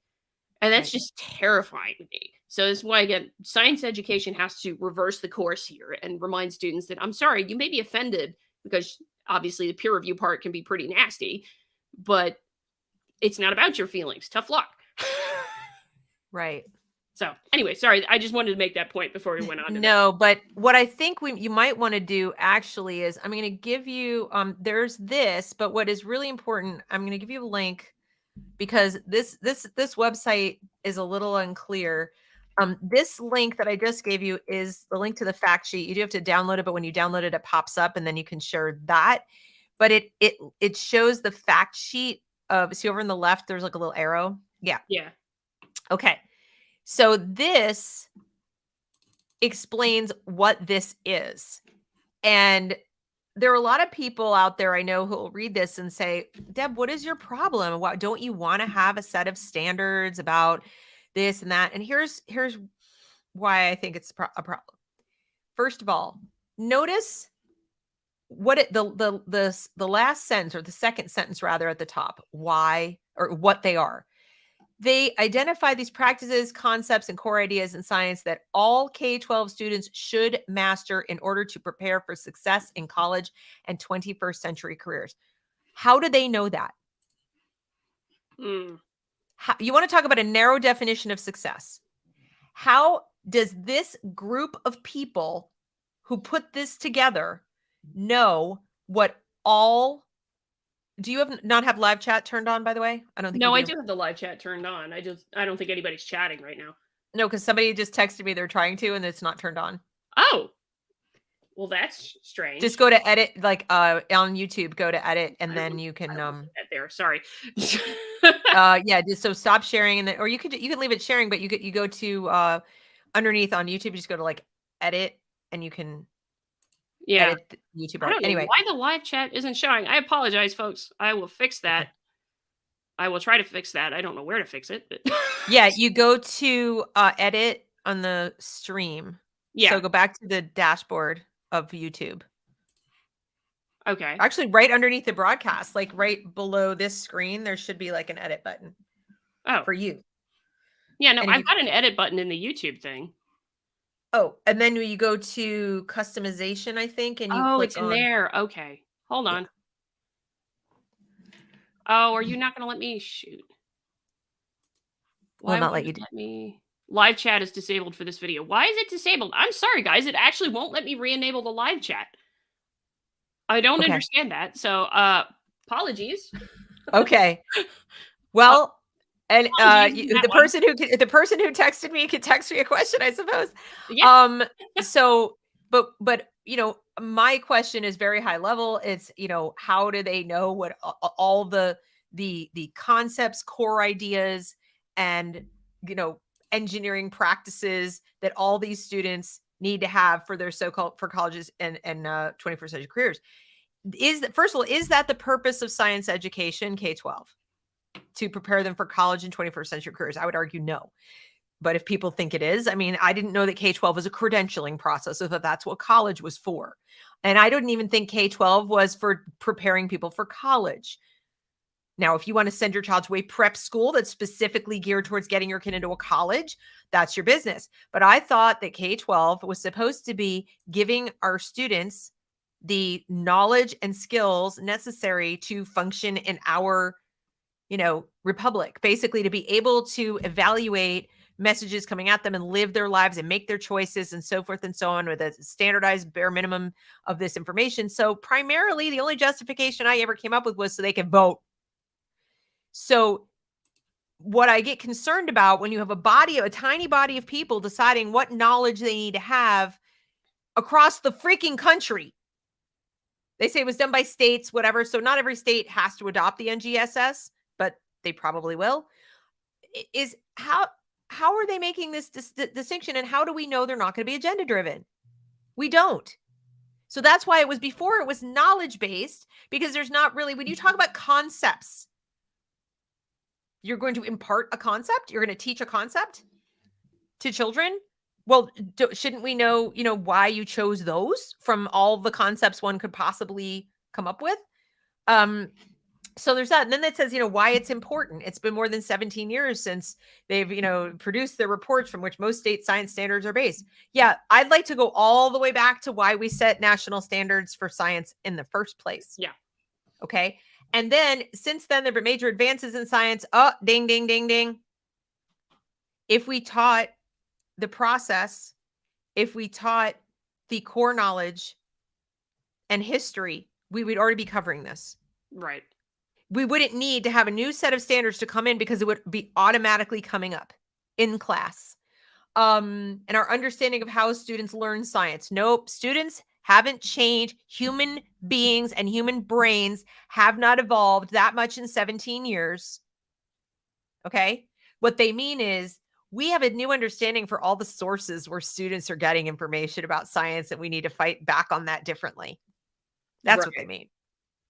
Speaker 1: And that's just terrifying to me. So that's why, again, science education has to reverse the course here and remind students that, I'm sorry, you may be offended because obviously the peer review part can be pretty nasty, but it's not about your feelings. Tough luck.
Speaker 2: Right.
Speaker 1: So anyway, sorry. I just wanted to make that point before we went on to
Speaker 2: that. But what I think you might want to do actually is I'm going to give you, there's this, but what is really important, I'm going to give you a link because this website is a little unclear. This link that I just gave you is the link to the fact sheet. You do have to download it, but when you download it, it pops up and then you can share that. But it shows the fact sheet. See over in the left, there's like a little arrow. Yeah. Okay. So this explains what this is. And there are a lot of people out there I know who will read this and say, Deb, what is your problem? Don't you want to have a set of standards about this and that? And here's why I think it's a problem. First of all, notice what the last sentence, or the second sentence rather, at the top. Why, or what they are. They identify these practices, concepts, and core ideas in science that all K-12 students should master in order to prepare for success in college and 21st century careers. How do they know that? You want to talk about a narrow definition of success. How does this group of people who put this together know what all... Do you not have live chat turned on, by the way? I don't think
Speaker 1: No,
Speaker 2: you
Speaker 1: I do have the live chat turned on. I don't think anybody's chatting right now.
Speaker 2: No, because somebody just texted me they're trying to, and it's not turned on.
Speaker 1: Oh. Well, that's strange.
Speaker 2: Just go to edit, like on YouTube, go to edit, and then you can
Speaker 1: there. Sorry.
Speaker 2: yeah, just so stop sharing, and then, or you can leave it sharing, but you go to underneath on YouTube, you just go to like edit, and you can edit the YouTube.
Speaker 1: I don't know
Speaker 2: anyway,
Speaker 1: why the live chat isn't showing. I apologize, folks. I will fix that.
Speaker 2: Okay.
Speaker 1: I will try to fix that. I don't know where to fix it. But
Speaker 2: yeah, you go to edit on the stream.
Speaker 1: Yeah.
Speaker 2: So go back to the dashboard of YouTube.
Speaker 1: Okay.
Speaker 2: Actually, right underneath the broadcast, like right below this screen, there should be like an edit button.
Speaker 1: Oh.
Speaker 2: For you.
Speaker 1: Yeah, no, I've got an edit button in the YouTube thing.
Speaker 2: Oh, and then you go to customization, I think, and you click
Speaker 1: it's in there. Okay. Hold on. Oh, are you not going to let me shoot?
Speaker 2: Why not let you
Speaker 1: let me? Live chat is disabled for this video. Why is it disabled? I'm sorry, guys. It actually won't let me re-enable the live chat. I don't understand that. So, apologies.
Speaker 2: Okay. Well, and the person who texted me could text me a question, I suppose.
Speaker 1: Yeah.
Speaker 2: So, but my question is very high level. It's, how do they know what all the concepts, core ideas, and engineering practices that all these students need to have for their for colleges and 21st century careers? First of all, is that the purpose of science education, K-12, to prepare them for college and 21st century careers? I would argue no. But if people think it is, I mean, I didn't know that K-12 was a credentialing process, so that's what college was for. And I didn't even think K-12 was for preparing people for college. Now, if you want to send your child to a prep school that's specifically geared towards getting your kid into a college, that's your business. But I thought that K-12 was supposed to be giving our students the knowledge and skills necessary to function in our, republic, basically to be able to evaluate messages coming at them and live their lives and make their choices and so forth and so on with a standardized bare minimum of this information. So primarily the only justification I ever came up with was so they can vote. So what I get concerned about when you have a tiny body of people deciding what knowledge they need to have across the freaking country. They say it was done by states, whatever. So not every state has to adopt the NGSS, but they probably will. Is how are they making this distinction, and how do we know they're not going to be agenda driven? We don't. So that's why it was before it was knowledge based, because there's not really, when you talk about concepts, you're going to impart a concept. You're going to teach a concept to children. Well, shouldn't we know, why you chose those from all the concepts one could possibly come up with? So there's that. And then it says, why it's important. It's been more than 17 years since they've, produced their reports from which most state science standards are based. Yeah, I'd like to go all the way back to why we set national standards for science in the first place.
Speaker 1: Yeah.
Speaker 2: Okay. And then since then, there have been major advances in science. Oh, ding, ding, ding, ding. If we taught the process, if we taught the core knowledge and history, we would already be covering this.
Speaker 1: Right.
Speaker 2: We wouldn't need to have a new set of standards to come in because it would be automatically coming up in class. And our understanding of how students learn science. Nope. Students haven't changed. Human beings and human brains have not evolved that much in 17 years. Okay. What they mean is we have a new understanding for all the sources where students are getting information about science, and we need to fight back on that differently. That's what they mean.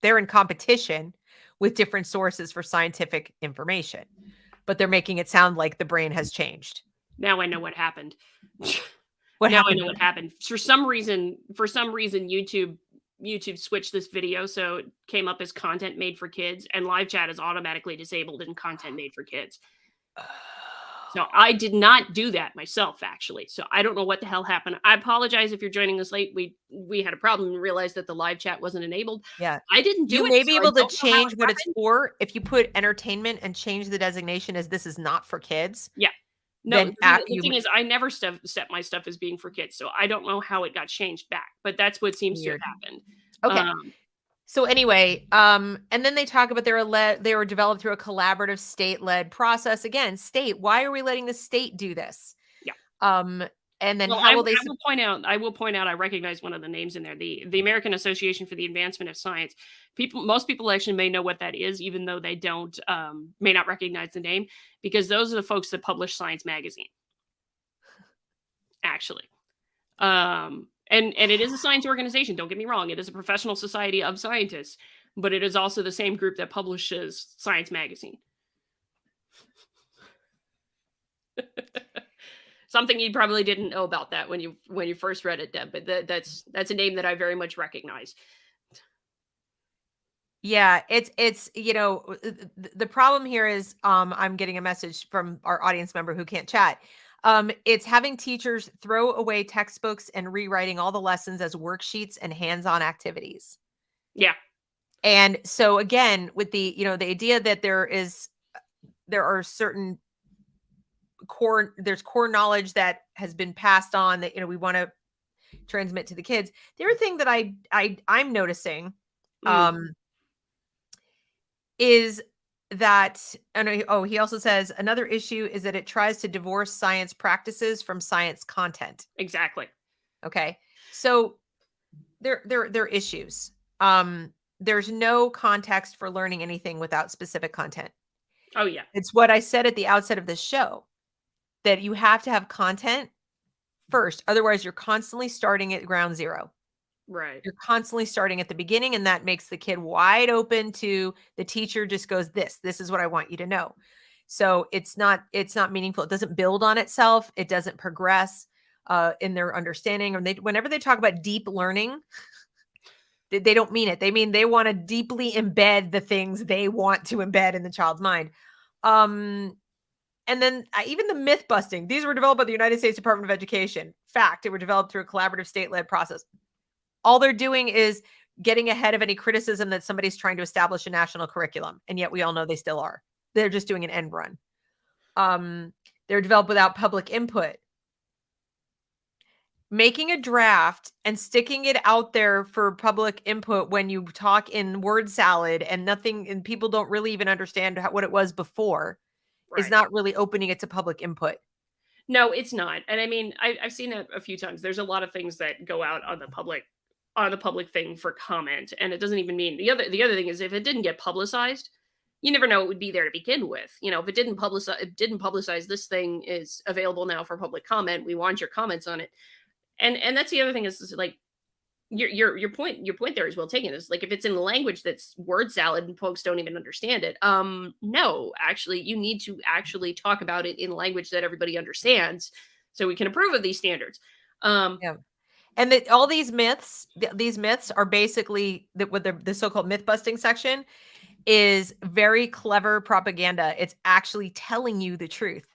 Speaker 2: They're in competition with different sources for scientific information, but they're making it sound like the brain has changed.
Speaker 1: Now I know what happened.
Speaker 2: What
Speaker 1: Now
Speaker 2: happened?
Speaker 1: I know what happened. For some reason, YouTube switched this video so it came up as content made for kids, and live chat is automatically disabled in content made for kids. So I did not do that myself, actually. So I don't know what the hell happened. I apologize if you're joining us late. We had a problem and realized that the live chat wasn't enabled.
Speaker 2: Yeah.
Speaker 1: I didn't do
Speaker 2: You
Speaker 1: it.
Speaker 2: may be
Speaker 1: So I
Speaker 2: able to
Speaker 1: don't know how
Speaker 2: change
Speaker 1: it
Speaker 2: what it's
Speaker 1: happened.
Speaker 2: for if you put entertainment and change the designation as this is not for kids.
Speaker 1: Yeah. No,
Speaker 2: Then
Speaker 1: the thing is, I never set my stuff as being for kids, so I don't know how it got changed back, but that's what seems to have
Speaker 2: Weird.
Speaker 1: happened.
Speaker 2: Okay. So anyway, and then they talk about they were developed through a collaborative state-led process. Again, state, why are we letting the state do this?
Speaker 1: Yeah.
Speaker 2: And then
Speaker 1: Well,
Speaker 2: how will they
Speaker 1: I will point out, I recognize one of the names in there, the American Association for the Advancement of Science. Most people actually may know what that is, even though they don't, may not recognize the name, because those are the folks that publish Science Magazine. Actually. And it is a science organization, don't get me wrong. It is a professional society of scientists, but it is also the same group that publishes Science Magazine. Something you probably didn't know about that when you first read it, Deb, but that's a name that I very much recognize.
Speaker 2: Yeah, it's the problem here is I'm getting a message from our audience member who can't chat. It's having teachers throw away textbooks and rewriting all the lessons as worksheets and hands-on activities.
Speaker 1: Yeah.
Speaker 2: And so again, with the idea that there are certain core knowledge that has been passed on that we want to transmit to the kids. The other thing that I'm noticing is that, he also says another issue is that it tries to divorce science practices from science content.
Speaker 1: Exactly.
Speaker 2: Okay. So there are issues. There's no context for learning anything without specific content.
Speaker 1: Oh yeah.
Speaker 2: It's what I said at the outset of this show, that you have to have content first. Otherwise, you're constantly starting at ground zero.
Speaker 1: Right.
Speaker 2: You're constantly starting at the beginning, and that makes the kid wide open to the teacher just goes, this is what I want you to know. So it's not meaningful. It doesn't build on itself. It doesn't progress in their understanding. Or whenever they talk about deep learning, they don't mean it. They mean they want to deeply embed the things they want to embed in the child's mind. And then even the myth busting, these were developed by the United States Department of Education. Fact, they were developed through a collaborative state-led process. All they're doing is getting ahead of any criticism that somebody's trying to establish a national curriculum. And yet we all know they still are. They're just doing an end run. They're developed without public input. Making a draft and sticking it out there for public input when you talk in word salad and people don't really even understand what it was before is not really opening it to public input.
Speaker 1: No, it's not. And I mean, I've seen that a few times. There's a lot of things that go out on the public thing for comment, and it doesn't even mean the other thing is if it didn't get publicized, you never know it would be there to begin with. If it didn't publicize this thing is available now for public comment. We want your comments on it. And that's the other thing is like your point there is well taken. Is like if it's in a language that's word salad and folks don't even understand it. No, actually, you need to actually talk about it in language that everybody understands, so we can approve of these standards.
Speaker 2: Yeah. And all these myths are basically with the so-called myth busting section is very clever propaganda. It's actually telling you the truth.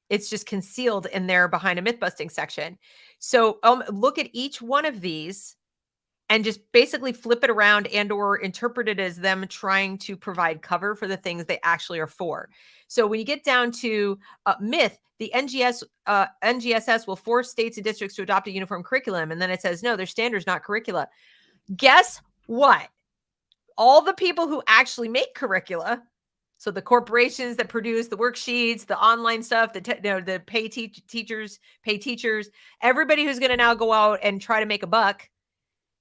Speaker 2: It's just concealed in there behind a myth busting section. So look at each one of these and just basically flip it around and or interpret it as them trying to provide cover for the things they actually are for. So when you get down to myth, the NGSS will force states and districts to adopt a uniform curriculum. And then it says, no, their standards, not curricula. Guess what? All the people who actually make curricula, so the corporations that produce the worksheets, the online stuff, the pay teachers, everybody who's going to now go out and try to make a buck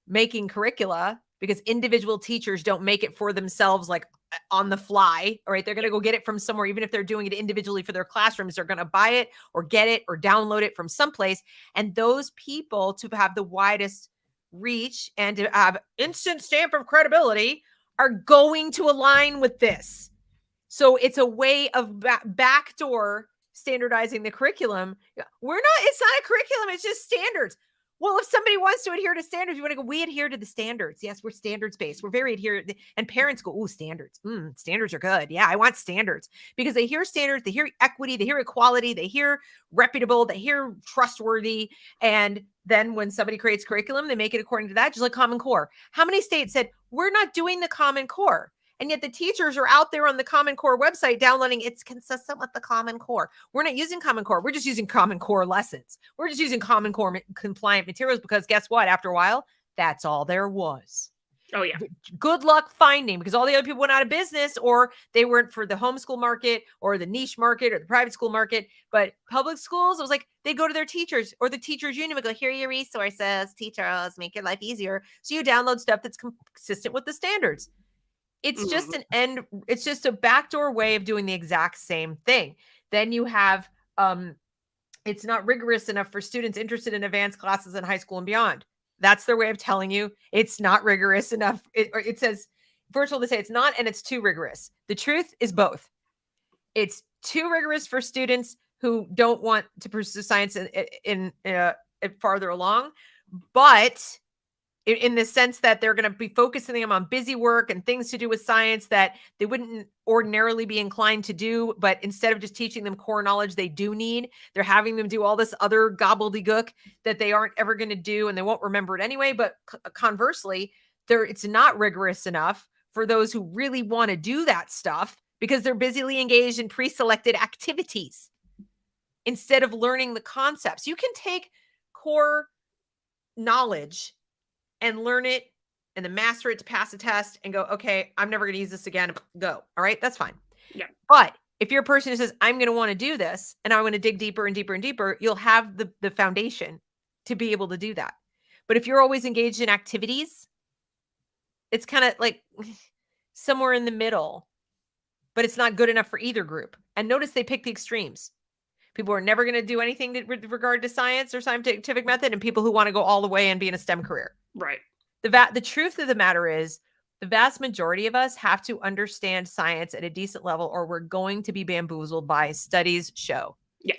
Speaker 2: making curricula, because individual teachers don't make it for themselves like on the fly. All right, they're going to go get it from somewhere. Even if they're doing it individually for their classrooms, they're going to buy it or get it or download it from someplace. And those people, to have the widest reach and to have instant stamp of credibility, are going to align with this. So it's a way of backdoor standardizing the curriculum. It's not a curriculum. It's just standards. Well, if somebody wants to adhere to standards, you want to go, we adhere to the standards. Yes, we're standards based. We're very adherent. And parents go, oh, standards. Standards are good. Yeah, I want standards, because they hear standards, they hear equity, they hear equality, they hear reputable, they hear trustworthy. And then when somebody creates curriculum, they make it according to that, just like Common Core. How many states said, we're not doing the Common Core? And yet the teachers are out there on the Common Core website downloading, it's consistent with the Common Core. We're not using Common Core. We're just using Common Core lessons. We're just using Common Core compliant materials, because guess what? After a while, that's all there was.
Speaker 1: Oh, yeah.
Speaker 2: Good luck finding, because all the other people went out of business, or they weren't for the homeschool market or the niche market or the private school market. But public schools, it was like they go to their teachers, or the teachers union would go, here are your resources, teachers, make your life easier. So you download stuff that's consistent with the standards. It's just it's just a backdoor way of doing the exact same thing. Then you have, it's not rigorous enough for students interested in advanced classes in high school and beyond. That's their way of telling you it's not rigorous enough. It says, virtual, to say it's not, and it's too rigorous. The truth is both. It's too rigorous for students who don't want to pursue science in farther along, but in the sense that they're going to be focusing them on busy work and things to do with science that they wouldn't ordinarily be inclined to do. But instead of just teaching them core knowledge they do need, they're having them do all this other gobbledygook that they aren't ever going to do, and they won't remember it anyway. But conversely, it's not rigorous enough for those who really want to do that stuff, because they're busily engaged in pre-selected activities instead of learning the concepts. You can take core knowledge and learn it and then master it to pass a test and go, okay, I'm never going to use this again. Go. All right. That's fine.
Speaker 1: Yeah.
Speaker 2: But if you're a person who says, I'm going to want to do this and I want to dig deeper and deeper and deeper, you'll have the foundation to be able to do that. But if you're always engaged in activities, it's kind of like somewhere in the middle, but it's not good enough for either group. And notice they pick the extremes. People are never going to do anything with regard to science or scientific method, and people who want to go all the way and be in a STEM career.
Speaker 1: Right.
Speaker 2: The truth of the matter is, the vast majority of us have to understand science at a decent level, or we're going to be bamboozled by studies show.
Speaker 1: Yeah,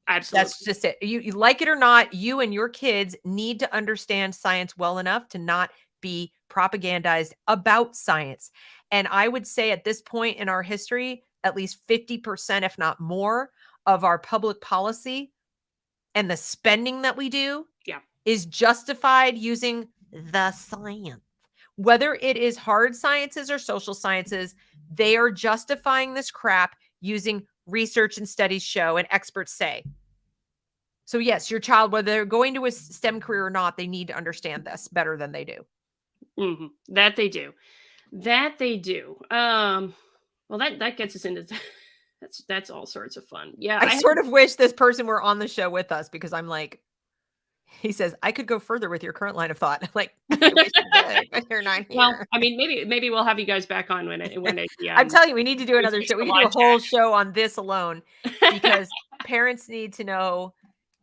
Speaker 1: absolutely.
Speaker 2: That's just it. You like it or not, you and your kids need to understand science well enough to not be propagandized about science. And I would say at this point in our history, at least 50%, if not more, of our public policy and the spending that we do is justified using the science. Whether it is hard sciences or social sciences, they are justifying this crap using research and studies show and experts say. So yes, your child, whether they're going to a STEM career or not, they need to understand this better than they do.
Speaker 1: Mm-hmm. That they do. Well, that gets us into that's all sorts of fun. Yeah.
Speaker 2: I sort of wish this person were on the show with us, because I'm like, he says, I could go further with your current line of thought. I'm like, I wish you did, but you're not here.
Speaker 1: Well, I mean, maybe we'll have you guys back on when
Speaker 2: I'm telling you, we need to do another show. We can do a whole show on this alone, because parents need to know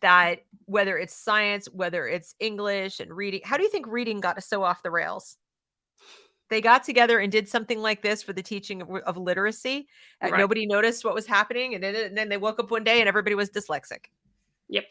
Speaker 2: that whether it's science, whether it's English and reading. How do you think reading got so off the rails? They got together and did something like this for the teaching of literacy.
Speaker 1: Right.
Speaker 2: Nobody noticed what was happening. And then they woke up one day and everybody was dyslexic.
Speaker 1: Yep.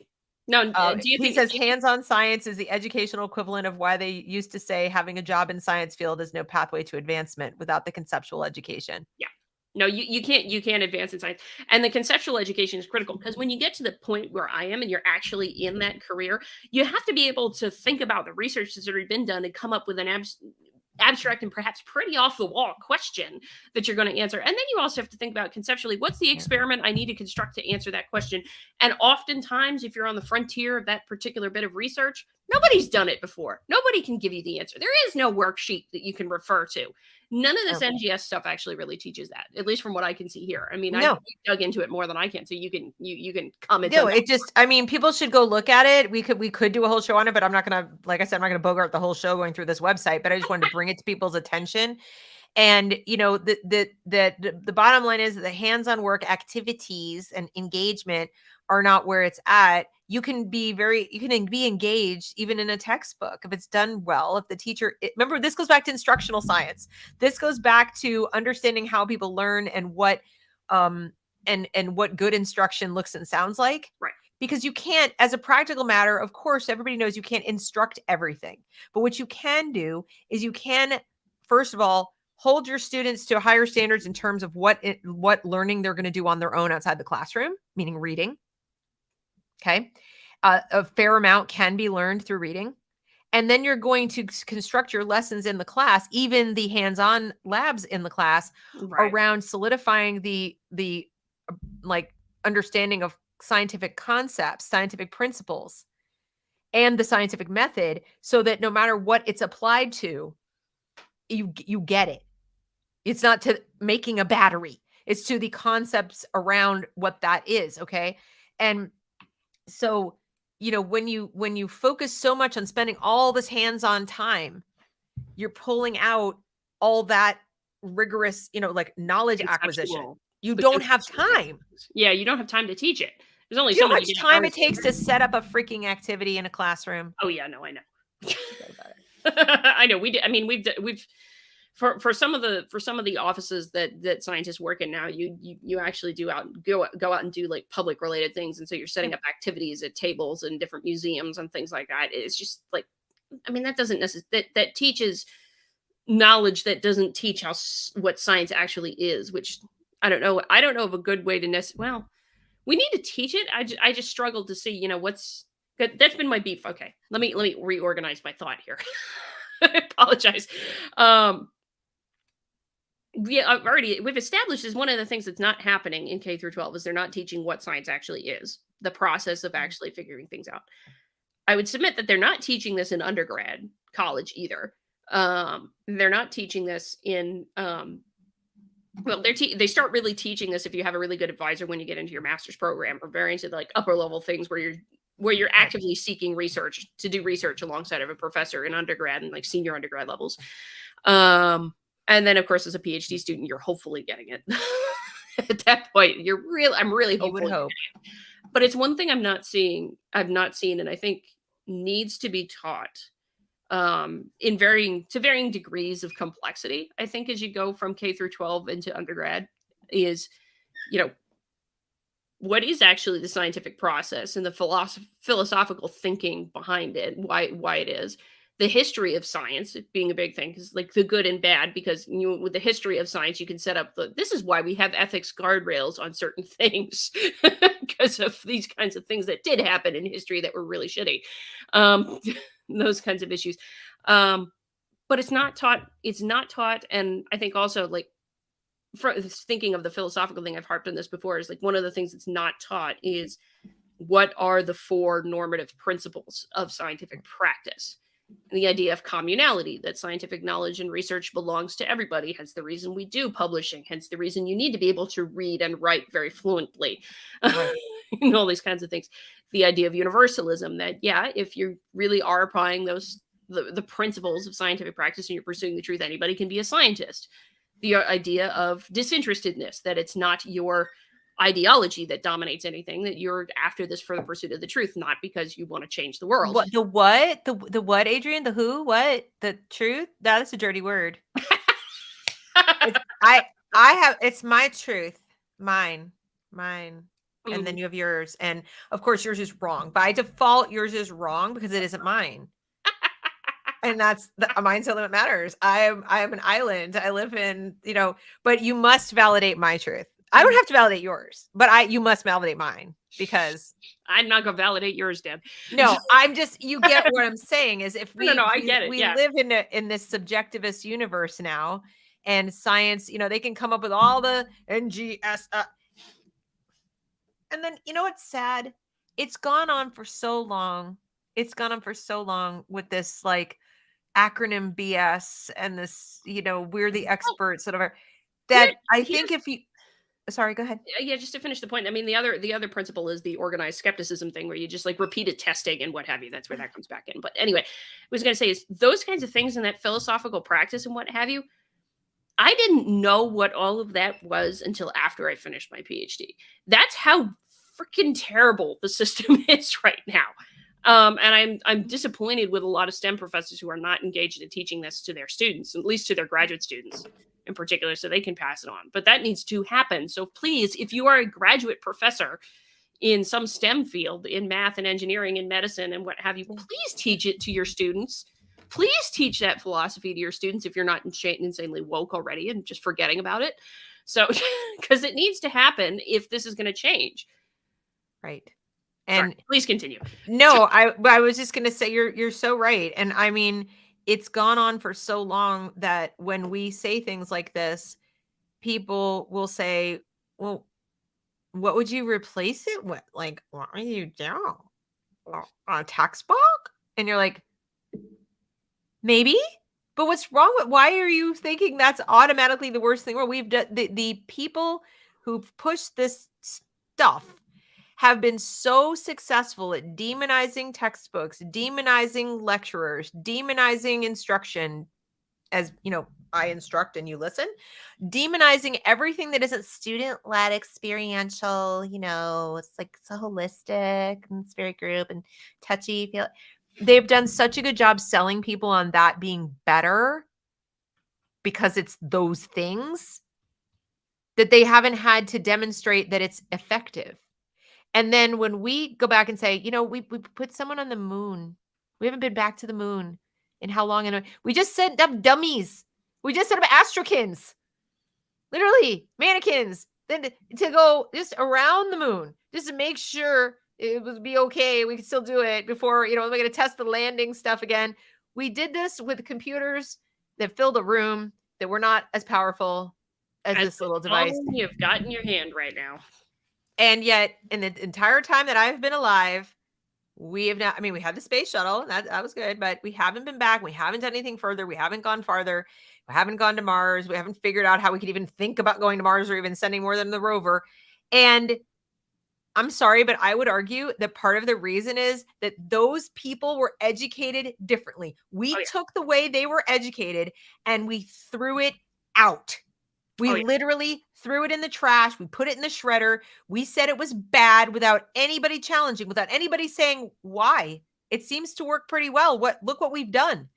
Speaker 1: No,
Speaker 2: he says hands-on science is the educational equivalent of why they used to say having a job in science field is no pathway to advancement without the conceptual education.
Speaker 1: Yeah. No, you can't advance in science. And the conceptual education is critical, because when you get to the point where I am and you're actually in that career, you have to be able to think about the research that's already been done and come up with an abstract and perhaps pretty off the wall question that you're going to answer. And then you also have to think about conceptually, what's the experiment I need to construct to answer that question? And oftentimes, if you're on the frontier of that particular bit of research, nobody's done it before. Nobody can give you the answer. There is no worksheet that you can refer to. None of this NGS stuff actually really teaches that, at least from what I can see here. I mean, I dug into it more than I can, so you can comment.
Speaker 2: No, it just, I mean, people should go look at it. We could do a whole show on it, but I'm not going to, like I said, I'm not going to bogart the whole show going through this website, but I just wanted to bring it to people's attention. And, you know, the bottom line is that the hands-on work activities and engagement are not where it's at. You can be engaged even in a textbook if it's done well. If the teacher, remember, this goes back to instructional science. This goes back to understanding how people learn and what and what good instruction looks and sounds like.
Speaker 1: Right.
Speaker 2: Because you can't, as a practical matter, of course, everybody knows you can't instruct everything. But what you can do is you can, first of all, hold your students to higher standards in terms of what learning they're going to do on their own outside the classroom, meaning reading. Okay. A fair amount can be learned through reading. And then you're going to construct your lessons in the class, even the hands-on labs in the class, around solidifying the like understanding of scientific concepts, scientific principles, and the scientific method, so that no matter what it's applied to, you get it. It's not to making a battery. It's to the concepts around what that is. Okay. And so, when you focus so much on spending all this hands-on time, you're pulling out all that rigorous, like knowledge acquisition. You don't have time.
Speaker 1: Yeah, you don't have time to teach it. There's only
Speaker 2: so
Speaker 1: so
Speaker 2: much time it takes to set up a freaking activity in a classroom.
Speaker 1: Oh yeah, no, I know. I know. We did. I mean, we've for some of the offices that scientists work in now, you actually go out and do like public related things, and so you're setting up activities at tables and different museums and things like that. It's just like, I mean, that doesn't necessarily that teaches knowledge that doesn't teach what science actually is, which I don't know. I don't know of a good way to well, we need to teach it. I just struggled to see, what's good. That's been my beef. Okay. Let me reorganize my thought here. I apologize. Yeah, we've established is one of the things that's not happening in K through 12 is they're not teaching what science actually is, the process of actually figuring things out. I would submit that they're not teaching this in undergrad college either. They're not teaching this in, well, they start really teaching this if you have a really good advisor when you get into your master's program, or very into like upper level things where you're actively seeking research to do research alongside of a professor in undergrad and like senior undergrad levels. And then of course, as a PhD student, you're hopefully getting it. At that point, I'm really hopeful.
Speaker 2: You would hope.
Speaker 1: But it's one thing I've not seen, and I think needs to be taught in varying degrees of complexity. I think as you go from K through 12 into undergrad is, what is actually the scientific process and the philosophical thinking behind it, why it is. The history of science being a big thing, because like the good and bad, because with the history of science, you can set up this is why we have ethics guardrails on certain things because of these kinds of things that did happen in history that were really shitty. Those kinds of issues. But it's not taught. And I think also like thinking of the philosophical thing, I've harped on this before, is like one of the things that's not taught is what are the 4 normative principles of scientific practice. And the idea of communality, that scientific knowledge and research belongs to everybody, hence the reason we do publishing, hence the reason you need to be able to read and write very fluently, right. And all these kinds of things. The idea of universalism, that, yeah, if you really are applying the principles of scientific practice and you're pursuing the truth, anybody can be a scientist. The idea of disinterestedness, that it's not your ideology that dominates anything, that you're after this for the pursuit of the truth, not because you want to change the world.
Speaker 2: What the what, Adrian? The who? What? The truth? That's a dirty word. It's my truth, mine, and then you have yours, and of course yours is wrong. By default, yours is wrong because it isn't mine. And that's mine's the limit matters. I am an island. I live in, but you must validate my truth. I don't have to validate yours, but you must validate mine, because
Speaker 1: I'm not going to validate yours, Deb.
Speaker 2: No, you get what I'm saying is if we,
Speaker 1: I get it.
Speaker 2: We live in this subjectivist universe now, and science, they can come up with all the NGS. And then, what's sad? It's gone on for so long. With this like acronym BS and this, we're the experts, whatever. That I think if you, sorry, go ahead.
Speaker 1: Yeah, just to finish the point. I mean, the other principle is the organized skepticism thing, where you just like repeated testing and what have you. That's where that comes back in. But anyway, I was going to say is those kinds of things in that philosophical practice and what have you. I didn't know what all of that was until after I finished my PhD. That's how freaking terrible the system is right now. And I'm disappointed with a lot of STEM professors who are not engaged in teaching this to their students, at least to their graduate students. in particular so they can pass it on. But that needs to happen. So please, if you are a graduate professor in some STEM field, in math and engineering and medicine and what have you, please teach it to your students. Please teach that philosophy to your students if you're not insanely woke already and just forgetting about it. So, because it needs to happen if this is going to change.
Speaker 2: Right.
Speaker 1: And please continue.
Speaker 2: No, I was just going to say you're so right. And I mean, it's gone on for so long that when we say things like this, people will say, well, what would you replace it with? Like, what are you doing? A textbook? And you're like, maybe? But what's wrong with, why are you thinking that's automatically the worst thing? Well, we've done, the people who've pushed this stuff have been so successful at demonizing textbooks, demonizing lecturers, demonizing instruction, as you know, I instruct and you listen, demonizing everything that isn't student-led, experiential, you know, it's like so holistic and it's very group and touchy feel. They've done such a good job selling people on that being better because it's those things that they haven't had to demonstrate that it's effective. And then when we go back and say, you know, we put someone on the moon. We haven't been back to the moon in how long? And we just sent up dummies. We just sent up astrakins. Literally, mannequins. Then to go just around the moon, just to make sure it would be okay. We could still do it before, you know, we're going to test the landing stuff again. We did this with computers that filled a room that were not as powerful as this little device.
Speaker 1: You've got in your hand right now.
Speaker 2: And yet, in the entire time that I've been alive, we have not, I mean, we had the space shuttle, that was good, but we haven't been back. We haven't done anything further. We haven't gone farther. We haven't gone to Mars. We haven't figured out how we could even think about going to Mars or even sending more than the rover. And I'm sorry, but I would argue that part of the reason is that those people were educated differently. We took the way they were educated and we threw it out. We literally threw it in the trash. We put it in the shredder. We said it was bad without anybody challenging, without anybody saying why. It seems to work pretty well. Look what we've done.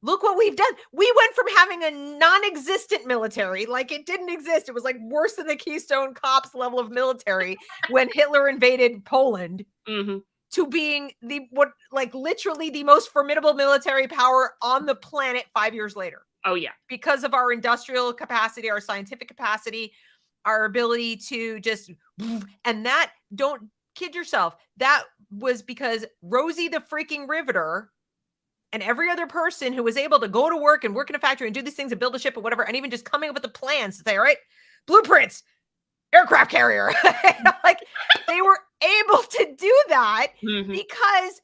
Speaker 2: Look what we've done. We went from having a non-existent military, like it didn't exist. It was like worse than the Keystone Cops level of military when Hitler invaded Poland, to being literally the most formidable military power on the planet 5 years later.
Speaker 1: Oh, yeah.
Speaker 2: Because of our industrial capacity, our scientific capacity, our ability to just, and that, don't kid yourself, that was because Rosie the freaking Riveter and every other person who was able to go to work and work in a factory and do these things and build a ship or whatever, and even just coming up with the plans to say, all right, blueprints, aircraft carrier. Like they were able to do that because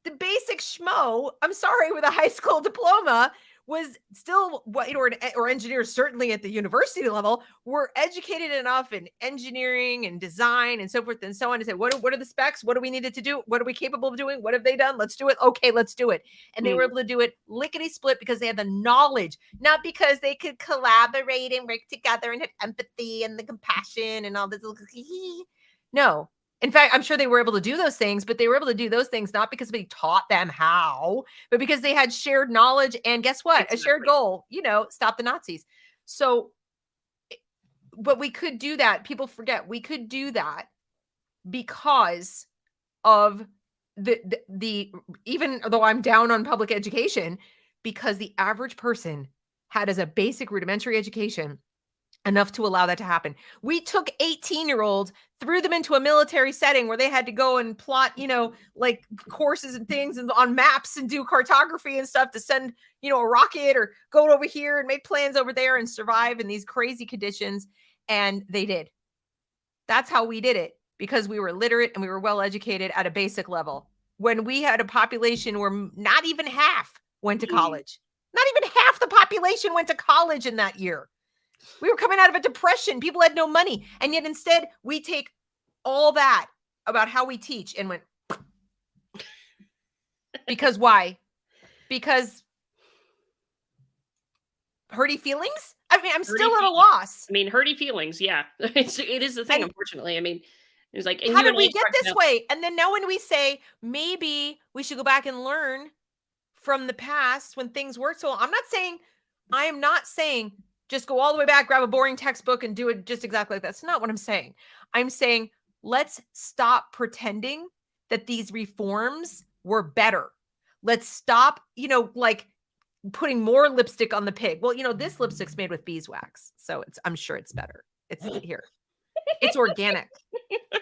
Speaker 2: the basic schmo, I'm sorry, with a high school diploma was still what, you know, or engineers certainly at the university level were educated enough in engineering and design and so forth and so on to say, what are the specs? What do we need it to do? What are we capable of doing? What have they done? Let's do it. Okay, let's do it. And they were able to do it lickety split because they had the knowledge, not because they could collaborate and work together and have empathy and the compassion and all this. No. In fact, I'm sure they were able to do those things, but they were able to do those things not because we taught them how, but because they had shared knowledge and guess what? A shared goal, you know, stop the Nazis. So, but we could do that. People forget we could do that because of the even though I'm down on public education, because the average person had as a basic rudimentary education enough to allow that to happen. We took 18-year-olds, threw them into a military setting where they had to go and plot, you know, like courses and things and on maps and do cartography and stuff to send, you know, a rocket or go over here and make plans over there and survive in these crazy conditions. And they did. That's how we did it, because we were literate and we were well educated at a basic level. When we had a population where not even half went to college, not even half the population went to college in that year. We were coming out of a depression. People had no money. And yet instead we take all that about how we teach and went, because why? Because hurty feelings? I mean, I'm still at a loss.
Speaker 1: I mean, hurty feelings. Yeah. It is the thing, unfortunately. I mean, it's like,
Speaker 2: how did we get this way? And then now when we say, maybe we should go back and learn from the past when things worked so well, I'm not saying I am not saying just go all the way back, grab a boring textbook and do it just exactly like that. That's not what I'm saying. I'm saying let's stop pretending that these reforms were better. Let's stop, like putting more lipstick on the pig. Well, this lipstick's made with beeswax, so I'm sure it's better. It's here. It's organic.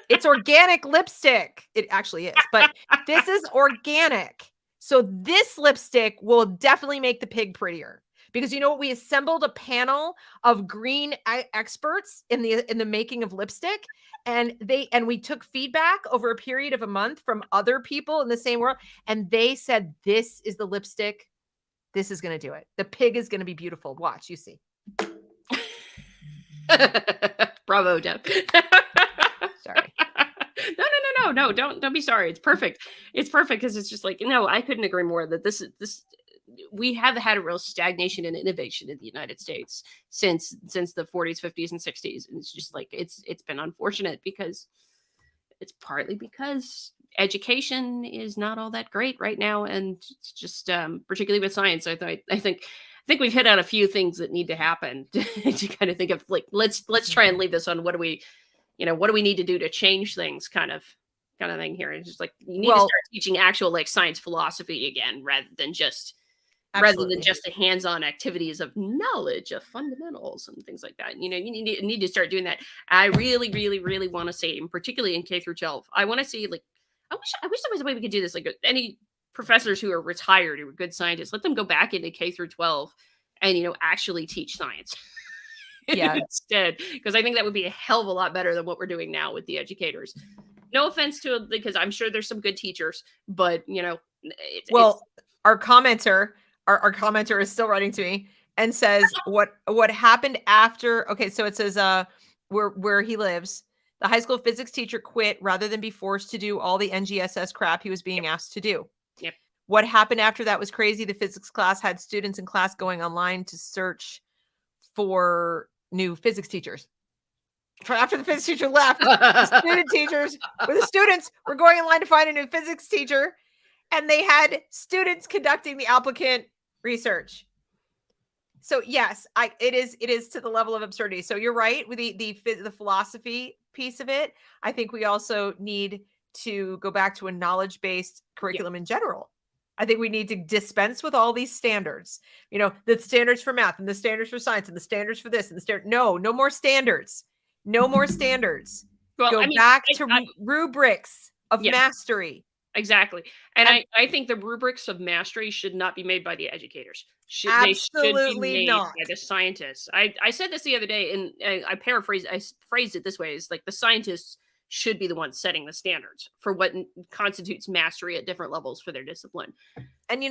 Speaker 2: It's organic lipstick. It actually is, but this is organic. So this lipstick will definitely make the pig prettier. Because we assembled a panel of green experts in the making of lipstick, and we took feedback over a period of a month from other people in the same world, and they said this is the lipstick. This is going to do it. The pig is going to be beautiful. Watch, you see.
Speaker 1: Bravo, Deb.
Speaker 2: Sorry.
Speaker 1: No, don't be sorry. It's perfect. It's perfect because it's just like, no, I couldn't agree more that this we have had a real stagnation in innovation in the United States since the 40s, 50s, and 60s. And it's just like, it's been unfortunate because it's partly because education is not all that great right now. And it's just, particularly with science, I think we've hit on a few things that need to happen to kind of think of like, let's try and leave this on what do we need to do to change things kind of thing here. It's just like, you need to start teaching actual like science philosophy again, rather than just the hands-on activities of knowledge of fundamentals and things like that. You need to start doing that. I really, really, really want to see, and particularly in K through 12, I want to see like, I wish there was a way we could do this. Like any professors who are retired, who are good scientists, let them go back into K through 12 and, actually teach science.
Speaker 2: Yeah.
Speaker 1: Instead, because I think that would be a hell of a lot better than what we're doing now with the educators. No offense to it, because I'm sure there's some good teachers, but
Speaker 2: our commenter is still writing to me and says what happened after. Okay, so it says where he lives, the high school physics teacher quit rather than be forced to do all the NGSS crap he was being asked to do.
Speaker 1: Yep.
Speaker 2: What happened after that was crazy. The physics class had students in class going online to search for new physics teachers. After the physics teacher left, the students were going online to find a new physics teacher, and they had students conducting the applicant research. So yes, it is to the level of absurdity. So you're right with the philosophy piece of it. I think we also need to go back to a knowledge-based curriculum in general. I think we need to dispense with all these standards. The standards for math and the standards for science and the standards for this and no more standards. No more standards. Go back to rubrics of mastery.
Speaker 1: Exactly. And I think the rubrics of mastery should not be made by the educators.
Speaker 2: Absolutely
Speaker 1: they should be made
Speaker 2: not.
Speaker 1: by the scientists. I said this the other day, and I phrased it this way: is like the scientists should be the ones setting the standards for what constitutes mastery at different levels for their discipline.
Speaker 2: And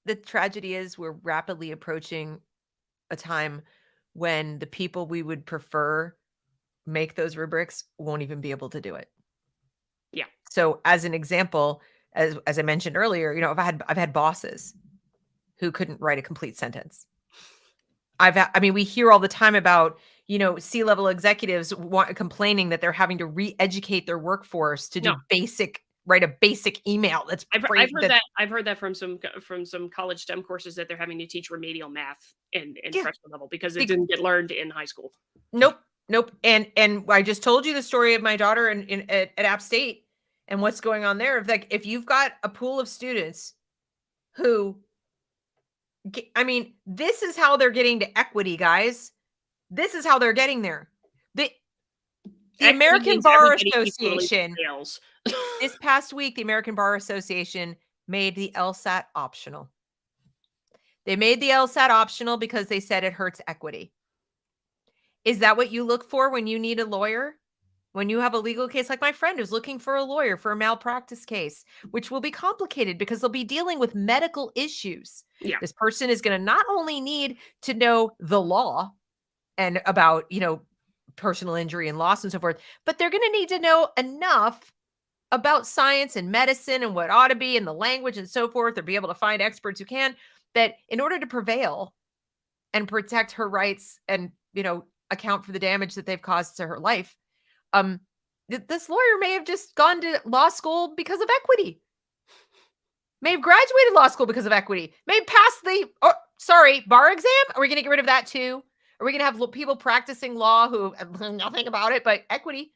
Speaker 2: the tragedy is we're rapidly approaching a time when the people we would prefer make those rubrics won't even be able to do it.
Speaker 1: Yeah.
Speaker 2: So as an example, as I mentioned earlier, I've had bosses who couldn't write a complete sentence. We hear all the time about, C-level executives complaining that they're having to re-educate their workforce to do write a basic email.
Speaker 1: I've heard that from some college STEM courses that they're having to teach remedial math in freshman level because it didn't get learned in high school.
Speaker 2: Nope. And I just told you the story of my daughter at App State and what's going on there. If you've got a pool of students who, this is how they're getting to equity, guys. This is how they're getting there. The American Bar Association, this past week, the American Bar Association made the LSAT optional. They made the LSAT optional because they said it hurts equity. Is that what you look for when you need a lawyer? When you have a legal case, like my friend who's looking for a lawyer for a malpractice case, which will be complicated because they'll be dealing with medical issues.
Speaker 1: Yeah.
Speaker 2: This person is going to not only need to know the law and about, personal injury and loss and so forth, but they're going to need to know enough about science and medicine and what ought to be in the language and so forth, or be able to find experts who can, that in order to prevail and protect her rights and, account for the damage that they've caused to her life, this lawyer may have just gone to law school because of equity, may have graduated law school because of equity, may have passed the Sorry, bar exam? Are we going to get rid of that too? Are we going to have people practicing law who know nothing about it, but equity?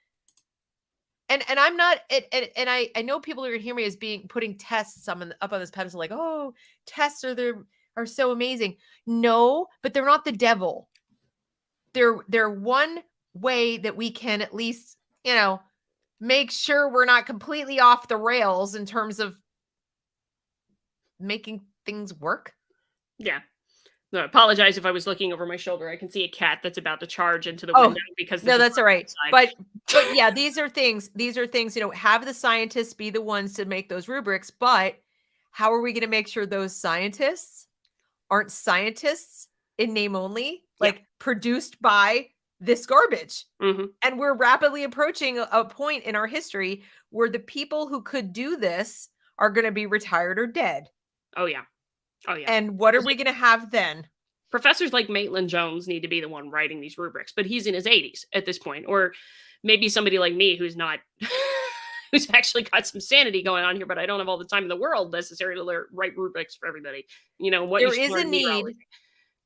Speaker 2: And I'm not, and I know people are going to hear me as putting tests up on this pedestal, like, oh, tests are so amazing. No, but they're not the devil. They're one way that we can at least, make sure we're not completely off the rails in terms of making things work.
Speaker 1: Yeah. No, I apologize if I was looking over my shoulder. I can see a cat that's about to charge into the window because
Speaker 2: no, that's all right.
Speaker 1: Outside.
Speaker 2: But yeah, these are things, have the scientists be the ones to make those rubrics, but how are we going to make sure those scientists aren't scientists in name only, like produced by this garbage?
Speaker 1: Mm-hmm.
Speaker 2: And we're rapidly approaching a point in our history where the people who could do this are going to be retired or dead.
Speaker 1: Oh, yeah. Oh, yeah.
Speaker 2: And what are we going to have then?
Speaker 1: Professors like Maitland Jones need to be the one writing these rubrics, but he's in his 80s at this point. Or maybe somebody like me who's not, who's actually got some sanity going on here, but I don't have all the time in the world necessary to write rubrics for everybody. What
Speaker 2: there is a need.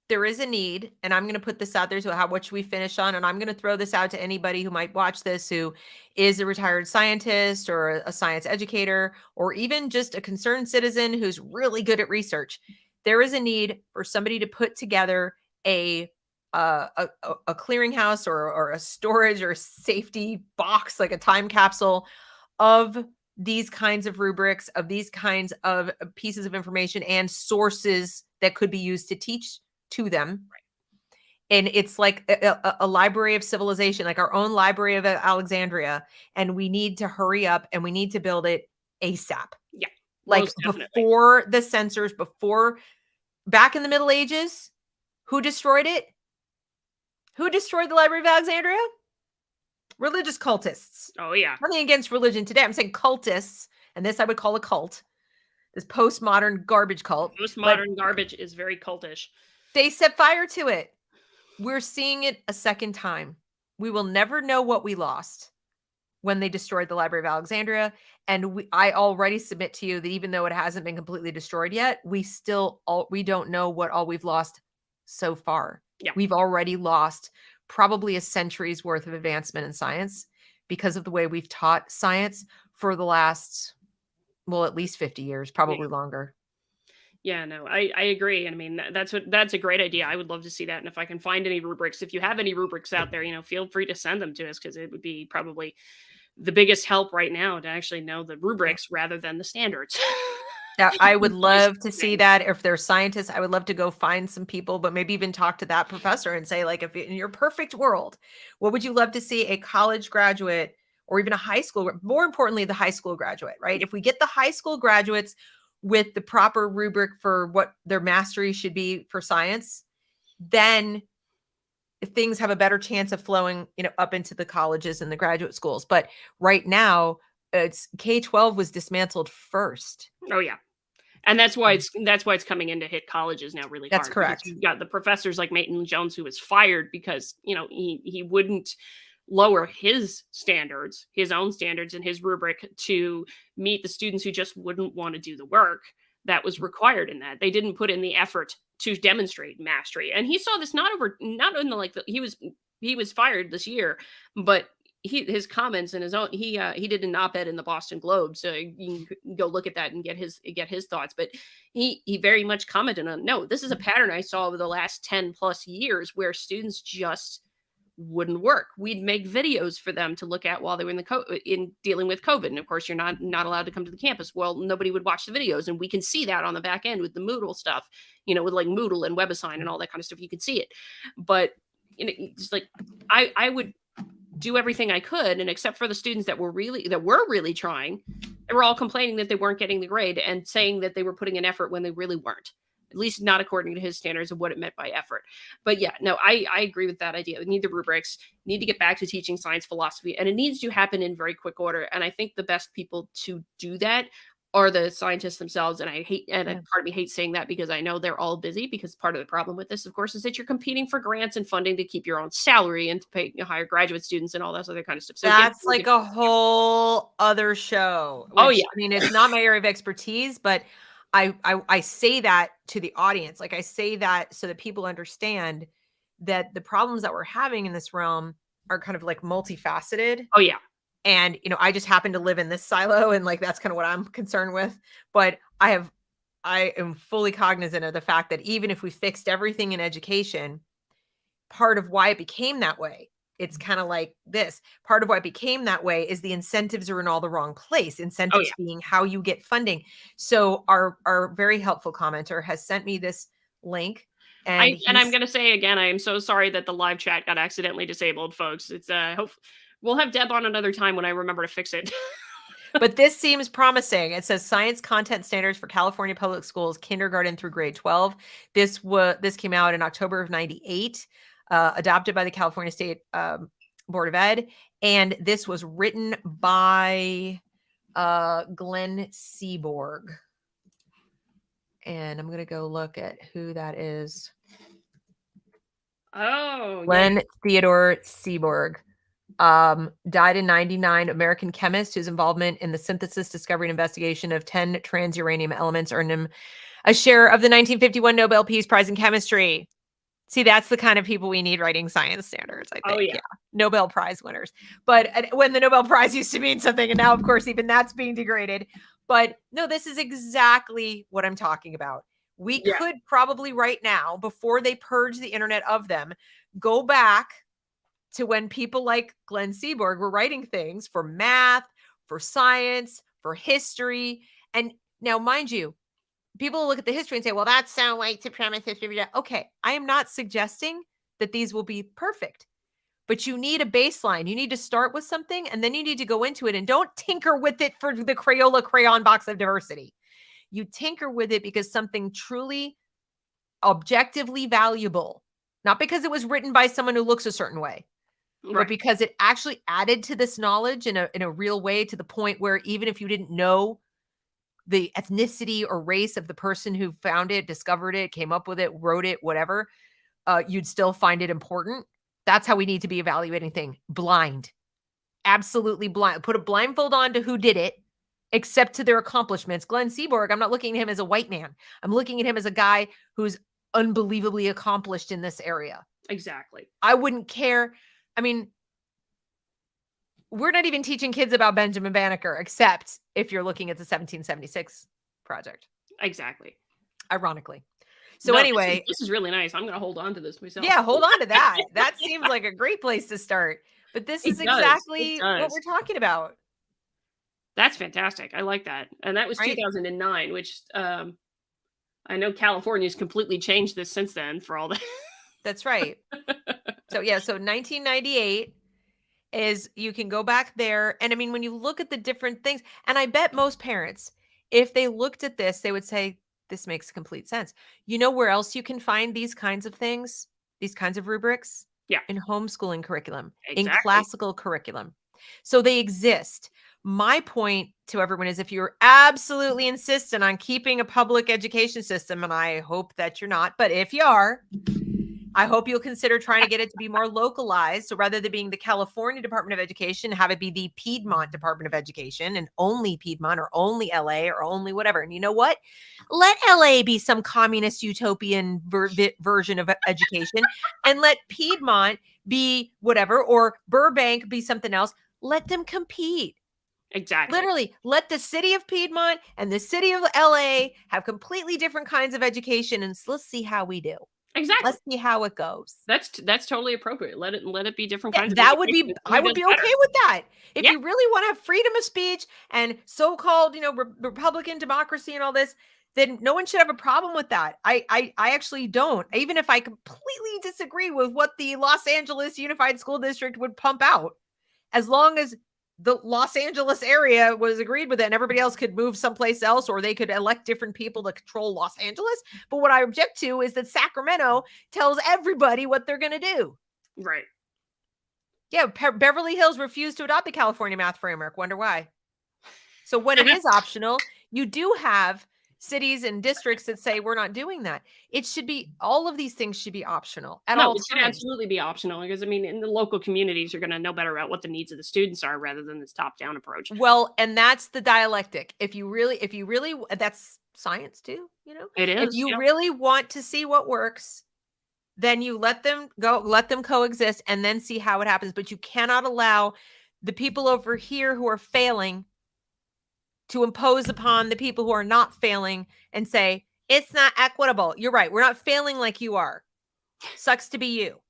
Speaker 2: There is a need, and I'm going to put this out there. So what should we finish on? And I'm going to throw this out to anybody who might watch this, who is a retired scientist or a science educator, or even just a concerned citizen who's really good at research. There is a need for somebody to put together a clearinghouse or a storage or safety box, like a time capsule of these kinds of rubrics, of these kinds of pieces of information and sources that could be used to teach to them.
Speaker 1: Right.
Speaker 2: And it's like a library of civilization, like our own library of Alexandria. And we need to hurry up and we need to build it ASAP.
Speaker 1: Yeah.
Speaker 2: Like before the censors, back in the Middle Ages, who destroyed it? Who destroyed the Library of Alexandria? Religious cultists.
Speaker 1: Oh, yeah.
Speaker 2: Nothing against religion today. I'm saying cultists, and this I would call a cult. This postmodern garbage cult.
Speaker 1: Postmodern garbage is very cultish.
Speaker 2: They set fire to it. We're seeing it a second time. We will never know what we lost when they destroyed the Library of Alexandria. And I already submit to you that even though it hasn't been completely destroyed yet, we don't know what all we've lost so far.
Speaker 1: Yeah.
Speaker 2: We've already lost probably a century's worth of advancement in science because of the way we've taught science for the last, at least 50 years, probably longer.
Speaker 1: Yeah, no, I agree. And I mean, that's a great idea. I would love to see that. And if I can find any rubrics, if you have any rubrics out there, feel free to send them to us, because it would be probably the biggest help right now to actually know the rubrics rather than the standards.
Speaker 2: Yeah, I would love to see that. If they're scientists, I would love to go find some people, but maybe even talk to that professor and say, like, if in your perfect world, what would you love to see a college graduate or even a high school, more importantly, the high school graduate, right? If we get the high school graduates with the proper rubric for what their mastery should be for science, then things have a better chance of flowing, up into the colleges and the graduate schools. But right now, it's K-12 was dismantled first.
Speaker 1: Oh yeah. And that's why it's coming in to hit colleges now really hard.
Speaker 2: That's correct.
Speaker 1: You've got the professors like Maitland Jones, who was fired because, he wouldn't lower his standards, his own standards and his rubric to meet the students who just wouldn't want to do the work that was required in that. They didn't put in the effort to demonstrate mastery. And he saw this not in the, he was fired this year, but his comments and his own, he did an op-ed in the Boston Globe, so you can go look at that and get his thoughts. But he very much commented on, no, this is a pattern I saw over the last 10 plus years where students just wouldn't work. We'd make videos for them to look at while they were in dealing with COVID. And of course, you're not allowed to come to the campus. Well, nobody would watch the videos, and we can see that on the back end with the Moodle stuff, with like Moodle and WebAssign and all that kind of stuff. You can see it, but it's like I would do everything I could, and except for the students that were really trying, they were all complaining that they weren't getting the grade and saying that they were putting an effort when they really weren't. At least not according to his standards of what it meant by effort. But yeah, no, I agree with that idea. We need the rubrics, need to get back to teaching science philosophy, and it needs to happen in very quick order. And I think the best people to do that are the scientists themselves. And part of me hates saying that, because I know they're all busy, because part of the problem with this, of course, is that you're competing for grants and funding to keep your own salary and to pay hire graduate students and all that other kind of stuff. So
Speaker 2: that's like a whole other show.
Speaker 1: Oh yeah.
Speaker 2: I mean, it's not my area of expertise, but I say that to the audience. Like I say that so that people understand that the problems that we're having in this realm are kind of like multifaceted.
Speaker 1: Oh yeah.
Speaker 2: And, I just happen to live in this silo, and like, that's kind of what I'm concerned with. But I am fully cognizant of the fact that even if we fixed everything in education, part of why it became that way, it's kind of like this. Part of why it became that way is the incentives are in all the wrong place. Incentives being how you get funding. So our very helpful commenter has sent me this link, and
Speaker 1: I'm going to say again, I am so sorry that the live chat got accidentally disabled, folks. It's hope we'll have Deb on another time when I remember to fix it.
Speaker 2: But this seems promising. It says science content standards for California public schools, kindergarten through grade 12. This came out in October of 98, adopted by the California State Board of Ed. And this was written by Glenn Seaborg. And I'm going to go look at who that is.
Speaker 1: Oh,
Speaker 2: Glenn Theodore Seaborg. Died in 99, American chemist whose involvement in the synthesis, discovery, and investigation of 10 transuranium elements earned him a share of the 1951 Nobel Peace Prize in Chemistry. See, that's the kind of people we need writing science standards, I think.
Speaker 1: Oh, yeah.
Speaker 2: Nobel Prize winners. But when the Nobel Prize used to mean something, and now, of course, even that's being degraded. But no, this is exactly what I'm talking about. We could probably right now, before they purge the internet of them, go back to when people like Glenn Seaborg were writing things for math, for science, for history. And now, mind you, people look at the history and say, well, that's so white supremacist. Okay, I am not suggesting that these will be perfect, but you need a baseline. You need to start with something, and then you need to go into it, and don't tinker with it for the Crayola crayon box of diversity. You tinker with it because something truly objectively valuable, not because it was written by someone who looks a certain way, but because it actually added to this knowledge in a real way, to the point where even if you didn't know the ethnicity or race of the person who found it, discovered it, came up with it, wrote it, whatever, you'd still find it important. That's how we need to be evaluating things. Blind. Absolutely blind. Put a blindfold on to who did it, except to their accomplishments. Glenn Seaborg, I'm not looking at him as a white man. I'm looking at him as a guy who's unbelievably accomplished in this area.
Speaker 1: Exactly.
Speaker 2: I wouldn't care. I mean, we're not even teaching kids about Benjamin Banneker, except if you're looking at the 1776 project.
Speaker 1: Exactly.
Speaker 2: Ironically. So anyway,
Speaker 1: this is really nice. I'm going to hold on to this myself.
Speaker 2: Yeah, hold on to that. That seems like a great place to start. But this is exactly what we're talking about.
Speaker 1: That's fantastic. I like that. And that was 2009, which I know California's completely changed this since then for all that.
Speaker 2: That's right. So 1998 is, you can go back there. And I mean, when you look at the different things, and I bet most parents, if they looked at this, they would say, this makes complete sense. You know where else you can find these kinds of things, these kinds of rubrics?
Speaker 1: Yeah.
Speaker 2: In homeschooling curriculum, in classical curriculum. So they exist. My point to everyone is, if you're absolutely insistent on keeping a public education system, and I hope that you're not, but if you are, I hope you'll consider trying to get it to be more localized. So rather than being the California Department of Education, have it be the Piedmont Department of Education, and only Piedmont or only LA or only whatever. And you know what? Let LA be some communist utopian version of education, and let Piedmont be whatever, or Burbank be something else. Let them compete.
Speaker 1: Exactly.
Speaker 2: Literally, let the city of Piedmont and the city of LA have completely different kinds of education, and let's see how we do.
Speaker 1: Exactly.
Speaker 2: Let's see how it goes.
Speaker 1: That's totally appropriate. Let it be different kinds of
Speaker 2: that would be, I would be okay with that. If you really want to have freedom of speech and so-called, Republican democracy and all this, then no one should have a problem with that. I actually don't. Even if I completely disagree with what the Los Angeles Unified School District would pump out, as long as the Los Angeles area was agreed with it and everybody else could move someplace else, or they could elect different people to control Los Angeles. But what I object to is that Sacramento tells everybody what they're going to do.
Speaker 1: Right.
Speaker 2: Yeah. Beverly Hills refused to adopt the California math framework. Wonder why. So when it is optional, you do have cities and districts that say, we're not doing that. It should be, all of these things should be optional at all times.
Speaker 1: It should absolutely be optional, because I mean, in the local communities, you're going to know better about what the needs of the students are rather than this top-down approach.
Speaker 2: Well, and that's the dialectic. If you really, science too,
Speaker 1: It
Speaker 2: if
Speaker 1: is.
Speaker 2: you
Speaker 1: Yeah.
Speaker 2: really want to see what works, then you let them coexist and then see how it happens. But you cannot allow the people over here who are failing to impose upon the people who are not failing and say, it's not equitable. You're right. We're not failing like you are. Sucks to be you.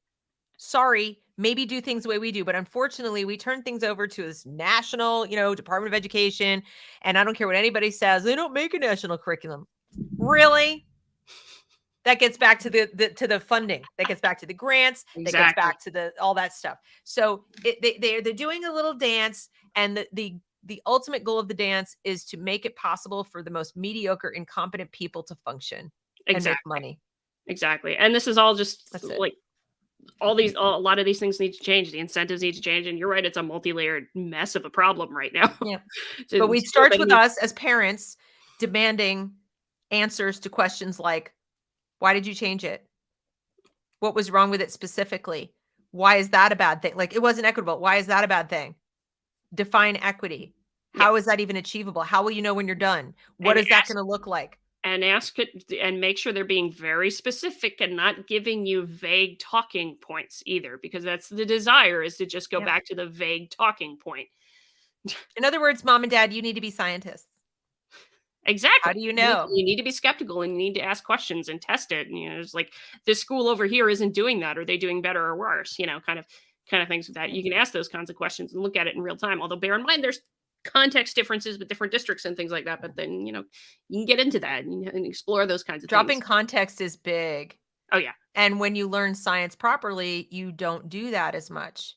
Speaker 2: Sorry, maybe do things the way we do. But unfortunately, we turn things over to this national, Department of Education. And I don't care what anybody says, they don't make a national curriculum. Really? That gets back to the funding. That gets back to the grants. That gets
Speaker 1: Exactly.
Speaker 2: back to all that stuff. So they're doing a little dance, and the ultimate goal of the dance is to make it possible for the most mediocre, incompetent people to function and make
Speaker 1: Exactly.
Speaker 2: money.
Speaker 1: Exactly. And this is all just
Speaker 2: That's it.
Speaker 1: like a lot of these things need to change. The incentives need to change. And you're right, it's a multi-layered mess of a problem right now.
Speaker 2: Yeah.
Speaker 1: To
Speaker 2: But it
Speaker 1: do,
Speaker 2: starts
Speaker 1: but
Speaker 2: with us as parents demanding answers to questions like, why did you change it? What was wrong with it specifically? Why is that a bad thing? Like, it wasn't equitable. Why is that a bad thing? Define equity.
Speaker 1: Yeah.
Speaker 2: How is that even achievable? How will you know when you're done? What
Speaker 1: And
Speaker 2: is that going to look like?
Speaker 1: and ask it and make sure they're being very specific and not giving you vague talking points either, because that's the desire, is to just go
Speaker 2: Yep.
Speaker 1: back to the vague talking point.
Speaker 2: In other words, mom and dad, you need to be scientists.
Speaker 1: Exactly.
Speaker 2: How do you know?
Speaker 1: You need to be skeptical and you need to ask questions and test it. And it's like, this school over here isn't doing that. Are they doing better or worse? Kind of things with that. You can ask those kinds of questions and look at it in real time. Although bear in mind, there's context differences with different districts and things like that. But then, you can get into that and explore those kinds of
Speaker 2: Dropping
Speaker 1: things.
Speaker 2: context is big.
Speaker 1: Oh yeah.
Speaker 2: And when you learn science properly, you don't do that as much.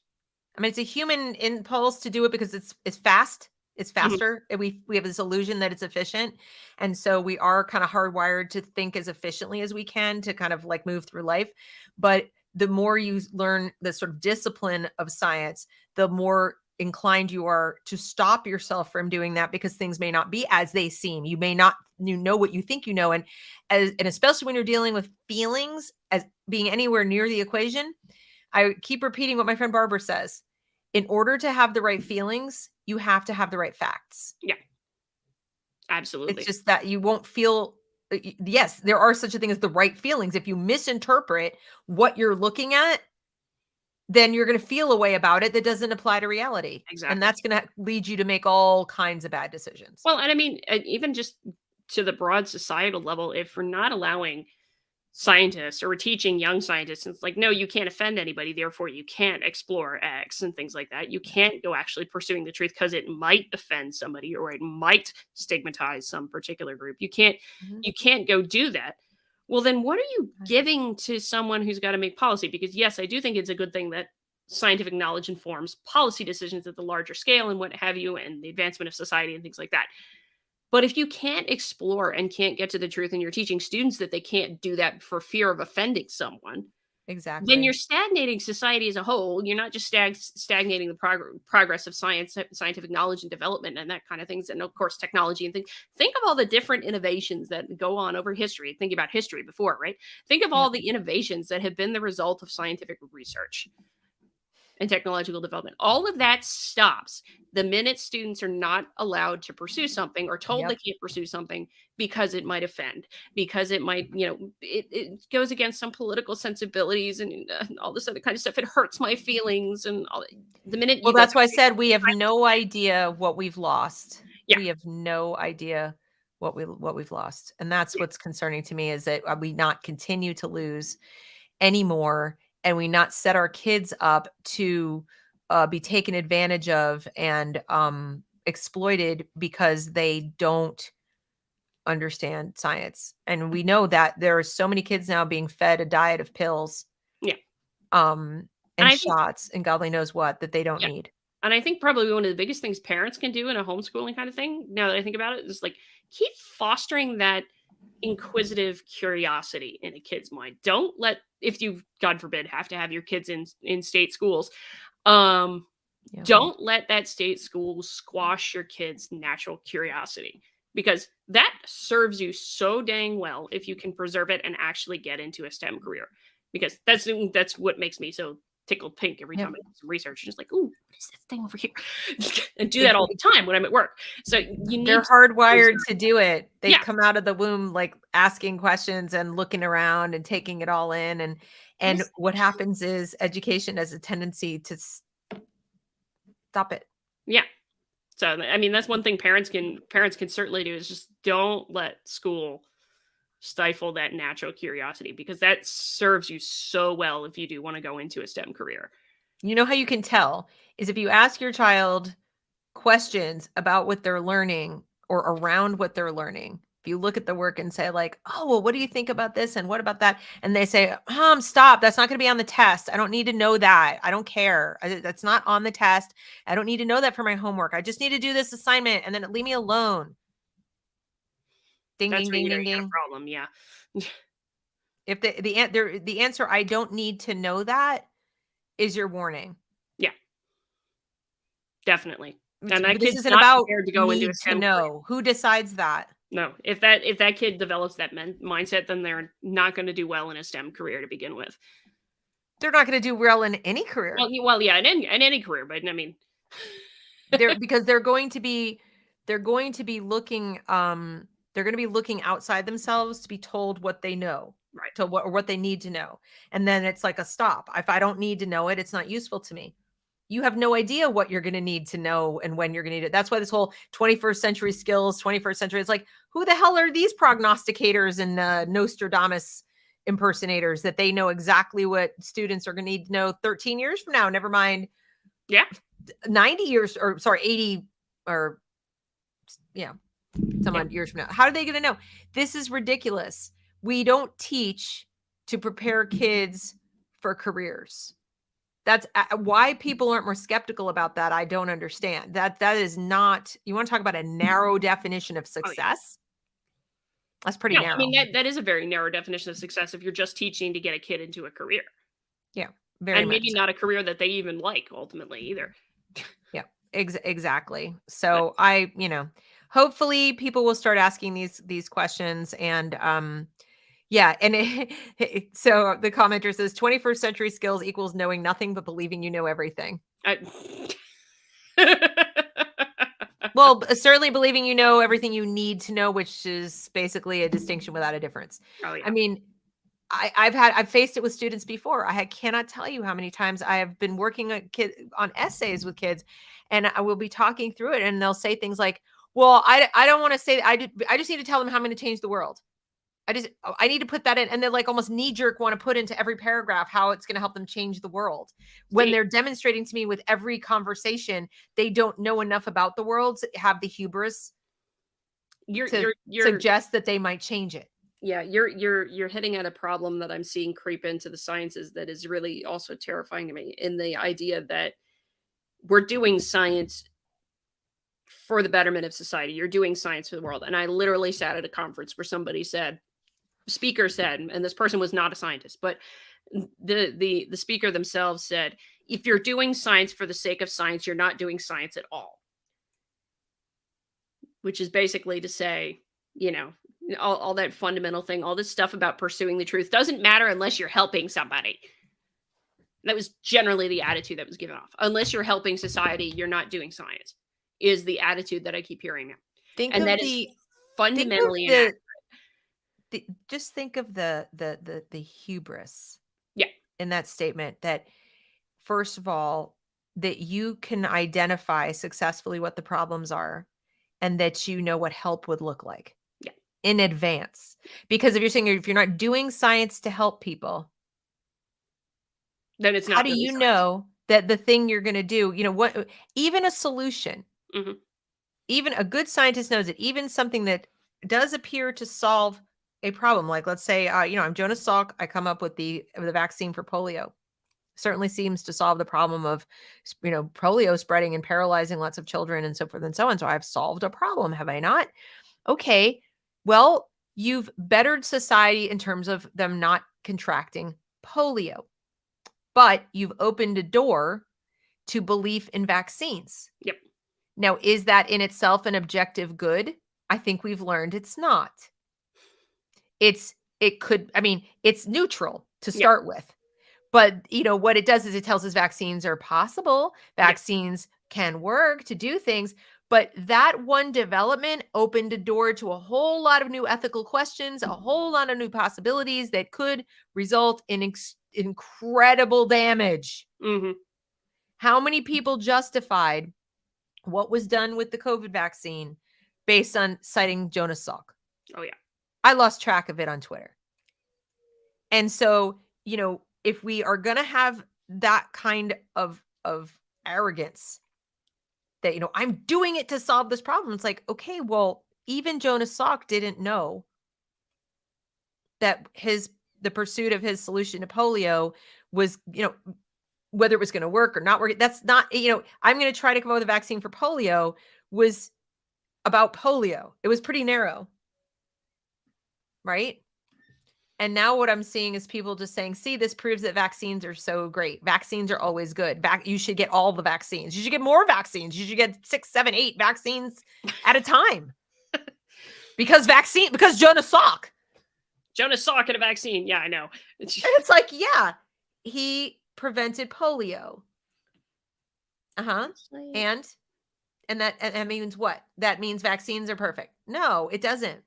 Speaker 2: I mean, it's a human impulse to do it because it's fast. It's faster. And we have this illusion that it's efficient. And so we are kind of hardwired to think as efficiently as we can to kind of like move through life. But the more you learn the sort of discipline of science, the more inclined you are to stop yourself from doing that, because things may not be as they seem. You may not know what you think you know. And especially when you're dealing with feelings as being anywhere near the equation, I keep repeating what my friend Barbara says. In order to have the right feelings, you have to have the right facts.
Speaker 1: Yeah. Absolutely.
Speaker 2: It's just that you won't feel, yes, there are such a thing as the right feelings. If you misinterpret what you're looking at, then you're going to feel a way about it that doesn't apply to reality.
Speaker 1: Exactly.
Speaker 2: And that's going to lead you to make all kinds of bad decisions.
Speaker 1: Well, and I mean, even just to the broad societal level, if we're not allowing scientists, or we're teaching young scientists, it's like, no, you can't offend anybody, therefore you can't explore X and things like that. You can't go actually pursuing the truth because it might offend somebody or it might stigmatize some particular group. You can't go do that. Well, then what are you giving to someone who's got to make policy? Because yes, I do think it's a good thing that scientific knowledge informs policy decisions at the larger scale and what have you, and the advancement of society and things like that. But if you can't explore and can't get to the truth, and you're teaching students that they can't do that for fear of offending someone,
Speaker 2: Exactly.
Speaker 1: then you're stagnating society as a whole. You're not just stagnating the progress of science, scientific knowledge and development and that kind of things. And of course, technology and things. Think of all the different innovations that go on over history. Think about history before, right? Think of all the innovations that have been the result of scientific research and technological development. All of that stops the minute students are not allowed to pursue something, or told they can't pursue something because it might offend, because it might, it goes against some political sensibilities and all this other kind of stuff. It hurts my feelings and all. The minute
Speaker 2: Well, that's why I said we have no idea what we've lost.
Speaker 1: Yeah.
Speaker 2: We have no idea what we've lost. And that's what's concerning to me, is that we not continue to lose anymore, and we not set our kids up to be taken advantage of and exploited because they don't understand science. And we know that there are so many kids now being fed a diet of pills, and shots and God only knows what, that they don't need.
Speaker 1: And I think probably one of the biggest things parents can do in a homeschooling kind of thing, now that I think about it, is like keep fostering that inquisitive curiosity in a kid's mind. Don't let, if you, God forbid, have to have your kids in state schools, don't let that state school squash your kids' natural curiosity, because that serves you so dang well if you can preserve it and actually get into a STEM career. Because that's what makes me so tickled pink every
Speaker 2: Yep.
Speaker 1: time I do some research. Just like, ooh, what is this thing over here? And do that all the time when I'm at work. So you need
Speaker 2: They're
Speaker 1: to
Speaker 2: hardwired to do it. They
Speaker 1: Yeah.
Speaker 2: come out of the womb like asking questions and looking around and taking it all in. And
Speaker 1: Yes.
Speaker 2: what happens is education has a tendency to stop it.
Speaker 1: Yeah. So I mean, that's one thing parents can certainly do, is just don't let school stifle that natural curiosity, because that serves you so well if you do want to go into a STEM career.
Speaker 2: You know how you can tell is if you ask your child questions about what they're learning or around what they're learning. If you look at the work and say like, oh, well, what do you think about this? And what about that? And they say, stop. That's not going to be on the test. I don't need to know that. I don't care. That's not on the test. I don't need to know that for my homework. I just need to do this assignment and then leave me alone. Ding,
Speaker 1: That's
Speaker 2: ding,
Speaker 1: where
Speaker 2: ding,
Speaker 1: you know
Speaker 2: ding,
Speaker 1: you got a
Speaker 2: ding.
Speaker 1: problem. Yeah.
Speaker 2: If the answer, I don't need to know that, is your warning.
Speaker 1: Yeah. Definitely. And that
Speaker 2: This
Speaker 1: kid's
Speaker 2: isn't
Speaker 1: not
Speaker 2: about
Speaker 1: prepared to go into a
Speaker 2: need to
Speaker 1: STEM career.
Speaker 2: know. Who decides that?
Speaker 1: No, if that kid develops that mindset, then they're not going to do well in a STEM career to begin with.
Speaker 2: They're not going to do well in any career.
Speaker 1: Well, yeah, in any career, but I mean,
Speaker 2: because they're going to be looking outside themselves to be told what they know,
Speaker 1: right?
Speaker 2: to what they need to know, and then it's like a stop. If I don't need to know it, it's not useful to me. You have no idea what you're going to need to know and when you're going to need it. That's why this whole 21st century skills, 21st century, it's like, who the hell are these prognosticators and Nostradamus impersonators that they know exactly what students are going to need to know 13 years from now? Never mind.
Speaker 1: Yeah.
Speaker 2: 90 years, or sorry, 80, or yeah, some odd years from now. How are they going to know? This is ridiculous. We don't teach to prepare kids for careers. That's why people aren't more skeptical about that. I don't understand that. That is not, you want to talk about a narrow definition of success? That's pretty narrow.
Speaker 1: I mean, that is a very narrow definition of success if you're just teaching to get a kid into a career.
Speaker 2: Yeah, very
Speaker 1: and
Speaker 2: much
Speaker 1: maybe
Speaker 2: so.
Speaker 1: Not a career that they even like ultimately either.
Speaker 2: Yeah, exactly. So hopefully people will start asking these questions. And yeah, and so the commenter says 21st century skills equals knowing nothing but believing you know everything. Well, certainly believing you know everything you need to know, which is basically a distinction without a difference.
Speaker 1: Oh, yeah.
Speaker 2: I mean, I've faced it with students before. I cannot tell you how many times I have been working on essays with kids, and I will be talking through it, and they'll say things like, well, I don't want to say, I just need to tell them how I'm going to change the world. I need to put that in. And they're like almost knee jerk want to put into every paragraph how it's going to help them change the world. When they're demonstrating to me with every conversation, they don't know enough about the world, have the hubris to suggest that they might change it.
Speaker 1: Yeah, you're hitting at a problem that I'm seeing creep into the sciences that is really also terrifying to me, in the idea that we're doing science for the betterment of society. You're doing science for the world. And I literally sat at a conference where speaker said, and this person was not a scientist, but the speaker themselves said, if you're doing science for the sake of science, you're not doing science at all. Which is basically to say, all that fundamental thing, all this stuff about pursuing the truth doesn't matter unless you're helping somebody. That was generally the attitude that was given off. Unless you're helping society, you're not doing science, is the attitude that I keep hearing now. And that is fundamentally inaccurate.
Speaker 2: Just think of the hubris.
Speaker 1: Yeah.
Speaker 2: In that statement, that first of all, that you can identify successfully what the problems are, and that you know what help would look like.
Speaker 1: Yeah.
Speaker 2: In advance. Because if you're not doing science to help people,
Speaker 1: then it's not.
Speaker 2: How do you know that the thing you're going to do, what, even a solution, even a good scientist knows it, even something that does appear to solve a problem. Like, let's say, I'm Jonas Salk. I come up with the vaccine for polio. Certainly seems to solve the problem of, polio spreading and paralyzing lots of children and so forth and so on. So I've solved a problem, have I not? Okay. Well, you've bettered society in terms of them not contracting polio, but you've opened a door to belief in vaccines.
Speaker 1: Yep.
Speaker 2: Now, is that in itself an objective good? I think we've learned it's not. It's neutral to start with, But, what it does is it tells us vaccines are possible. Vaccines can work to do things. But that one development opened a door to a whole lot of new ethical questions, a whole lot of new possibilities that could result in incredible damage.
Speaker 1: Mm-hmm.
Speaker 2: How many people justified what was done with the COVID vaccine based on citing Jonas Salk?
Speaker 1: Oh, yeah.
Speaker 2: I lost track of it on Twitter. And so, if we are going to have that kind of arrogance that, I'm doing it to solve this problem. It's like, okay, well, even Jonas Salk didn't know that the pursuit of his solution to polio was, whether it was going to work or not work. That's not, I'm going to try to come up with a vaccine for polio was about polio. It was pretty narrow. Right. And now what I'm seeing is people just saying, see, this proves that vaccines are so great. Vaccines are always good. You should get all the vaccines. You should get more vaccines. You should get 6, 7, 8 vaccines at a time. because Jonas Salk.
Speaker 1: Jonas Salk and a vaccine. Yeah, I know.
Speaker 2: It's like, yeah, he prevented polio. And that means what? That means vaccines are perfect. No, it doesn't.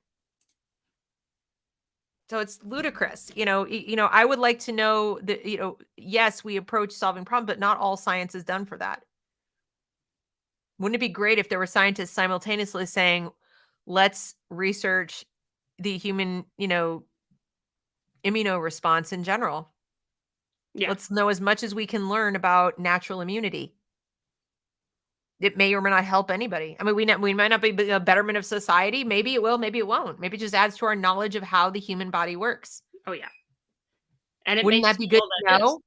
Speaker 2: So it's ludicrous. I would like to know that, yes, we approach solving problems, but not all science is done for that. Wouldn't it be great if there were scientists simultaneously saying, let's research the human, immuno response in general.
Speaker 1: Yeah.
Speaker 2: Let's know as much as we can learn about natural immunity. It may or may not help anybody. I mean, we might not be a betterment of society. Maybe it will, maybe it won't. Maybe it just adds to our knowledge of how the human body works.
Speaker 1: Oh, yeah. And
Speaker 2: wouldn't that be good to know?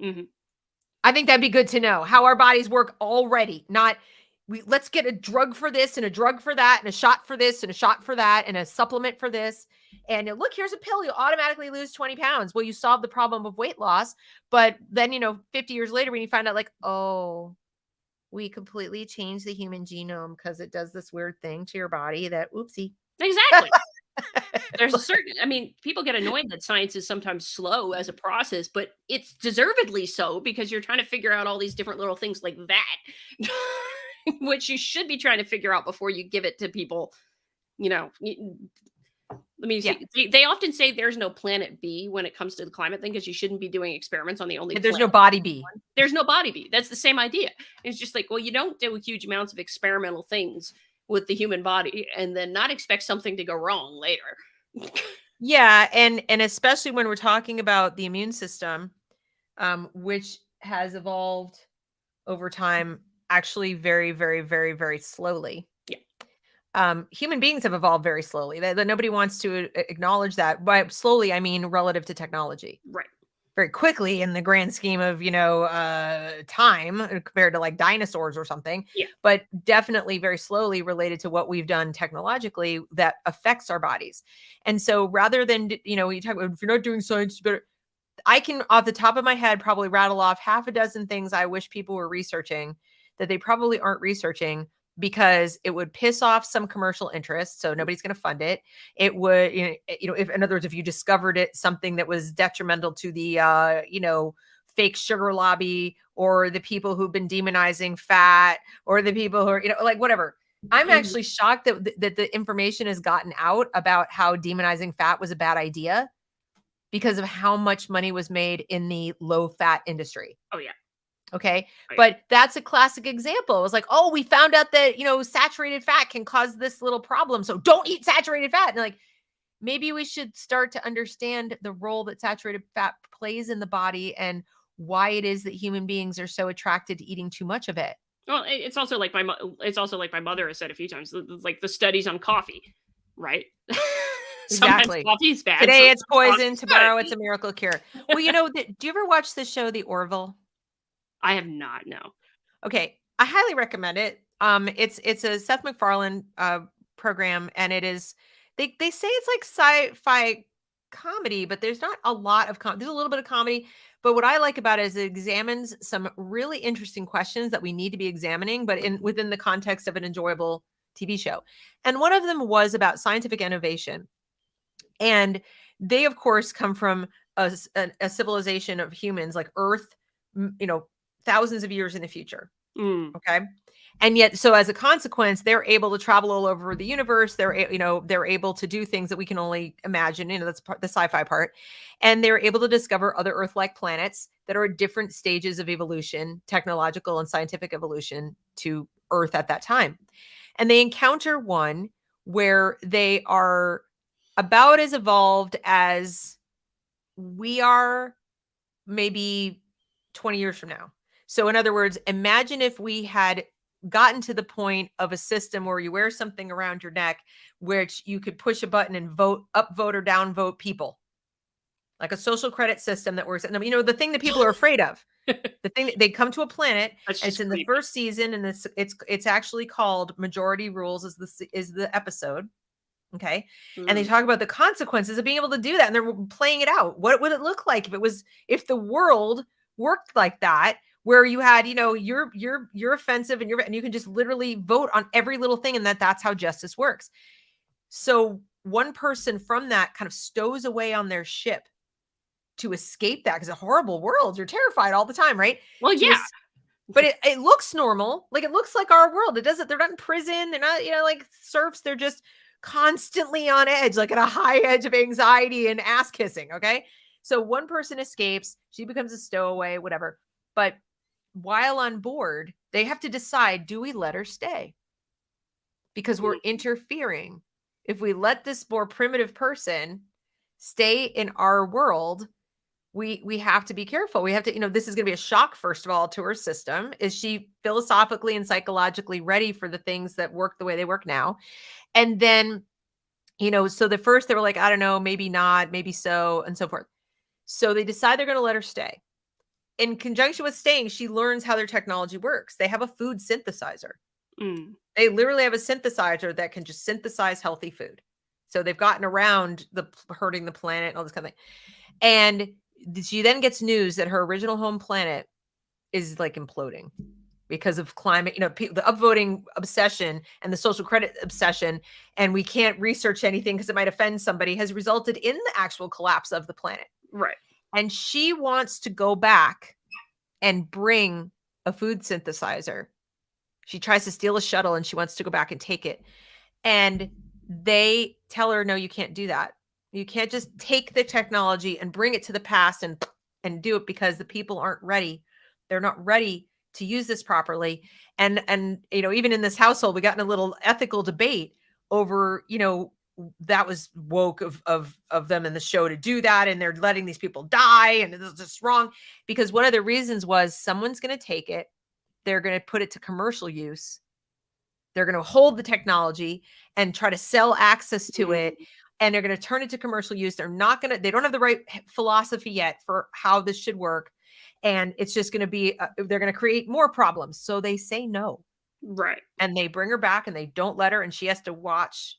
Speaker 1: Mm-hmm.
Speaker 2: I think that'd be good to know how our bodies work already. Not let's get a drug for this and a drug for that and a shot for this and a shot for that and a supplement for this. And look, here's a pill. You'll automatically lose 20 pounds. Well, you solve the problem of weight loss. But then, 50 years later, when you find out like, oh, we completely changed the human genome because it does this weird thing to your body that oopsie.
Speaker 1: Exactly. There's a certain, people get annoyed that science is sometimes slow as a process, but it's deservedly so because you're trying to figure out all these different little things like that, which you should be trying to figure out before you give it to people. Let me see. They often say there's no planet B when it comes to the climate thing because you shouldn't be doing experiments on the only.
Speaker 2: There's no body B.
Speaker 1: There's no body B. That's the same idea. It's just like, well, you don't do huge amounts of experimental things with the human body and then not expect something to go wrong later.
Speaker 2: Yeah, and especially when we're talking about the immune system, which has evolved over time, actually very, very, very, very slowly. Human beings have evolved very slowly. That nobody wants to acknowledge that. By slowly, I mean relative to technology.
Speaker 1: Right.
Speaker 2: Very quickly in the grand scheme of, time compared to like dinosaurs or something.
Speaker 1: Yeah.
Speaker 2: But definitely very slowly related to what we've done technologically that affects our bodies. And so rather than, you talk about if you're not doing science, you better. I can, off the top of my head, probably rattle off half a dozen things I wish people were researching that they probably aren't researching because it would piss off some commercial interests. So nobody's going to fund it. It would, if, in other words, if you discovered it, something that was detrimental to the, fake sugar lobby or the people who've been demonizing fat or the people who are, like whatever. I'm actually shocked that the information has gotten out about how demonizing fat was a bad idea because of how much money was made in the low fat industry.
Speaker 1: Oh, yeah.
Speaker 2: Okay. But that's a classic example. It was like, oh, we found out that, saturated fat can cause this little problem. So don't eat saturated fat. And like, maybe we should start to understand the role that saturated fat plays in the body and why it is that human beings are so attracted to eating too much of it.
Speaker 1: Well, it's also like my mother has said a few times, like the studies on coffee, right?
Speaker 2: Exactly.
Speaker 1: Sometimes coffee is bad.
Speaker 2: Today it's poison. Tomorrow it's a miracle cure. Well, do you ever watch the show, The Orville?
Speaker 1: I have not, no.
Speaker 2: Okay. I highly recommend it. It's a Seth MacFarlane program, and it is, they say it's like sci-fi comedy, but there's not a lot of there's a little bit of comedy, but what I like about it is it examines some really interesting questions that we need to be examining, but within the context of an enjoyable TV show. And one of them was about scientific innovation. And they, of course, come from a civilization of humans like Earth, thousands of years in the future. Okay. And yet, so as a consequence, they're able to travel all over the universe. They're able to do things that we can only imagine. That's the sci-fi part. And they're able to discover other Earth-like planets that are at different stages of evolution, technological and scientific evolution to Earth at that time. And they encounter one where they are about as evolved as we are maybe 20 years from now. So in other words, imagine if we had gotten to the point of a system where you wear something around your neck, which you could push a button and vote or down vote people, like a social credit system that works. And the thing that people are afraid of, the thing that they come to a planet, and it's in the first season, and it's actually called Majority Rules is the episode. Okay. And they talk about the consequences of being able to do that. And they're playing it out. What would it look like if the world worked like that, where you had, you're offensive and you can just literally vote on every little thing, and that's how justice works. So one person from that kind of stows away on their ship to escape that, because a horrible world, you're terrified all the time, right?
Speaker 1: Well, yeah.
Speaker 2: But it looks normal. Like, it looks like our world. It doesn't, they're not in prison. They're not, like serfs. They're just constantly on edge, like at a high edge of anxiety and ass kissing. Okay. So one person escapes, she becomes a stowaway, whatever. But while on board, they have to decide, do we let her stay? Because we're interfering. If we let this more primitive person stay in our world, we have to be careful. We have to, this is going to be a shock, first of all, to her system. Is she philosophically and psychologically ready for the things that work the way they work now? And then, so the first they were like, I don't know, maybe not, maybe so, and so forth. So they decide they're going to let her stay. In conjunction with staying, she learns how their technology works. They have a food synthesizer. They literally have a synthesizer that can just synthesize healthy food. So they've gotten around the hurting the planet and all this kind of thing. And she then gets news that her original home planet is like imploding because of climate, the upvoting obsession and the social credit obsession, and we can't research anything because it might offend somebody, has resulted in the actual collapse of the planet.
Speaker 1: Right.
Speaker 2: And she wants to go back and bring a food synthesizer. She tries to steal a shuttle and she wants to go back and take it. And they tell her, no, you can't do that. You can't just take the technology and bring it to the past and do it, because the people aren't ready. They're not ready to use this properly. And even in this household, we got in a little ethical debate over, that was woke of them in the show to do that. And they're letting these people die. And this is just wrong, because one of the reasons was someone's going to take it. They're going to put it to commercial use. They're going to hold the technology and try to sell access to it. And they're going to turn it to commercial use. They don't have the right philosophy yet for how this should work. And it's just going to be, they're going to create more problems. So they say no.
Speaker 1: Right.
Speaker 2: And they bring her back and they don't let her. And she has to watch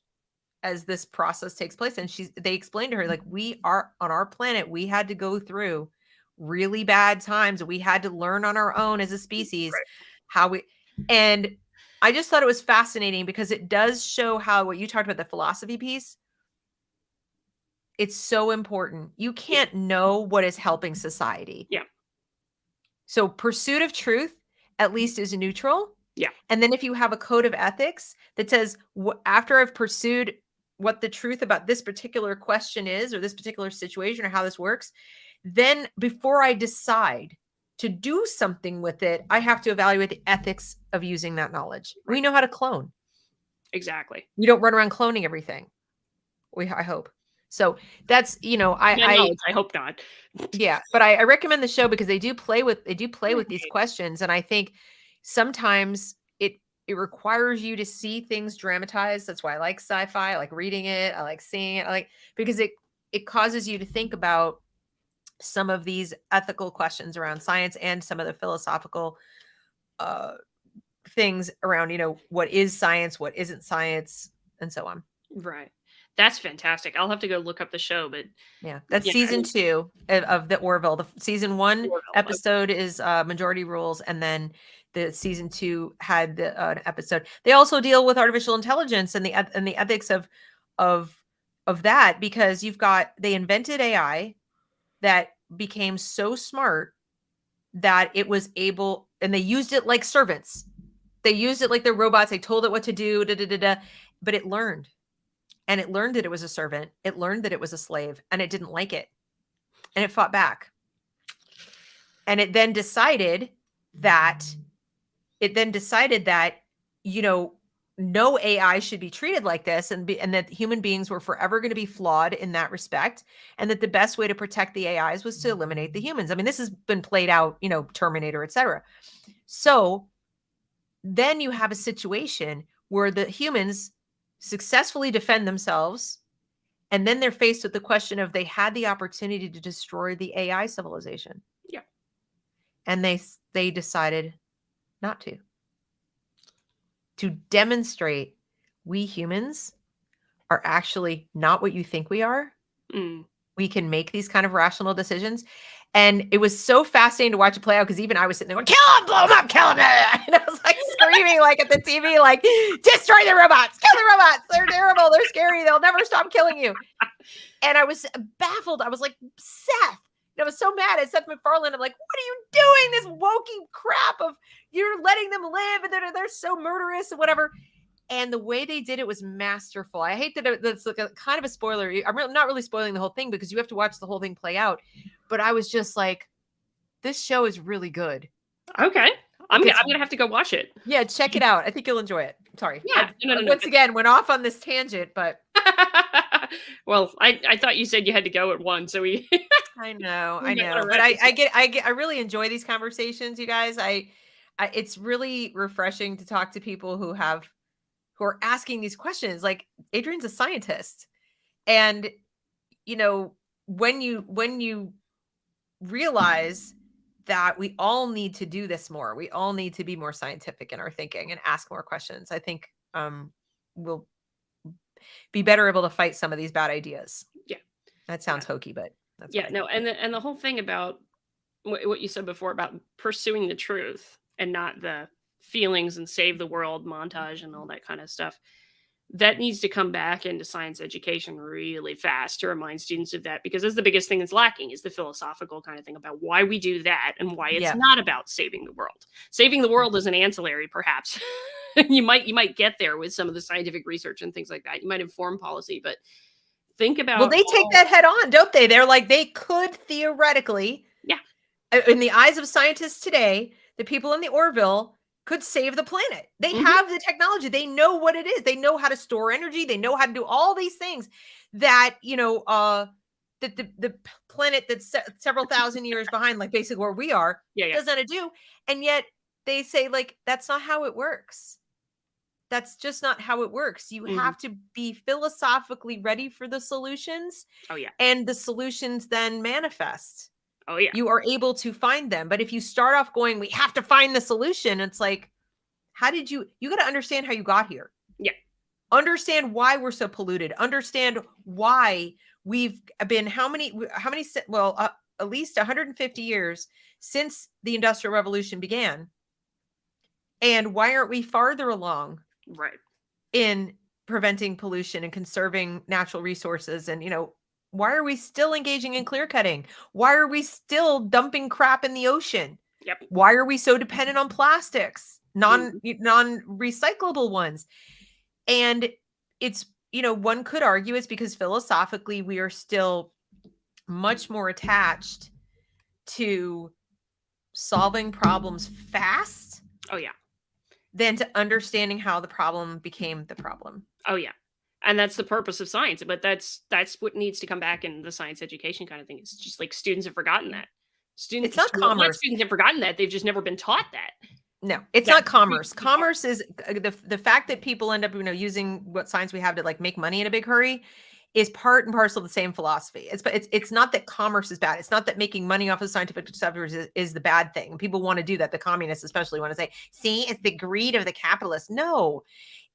Speaker 2: as this process takes place. And they explained to her, like, we are on our planet, we had to go through really bad times. We had to learn on our own as a species and I just thought it was fascinating, because it does show how, what you talked about, the philosophy piece, it's so important. You can't know what is helping society.
Speaker 1: Yeah.
Speaker 2: So pursuit of truth, at least, is neutral.
Speaker 1: Yeah.
Speaker 2: And then if you have a code of ethics that says, after I've pursued what the truth about this particular question is, or this particular situation, or how this works, then before I decide to do something with it, I have to evaluate the ethics of using that knowledge. Right. We know how to clone.
Speaker 1: Exactly.
Speaker 2: We don't run around cloning everything. I hope. So that's, I
Speaker 1: hope not.
Speaker 2: Yeah. But I recommend the show because they do play with these questions. And I think sometimes it requires you to see things dramatized. That's why I like sci-fi. I like reading it. I like seeing it. Because it causes you to think about some of these ethical questions around science and some of the philosophical things around, what is science, what isn't science, and so on.
Speaker 1: Right. That's fantastic. I'll have to go look up the show, but
Speaker 2: yeah, that's season 2 of the Orville. The season 1 episode is Majority Rules, and then the season 2 had an episode. They also deal with artificial intelligence and the ethics of that, because they invented AI. that became so smart that it was able, and they used it like servants. They used it like they're robots. They told it what to do, but it learned. And it learned that it was a servant. It learned that it was a slave, and it didn't like it. And it fought back. And it then decided that, you know, no AI should be treated like this, and that human beings were forever going to be flawed in that respect, and that the best way to protect the AIs was to eliminate the humans. I mean, this has been played out, you know, Terminator, etc. So then you have a situation where the humans successfully defend themselves, and then they're faced with the question of they had the opportunity to destroy the AI civilization.
Speaker 1: Yeah.
Speaker 2: And they decided not to demonstrate we humans are actually not what you think we are. We can make these kind of rational decisions. And it was so fascinating to watch it play out, because even I was sitting there going, kill him, blow him up, kill him. And I was like screaming like at the TV, like, destroy the robots, kill the robots. They're terrible. They're scary. They'll never stop killing you. And I was baffled. I was like, Seth. And I was so mad at Seth MacFarlane. I'm like, what are you doing? This wokey crap of you're letting them live, and they're so murderous and whatever. And the way they did it was masterful. I hate that that's like a kind of a spoiler. I'm not really spoiling the whole thing, because you have to watch the whole thing play out. But I was just like, this show is really good.
Speaker 1: Okay. I'm gonna have to go watch it.
Speaker 2: Yeah, check it out. I think you'll enjoy it. Sorry.
Speaker 1: Yeah.
Speaker 2: Once again, went off on this tangent, but
Speaker 1: well, I thought you said you had to go at 1, so we.
Speaker 2: I know, but I really enjoy these conversations, you guys. It's really refreshing to talk to people who are asking these questions. Like, Adrian's a scientist, and you know, when you realize that we all need to do this more, we all need to be more scientific in our thinking and ask more questions, I think we'll be better able to fight some of these bad ideas.
Speaker 1: Yeah,
Speaker 2: that sounds hokey, but that's
Speaker 1: and the whole thing about what you said before about pursuing the truth and not the feelings and save the world montage and all that kind of stuff, that needs to come back into science education really fast to remind students of that, because that's the biggest thing that's lacking, is the philosophical kind of thing about why we do that and why it's not about saving the world. Saving the world is an ancillary, perhaps. you might get there with some of the scientific research and things like that. You might inform policy, but think about,
Speaker 2: well, they take that head on, don't they? They're like, they could theoretically, in the eyes of scientists today, the people in the Orville could save the planet. They have the technology. They know what it is. They know how to store energy. They know how to do all these things that, you know, that the planet that's several thousand years behind, like basically where we are, doesn't know how to do. And yet they say, like, that's not how it works. That's just not how it works. You have to be philosophically ready for the solutions. Oh, yeah. And the solutions then manifest. Oh, yeah. You are able to find them. But if you start off going, we have to find the solution, it's like, how did you got to understand how you got here. Yeah. Understand why we're so polluted. Understand why we've been at least 150 years since the Industrial Revolution began. And why aren't we farther along? Right. In preventing pollution and conserving natural resources? And, you know, why are we still engaging in clear cutting? Why are we still dumping crap in the ocean? Yep. Why are we so dependent on plastics, non-recyclable ones? And it's, you know, one could argue it's because philosophically we are still much more attached to solving problems fast. Oh, yeah. Than to understanding how the problem became the problem. Oh, yeah. And that's the purpose of science. But that's what needs to come back in the science education kind of thing. It's just like students have forgotten that. It's not commerce. Students have forgotten that. They've just never been taught that. No, it's not commerce. Commerce is the fact that people end up, you know, using what science we have to like make money in a big hurry is part and parcel of the same philosophy. It's not that commerce is bad. It's not that making money off of scientific discoveries is the bad thing. People want to do that. The communists especially want to say, see, it's the greed of the capitalist. No,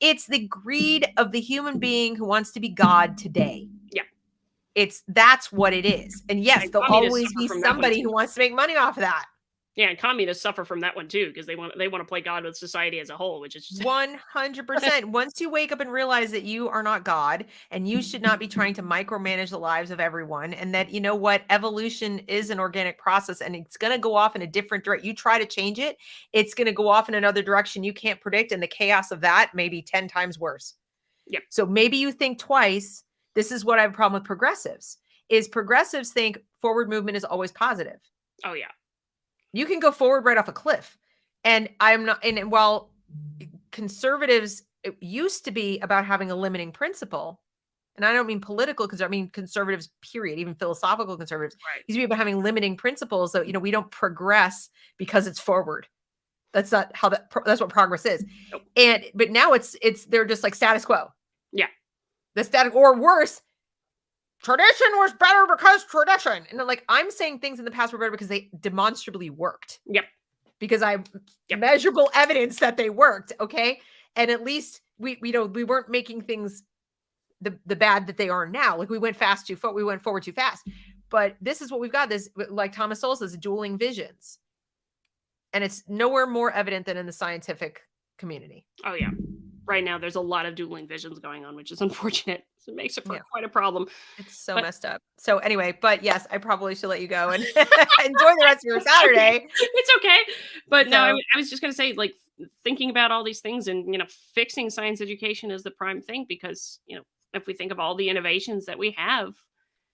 Speaker 2: it's the greed of the human being who wants to be God today. Yeah. That's what it is. And yes, there'll always be somebody who wants to make money off of that.
Speaker 1: Yeah, and communists suffer from that one too, because they want to play God with society as a whole, which is just
Speaker 2: 100%. Once you wake up and realize that you are not God and you should not be trying to micromanage the lives of everyone, and that, you know what, evolution is an organic process and it's going to go off in a different direction. You try to change it, it's going to go off in another direction you can't predict. And the chaos of that may be 10 times worse.
Speaker 1: Yep.
Speaker 2: So maybe you think twice. This is what I have a problem with progressives, is progressives think forward movement is always positive.
Speaker 1: Oh yeah.
Speaker 2: You can go forward right off a cliff. And I'm not, and while conservatives, it used to be about having a limiting principle, and I don't mean political, because I mean conservatives, period, even philosophical conservatives,
Speaker 1: Right.
Speaker 2: used to be about having limiting principles. So, you know, we don't progress because it's forward. That's not how that's what progress is.
Speaker 1: Nope.
Speaker 2: But now they're just like status quo.
Speaker 1: Yeah.
Speaker 2: The static, or worse, tradition was better because tradition. And like, I'm saying things in the past were better because they demonstrably worked.
Speaker 1: Yep.
Speaker 2: Because I
Speaker 1: Yep.
Speaker 2: measurable evidence that they worked. Okay. And at least we weren't making things the bad that they are now. Like, we went we went forward too fast. But this is what we've got. This, like Thomas Sowell says, dueling visions. And it's nowhere more evident than in the scientific community.
Speaker 1: Oh yeah. Right now, there's a lot of dueling visions going on, which is unfortunate. So it makes it for
Speaker 2: Yeah.
Speaker 1: quite a problem.
Speaker 2: It's so messed up. So anyway, but yes, I probably should let you go and enjoy the rest of your Saturday.
Speaker 1: It's okay. But no,
Speaker 2: So-
Speaker 1: I was just going to say, like, thinking about all these things and, you know, fixing science education is the prime thing, because, you know, if we think of all the innovations that we have,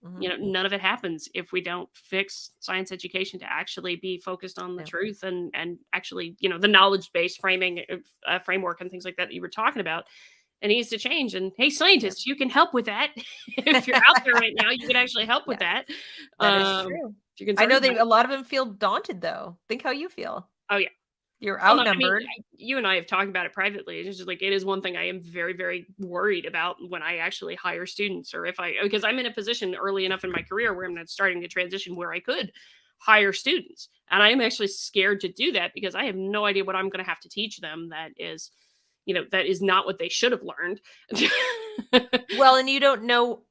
Speaker 2: Mhm.
Speaker 1: you know, none of it happens if we don't fix science education to actually be focused on the
Speaker 2: Yeah.
Speaker 1: truth and actually, you know, the knowledge-based framework and things like that you were talking about. It needs to change. And hey, scientists, you can help with that. If you're out there right now, you can actually help with that.
Speaker 2: That is true.
Speaker 1: If you're
Speaker 2: I know
Speaker 1: concerned about
Speaker 2: a lot of them feel daunted, though. Think how you feel.
Speaker 1: Oh, yeah.
Speaker 2: You're
Speaker 1: Well, no, I mean,
Speaker 2: outnumbered.
Speaker 1: you and I have talked about it privately. It's just like, it is one thing I am very, very worried about when I actually hire students, or because I'm in a position early enough in my career where I'm not starting to transition where I could hire students. And I am actually scared to do that because I have no idea what I'm going to have to teach them that is, you know, that is not what they should have learned.
Speaker 2: Well, and you don't know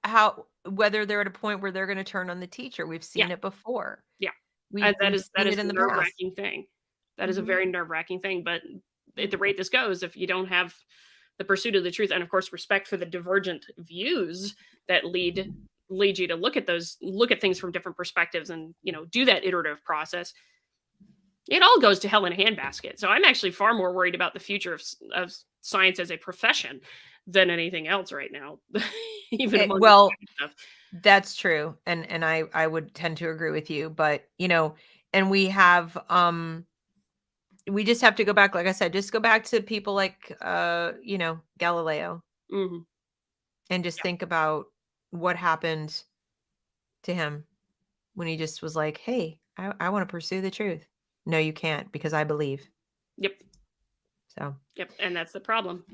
Speaker 2: whether they're at a point where they're going to turn on the teacher. We've seen it before.
Speaker 1: Yeah.
Speaker 2: We've
Speaker 1: that is
Speaker 2: seen it
Speaker 1: a
Speaker 2: in the past.
Speaker 1: nerve-wracking thing. That is a
Speaker 2: Mhm.
Speaker 1: very nerve-wracking thing. But at the rate this goes, if you don't have the pursuit of the truth and, of course, respect for the divergent views that lead you to look at things from different perspectives and, you know, do that iterative process, it all goes to hell in a handbasket. So I'm actually far more worried about the future of science as a profession than anything else right now. Even among the
Speaker 2: well,
Speaker 1: science stuff.
Speaker 2: that's true. And I would tend to agree with you. But, you know, and we have we just have to go back, like I said, just go back to people like you know, Galileo,
Speaker 1: Mhm.
Speaker 2: and just think about what happened to him when he just was like, hey, I want to pursue the truth. No, you can't, because I believe.
Speaker 1: Yep.
Speaker 2: So
Speaker 1: Yep, and that's the problem.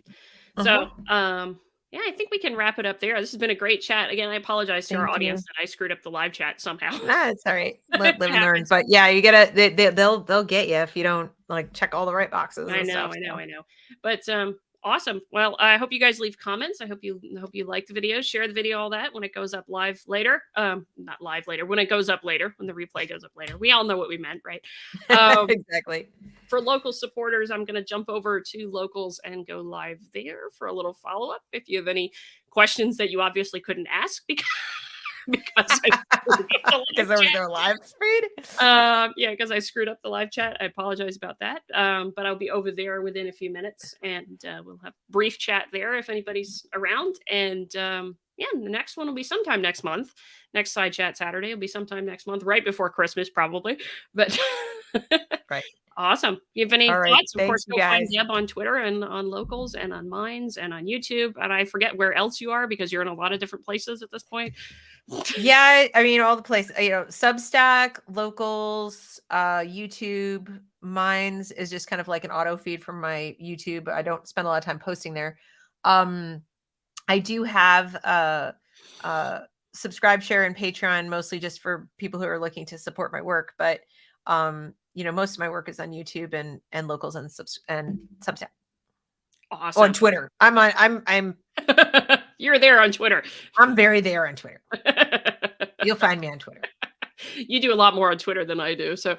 Speaker 2: Uh-huh.
Speaker 1: So, yeah, I think we can wrap it up there. This has been a great chat. Again, I apologize to our
Speaker 2: Thank
Speaker 1: audience
Speaker 2: you.
Speaker 1: that I screwed up the live chat somehow.
Speaker 2: It's all right.
Speaker 1: It
Speaker 2: Live and learn.
Speaker 1: happens.
Speaker 2: But yeah, you gotta they'll get you if you don't like check all the right boxes.
Speaker 1: I
Speaker 2: And
Speaker 1: know,
Speaker 2: stuff,
Speaker 1: I
Speaker 2: so.
Speaker 1: know. But awesome. Well, I hope you guys leave comments. I hope you like the video, share the video, all that when it goes up live later. Not live later, when it goes up later, when the replay goes up later. We all know what we meant, right?
Speaker 2: Exactly.
Speaker 1: For local supporters, I'm going to jump over to locals and go live there for a little follow-up. If you have any questions that you obviously couldn't ask because
Speaker 2: Because there was no live feed.
Speaker 1: yeah, because I screwed up the live chat. I apologize about that. But I'll be over there within a few minutes, and we'll have brief chat there if anybody's around. And yeah, the next one will be sometime next month. Next SciChat Saturday will be sometime next month, right before Christmas, probably. But
Speaker 2: Right.
Speaker 1: Awesome. You have any
Speaker 2: All right.
Speaker 1: thoughts? Of
Speaker 2: Thanks,
Speaker 1: course,
Speaker 2: you
Speaker 1: go find
Speaker 2: guys.
Speaker 1: Deb on Twitter and on Locals and on Minds and on YouTube. And I forget where else you are because you're in a lot of different places at this point.
Speaker 2: Yeah, I mean, all the places, you know, Substack, Locals, YouTube. Minds is just kind of like an auto feed from my YouTube. I don't spend a lot of time posting there. I do have subscribe, share, and Patreon, mostly just for people who are looking to support my work. But you know, most of my work is on YouTube and Locals and Substack.
Speaker 1: Awesome.
Speaker 2: On Twitter. I'm
Speaker 1: You're there on Twitter.
Speaker 2: I'm very there on Twitter. You'll find me on Twitter.
Speaker 1: You do a lot more on Twitter than I do. So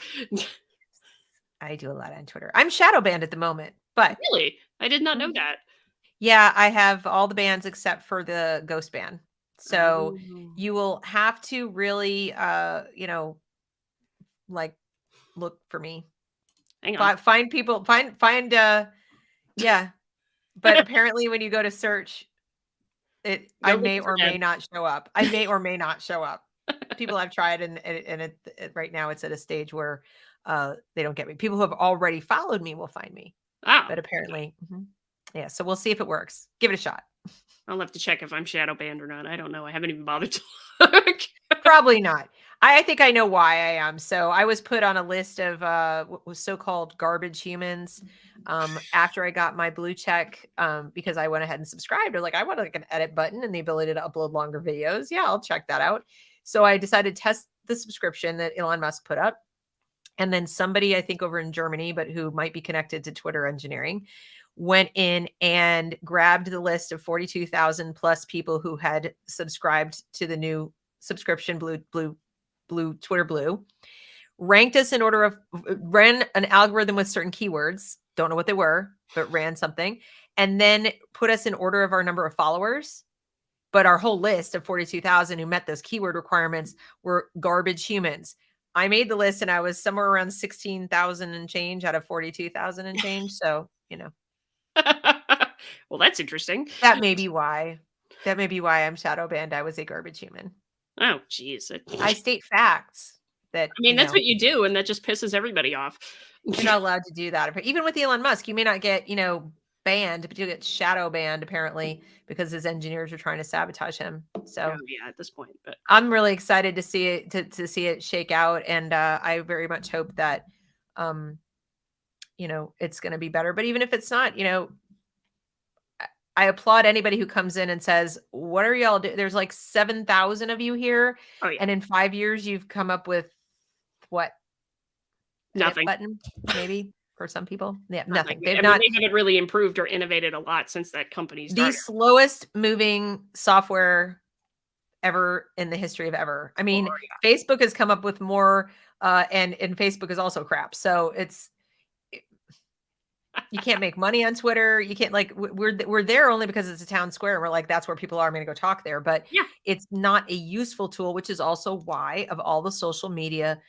Speaker 2: I do a lot on Twitter. I'm shadow banned at the moment, but
Speaker 1: Really? I did not know
Speaker 2: Mhm.
Speaker 1: that.
Speaker 2: yeah, I have all the bans except for the ghost ban. So
Speaker 1: Oh.
Speaker 2: you will have to really, like look for me.
Speaker 1: Hang on.
Speaker 2: Find people, find, yeah. But apparently when you go to search, I
Speaker 1: Go
Speaker 2: may
Speaker 1: looking for
Speaker 2: or may
Speaker 1: Deb.
Speaker 2: not show up. I may or may not show up. People I've tried and right now it's at a stage where they don't get me. People who have already followed me will find me.
Speaker 1: Oh,
Speaker 2: But
Speaker 1: okay.
Speaker 2: apparently, yeah, so we'll see if it works. Give it a shot.
Speaker 1: I'll have to check if I'm shadow banned or not. I don't know. I haven't even bothered to look.
Speaker 2: Probably not. I think I know why I am. So I was put on a list of what was so-called garbage humans after I got my blue check because I went ahead and subscribed. Or like I want like an edit button and the ability to upload longer videos. Yeah, I'll check that out. So I decided to test the subscription that Elon Musk put up. And then somebody, I think over in Germany, but who might be connected to Twitter engineering, went in and grabbed the list of 42,000 plus people who had subscribed to the new subscription blue Twitter blue, ranked us in order of, ran an algorithm with certain keywords, don't know what they were, but ran something, and then put us in order of our number of followers. But our whole list of 42,000 who met those keyword requirements were garbage humans. I made the list and I was somewhere around 16,000 and change out of 42,000 and change. So,
Speaker 1: Well, that's interesting.
Speaker 2: that may be why. That may be why I'm shadow banned. I was a garbage human.
Speaker 1: Oh, jeez.
Speaker 2: I state facts that,
Speaker 1: I mean, that's what you do, and that just pisses everybody off.
Speaker 2: you're not allowed to do that. Even with Elon Musk, you may not get, banned, but you get shadow banned apparently because his engineers are trying to sabotage him. So
Speaker 1: Oh, yeah, at this point, but
Speaker 2: I'm really excited to see it to see it shake out, and I very much hope that it's going to be better. But even if it's not, I applaud anybody who comes in and says, "What are y'all doing?" There's like 7,000 of you here,
Speaker 1: oh yeah,
Speaker 2: and in 5 years you've come up with what? Edit
Speaker 1: nothing.
Speaker 2: button maybe for some people. Yeah,
Speaker 1: Nothing.
Speaker 2: nothing. They've
Speaker 1: I mean,
Speaker 2: not.
Speaker 1: they haven't really improved or innovated a lot since that company
Speaker 2: The
Speaker 1: started.
Speaker 2: slowest moving software ever in the history of ever. I mean, Facebook has come up with more, and Facebook is also crap. So you can't make money on Twitter. You can't we're there only because it's a town square. And we're like, that's where people are. I'm going to go talk there, but
Speaker 1: Yeah.
Speaker 2: it's not a useful tool, which is also why of all the social media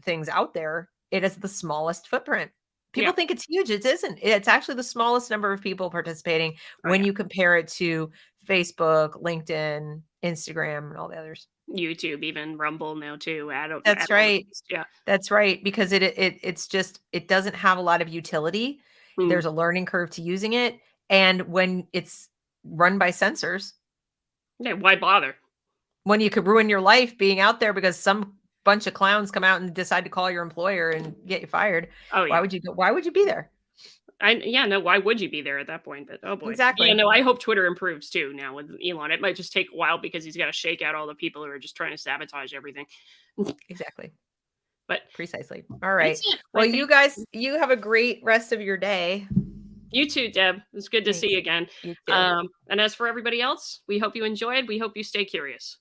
Speaker 2: things out there, it is the smallest footprint. People think it's huge. It isn't. It's actually the smallest number of people participating when you compare it to Facebook, LinkedIn, Instagram, and all the others.
Speaker 1: YouTube, even Rumble now too.
Speaker 2: That's right.
Speaker 1: Yeah.
Speaker 2: That's right. Because it's just, it doesn't have a lot of utility.
Speaker 1: Mm.
Speaker 2: There's a learning curve to using it. And when it's run by censors,
Speaker 1: Yeah, why bother?
Speaker 2: when you could ruin your life being out there because some bunch of clowns come out and decide to call your employer and get you fired.
Speaker 1: Oh yeah.
Speaker 2: Why would you go? Why would you be there?
Speaker 1: No, why would you be there at that point? But oh boy.
Speaker 2: Exactly.
Speaker 1: Yeah, no, I hope Twitter improves too now with Elon. It might just take a while because he's got to shake out all the people who are just trying to sabotage everything.
Speaker 2: Exactly.
Speaker 1: But
Speaker 2: precisely. All right.
Speaker 1: it.
Speaker 2: Well, you guys, you have a great rest of your day.
Speaker 1: You too, Deb. It's good to see you again.
Speaker 2: You too.
Speaker 1: And as for everybody else, we hope you enjoyed. We hope you stay curious.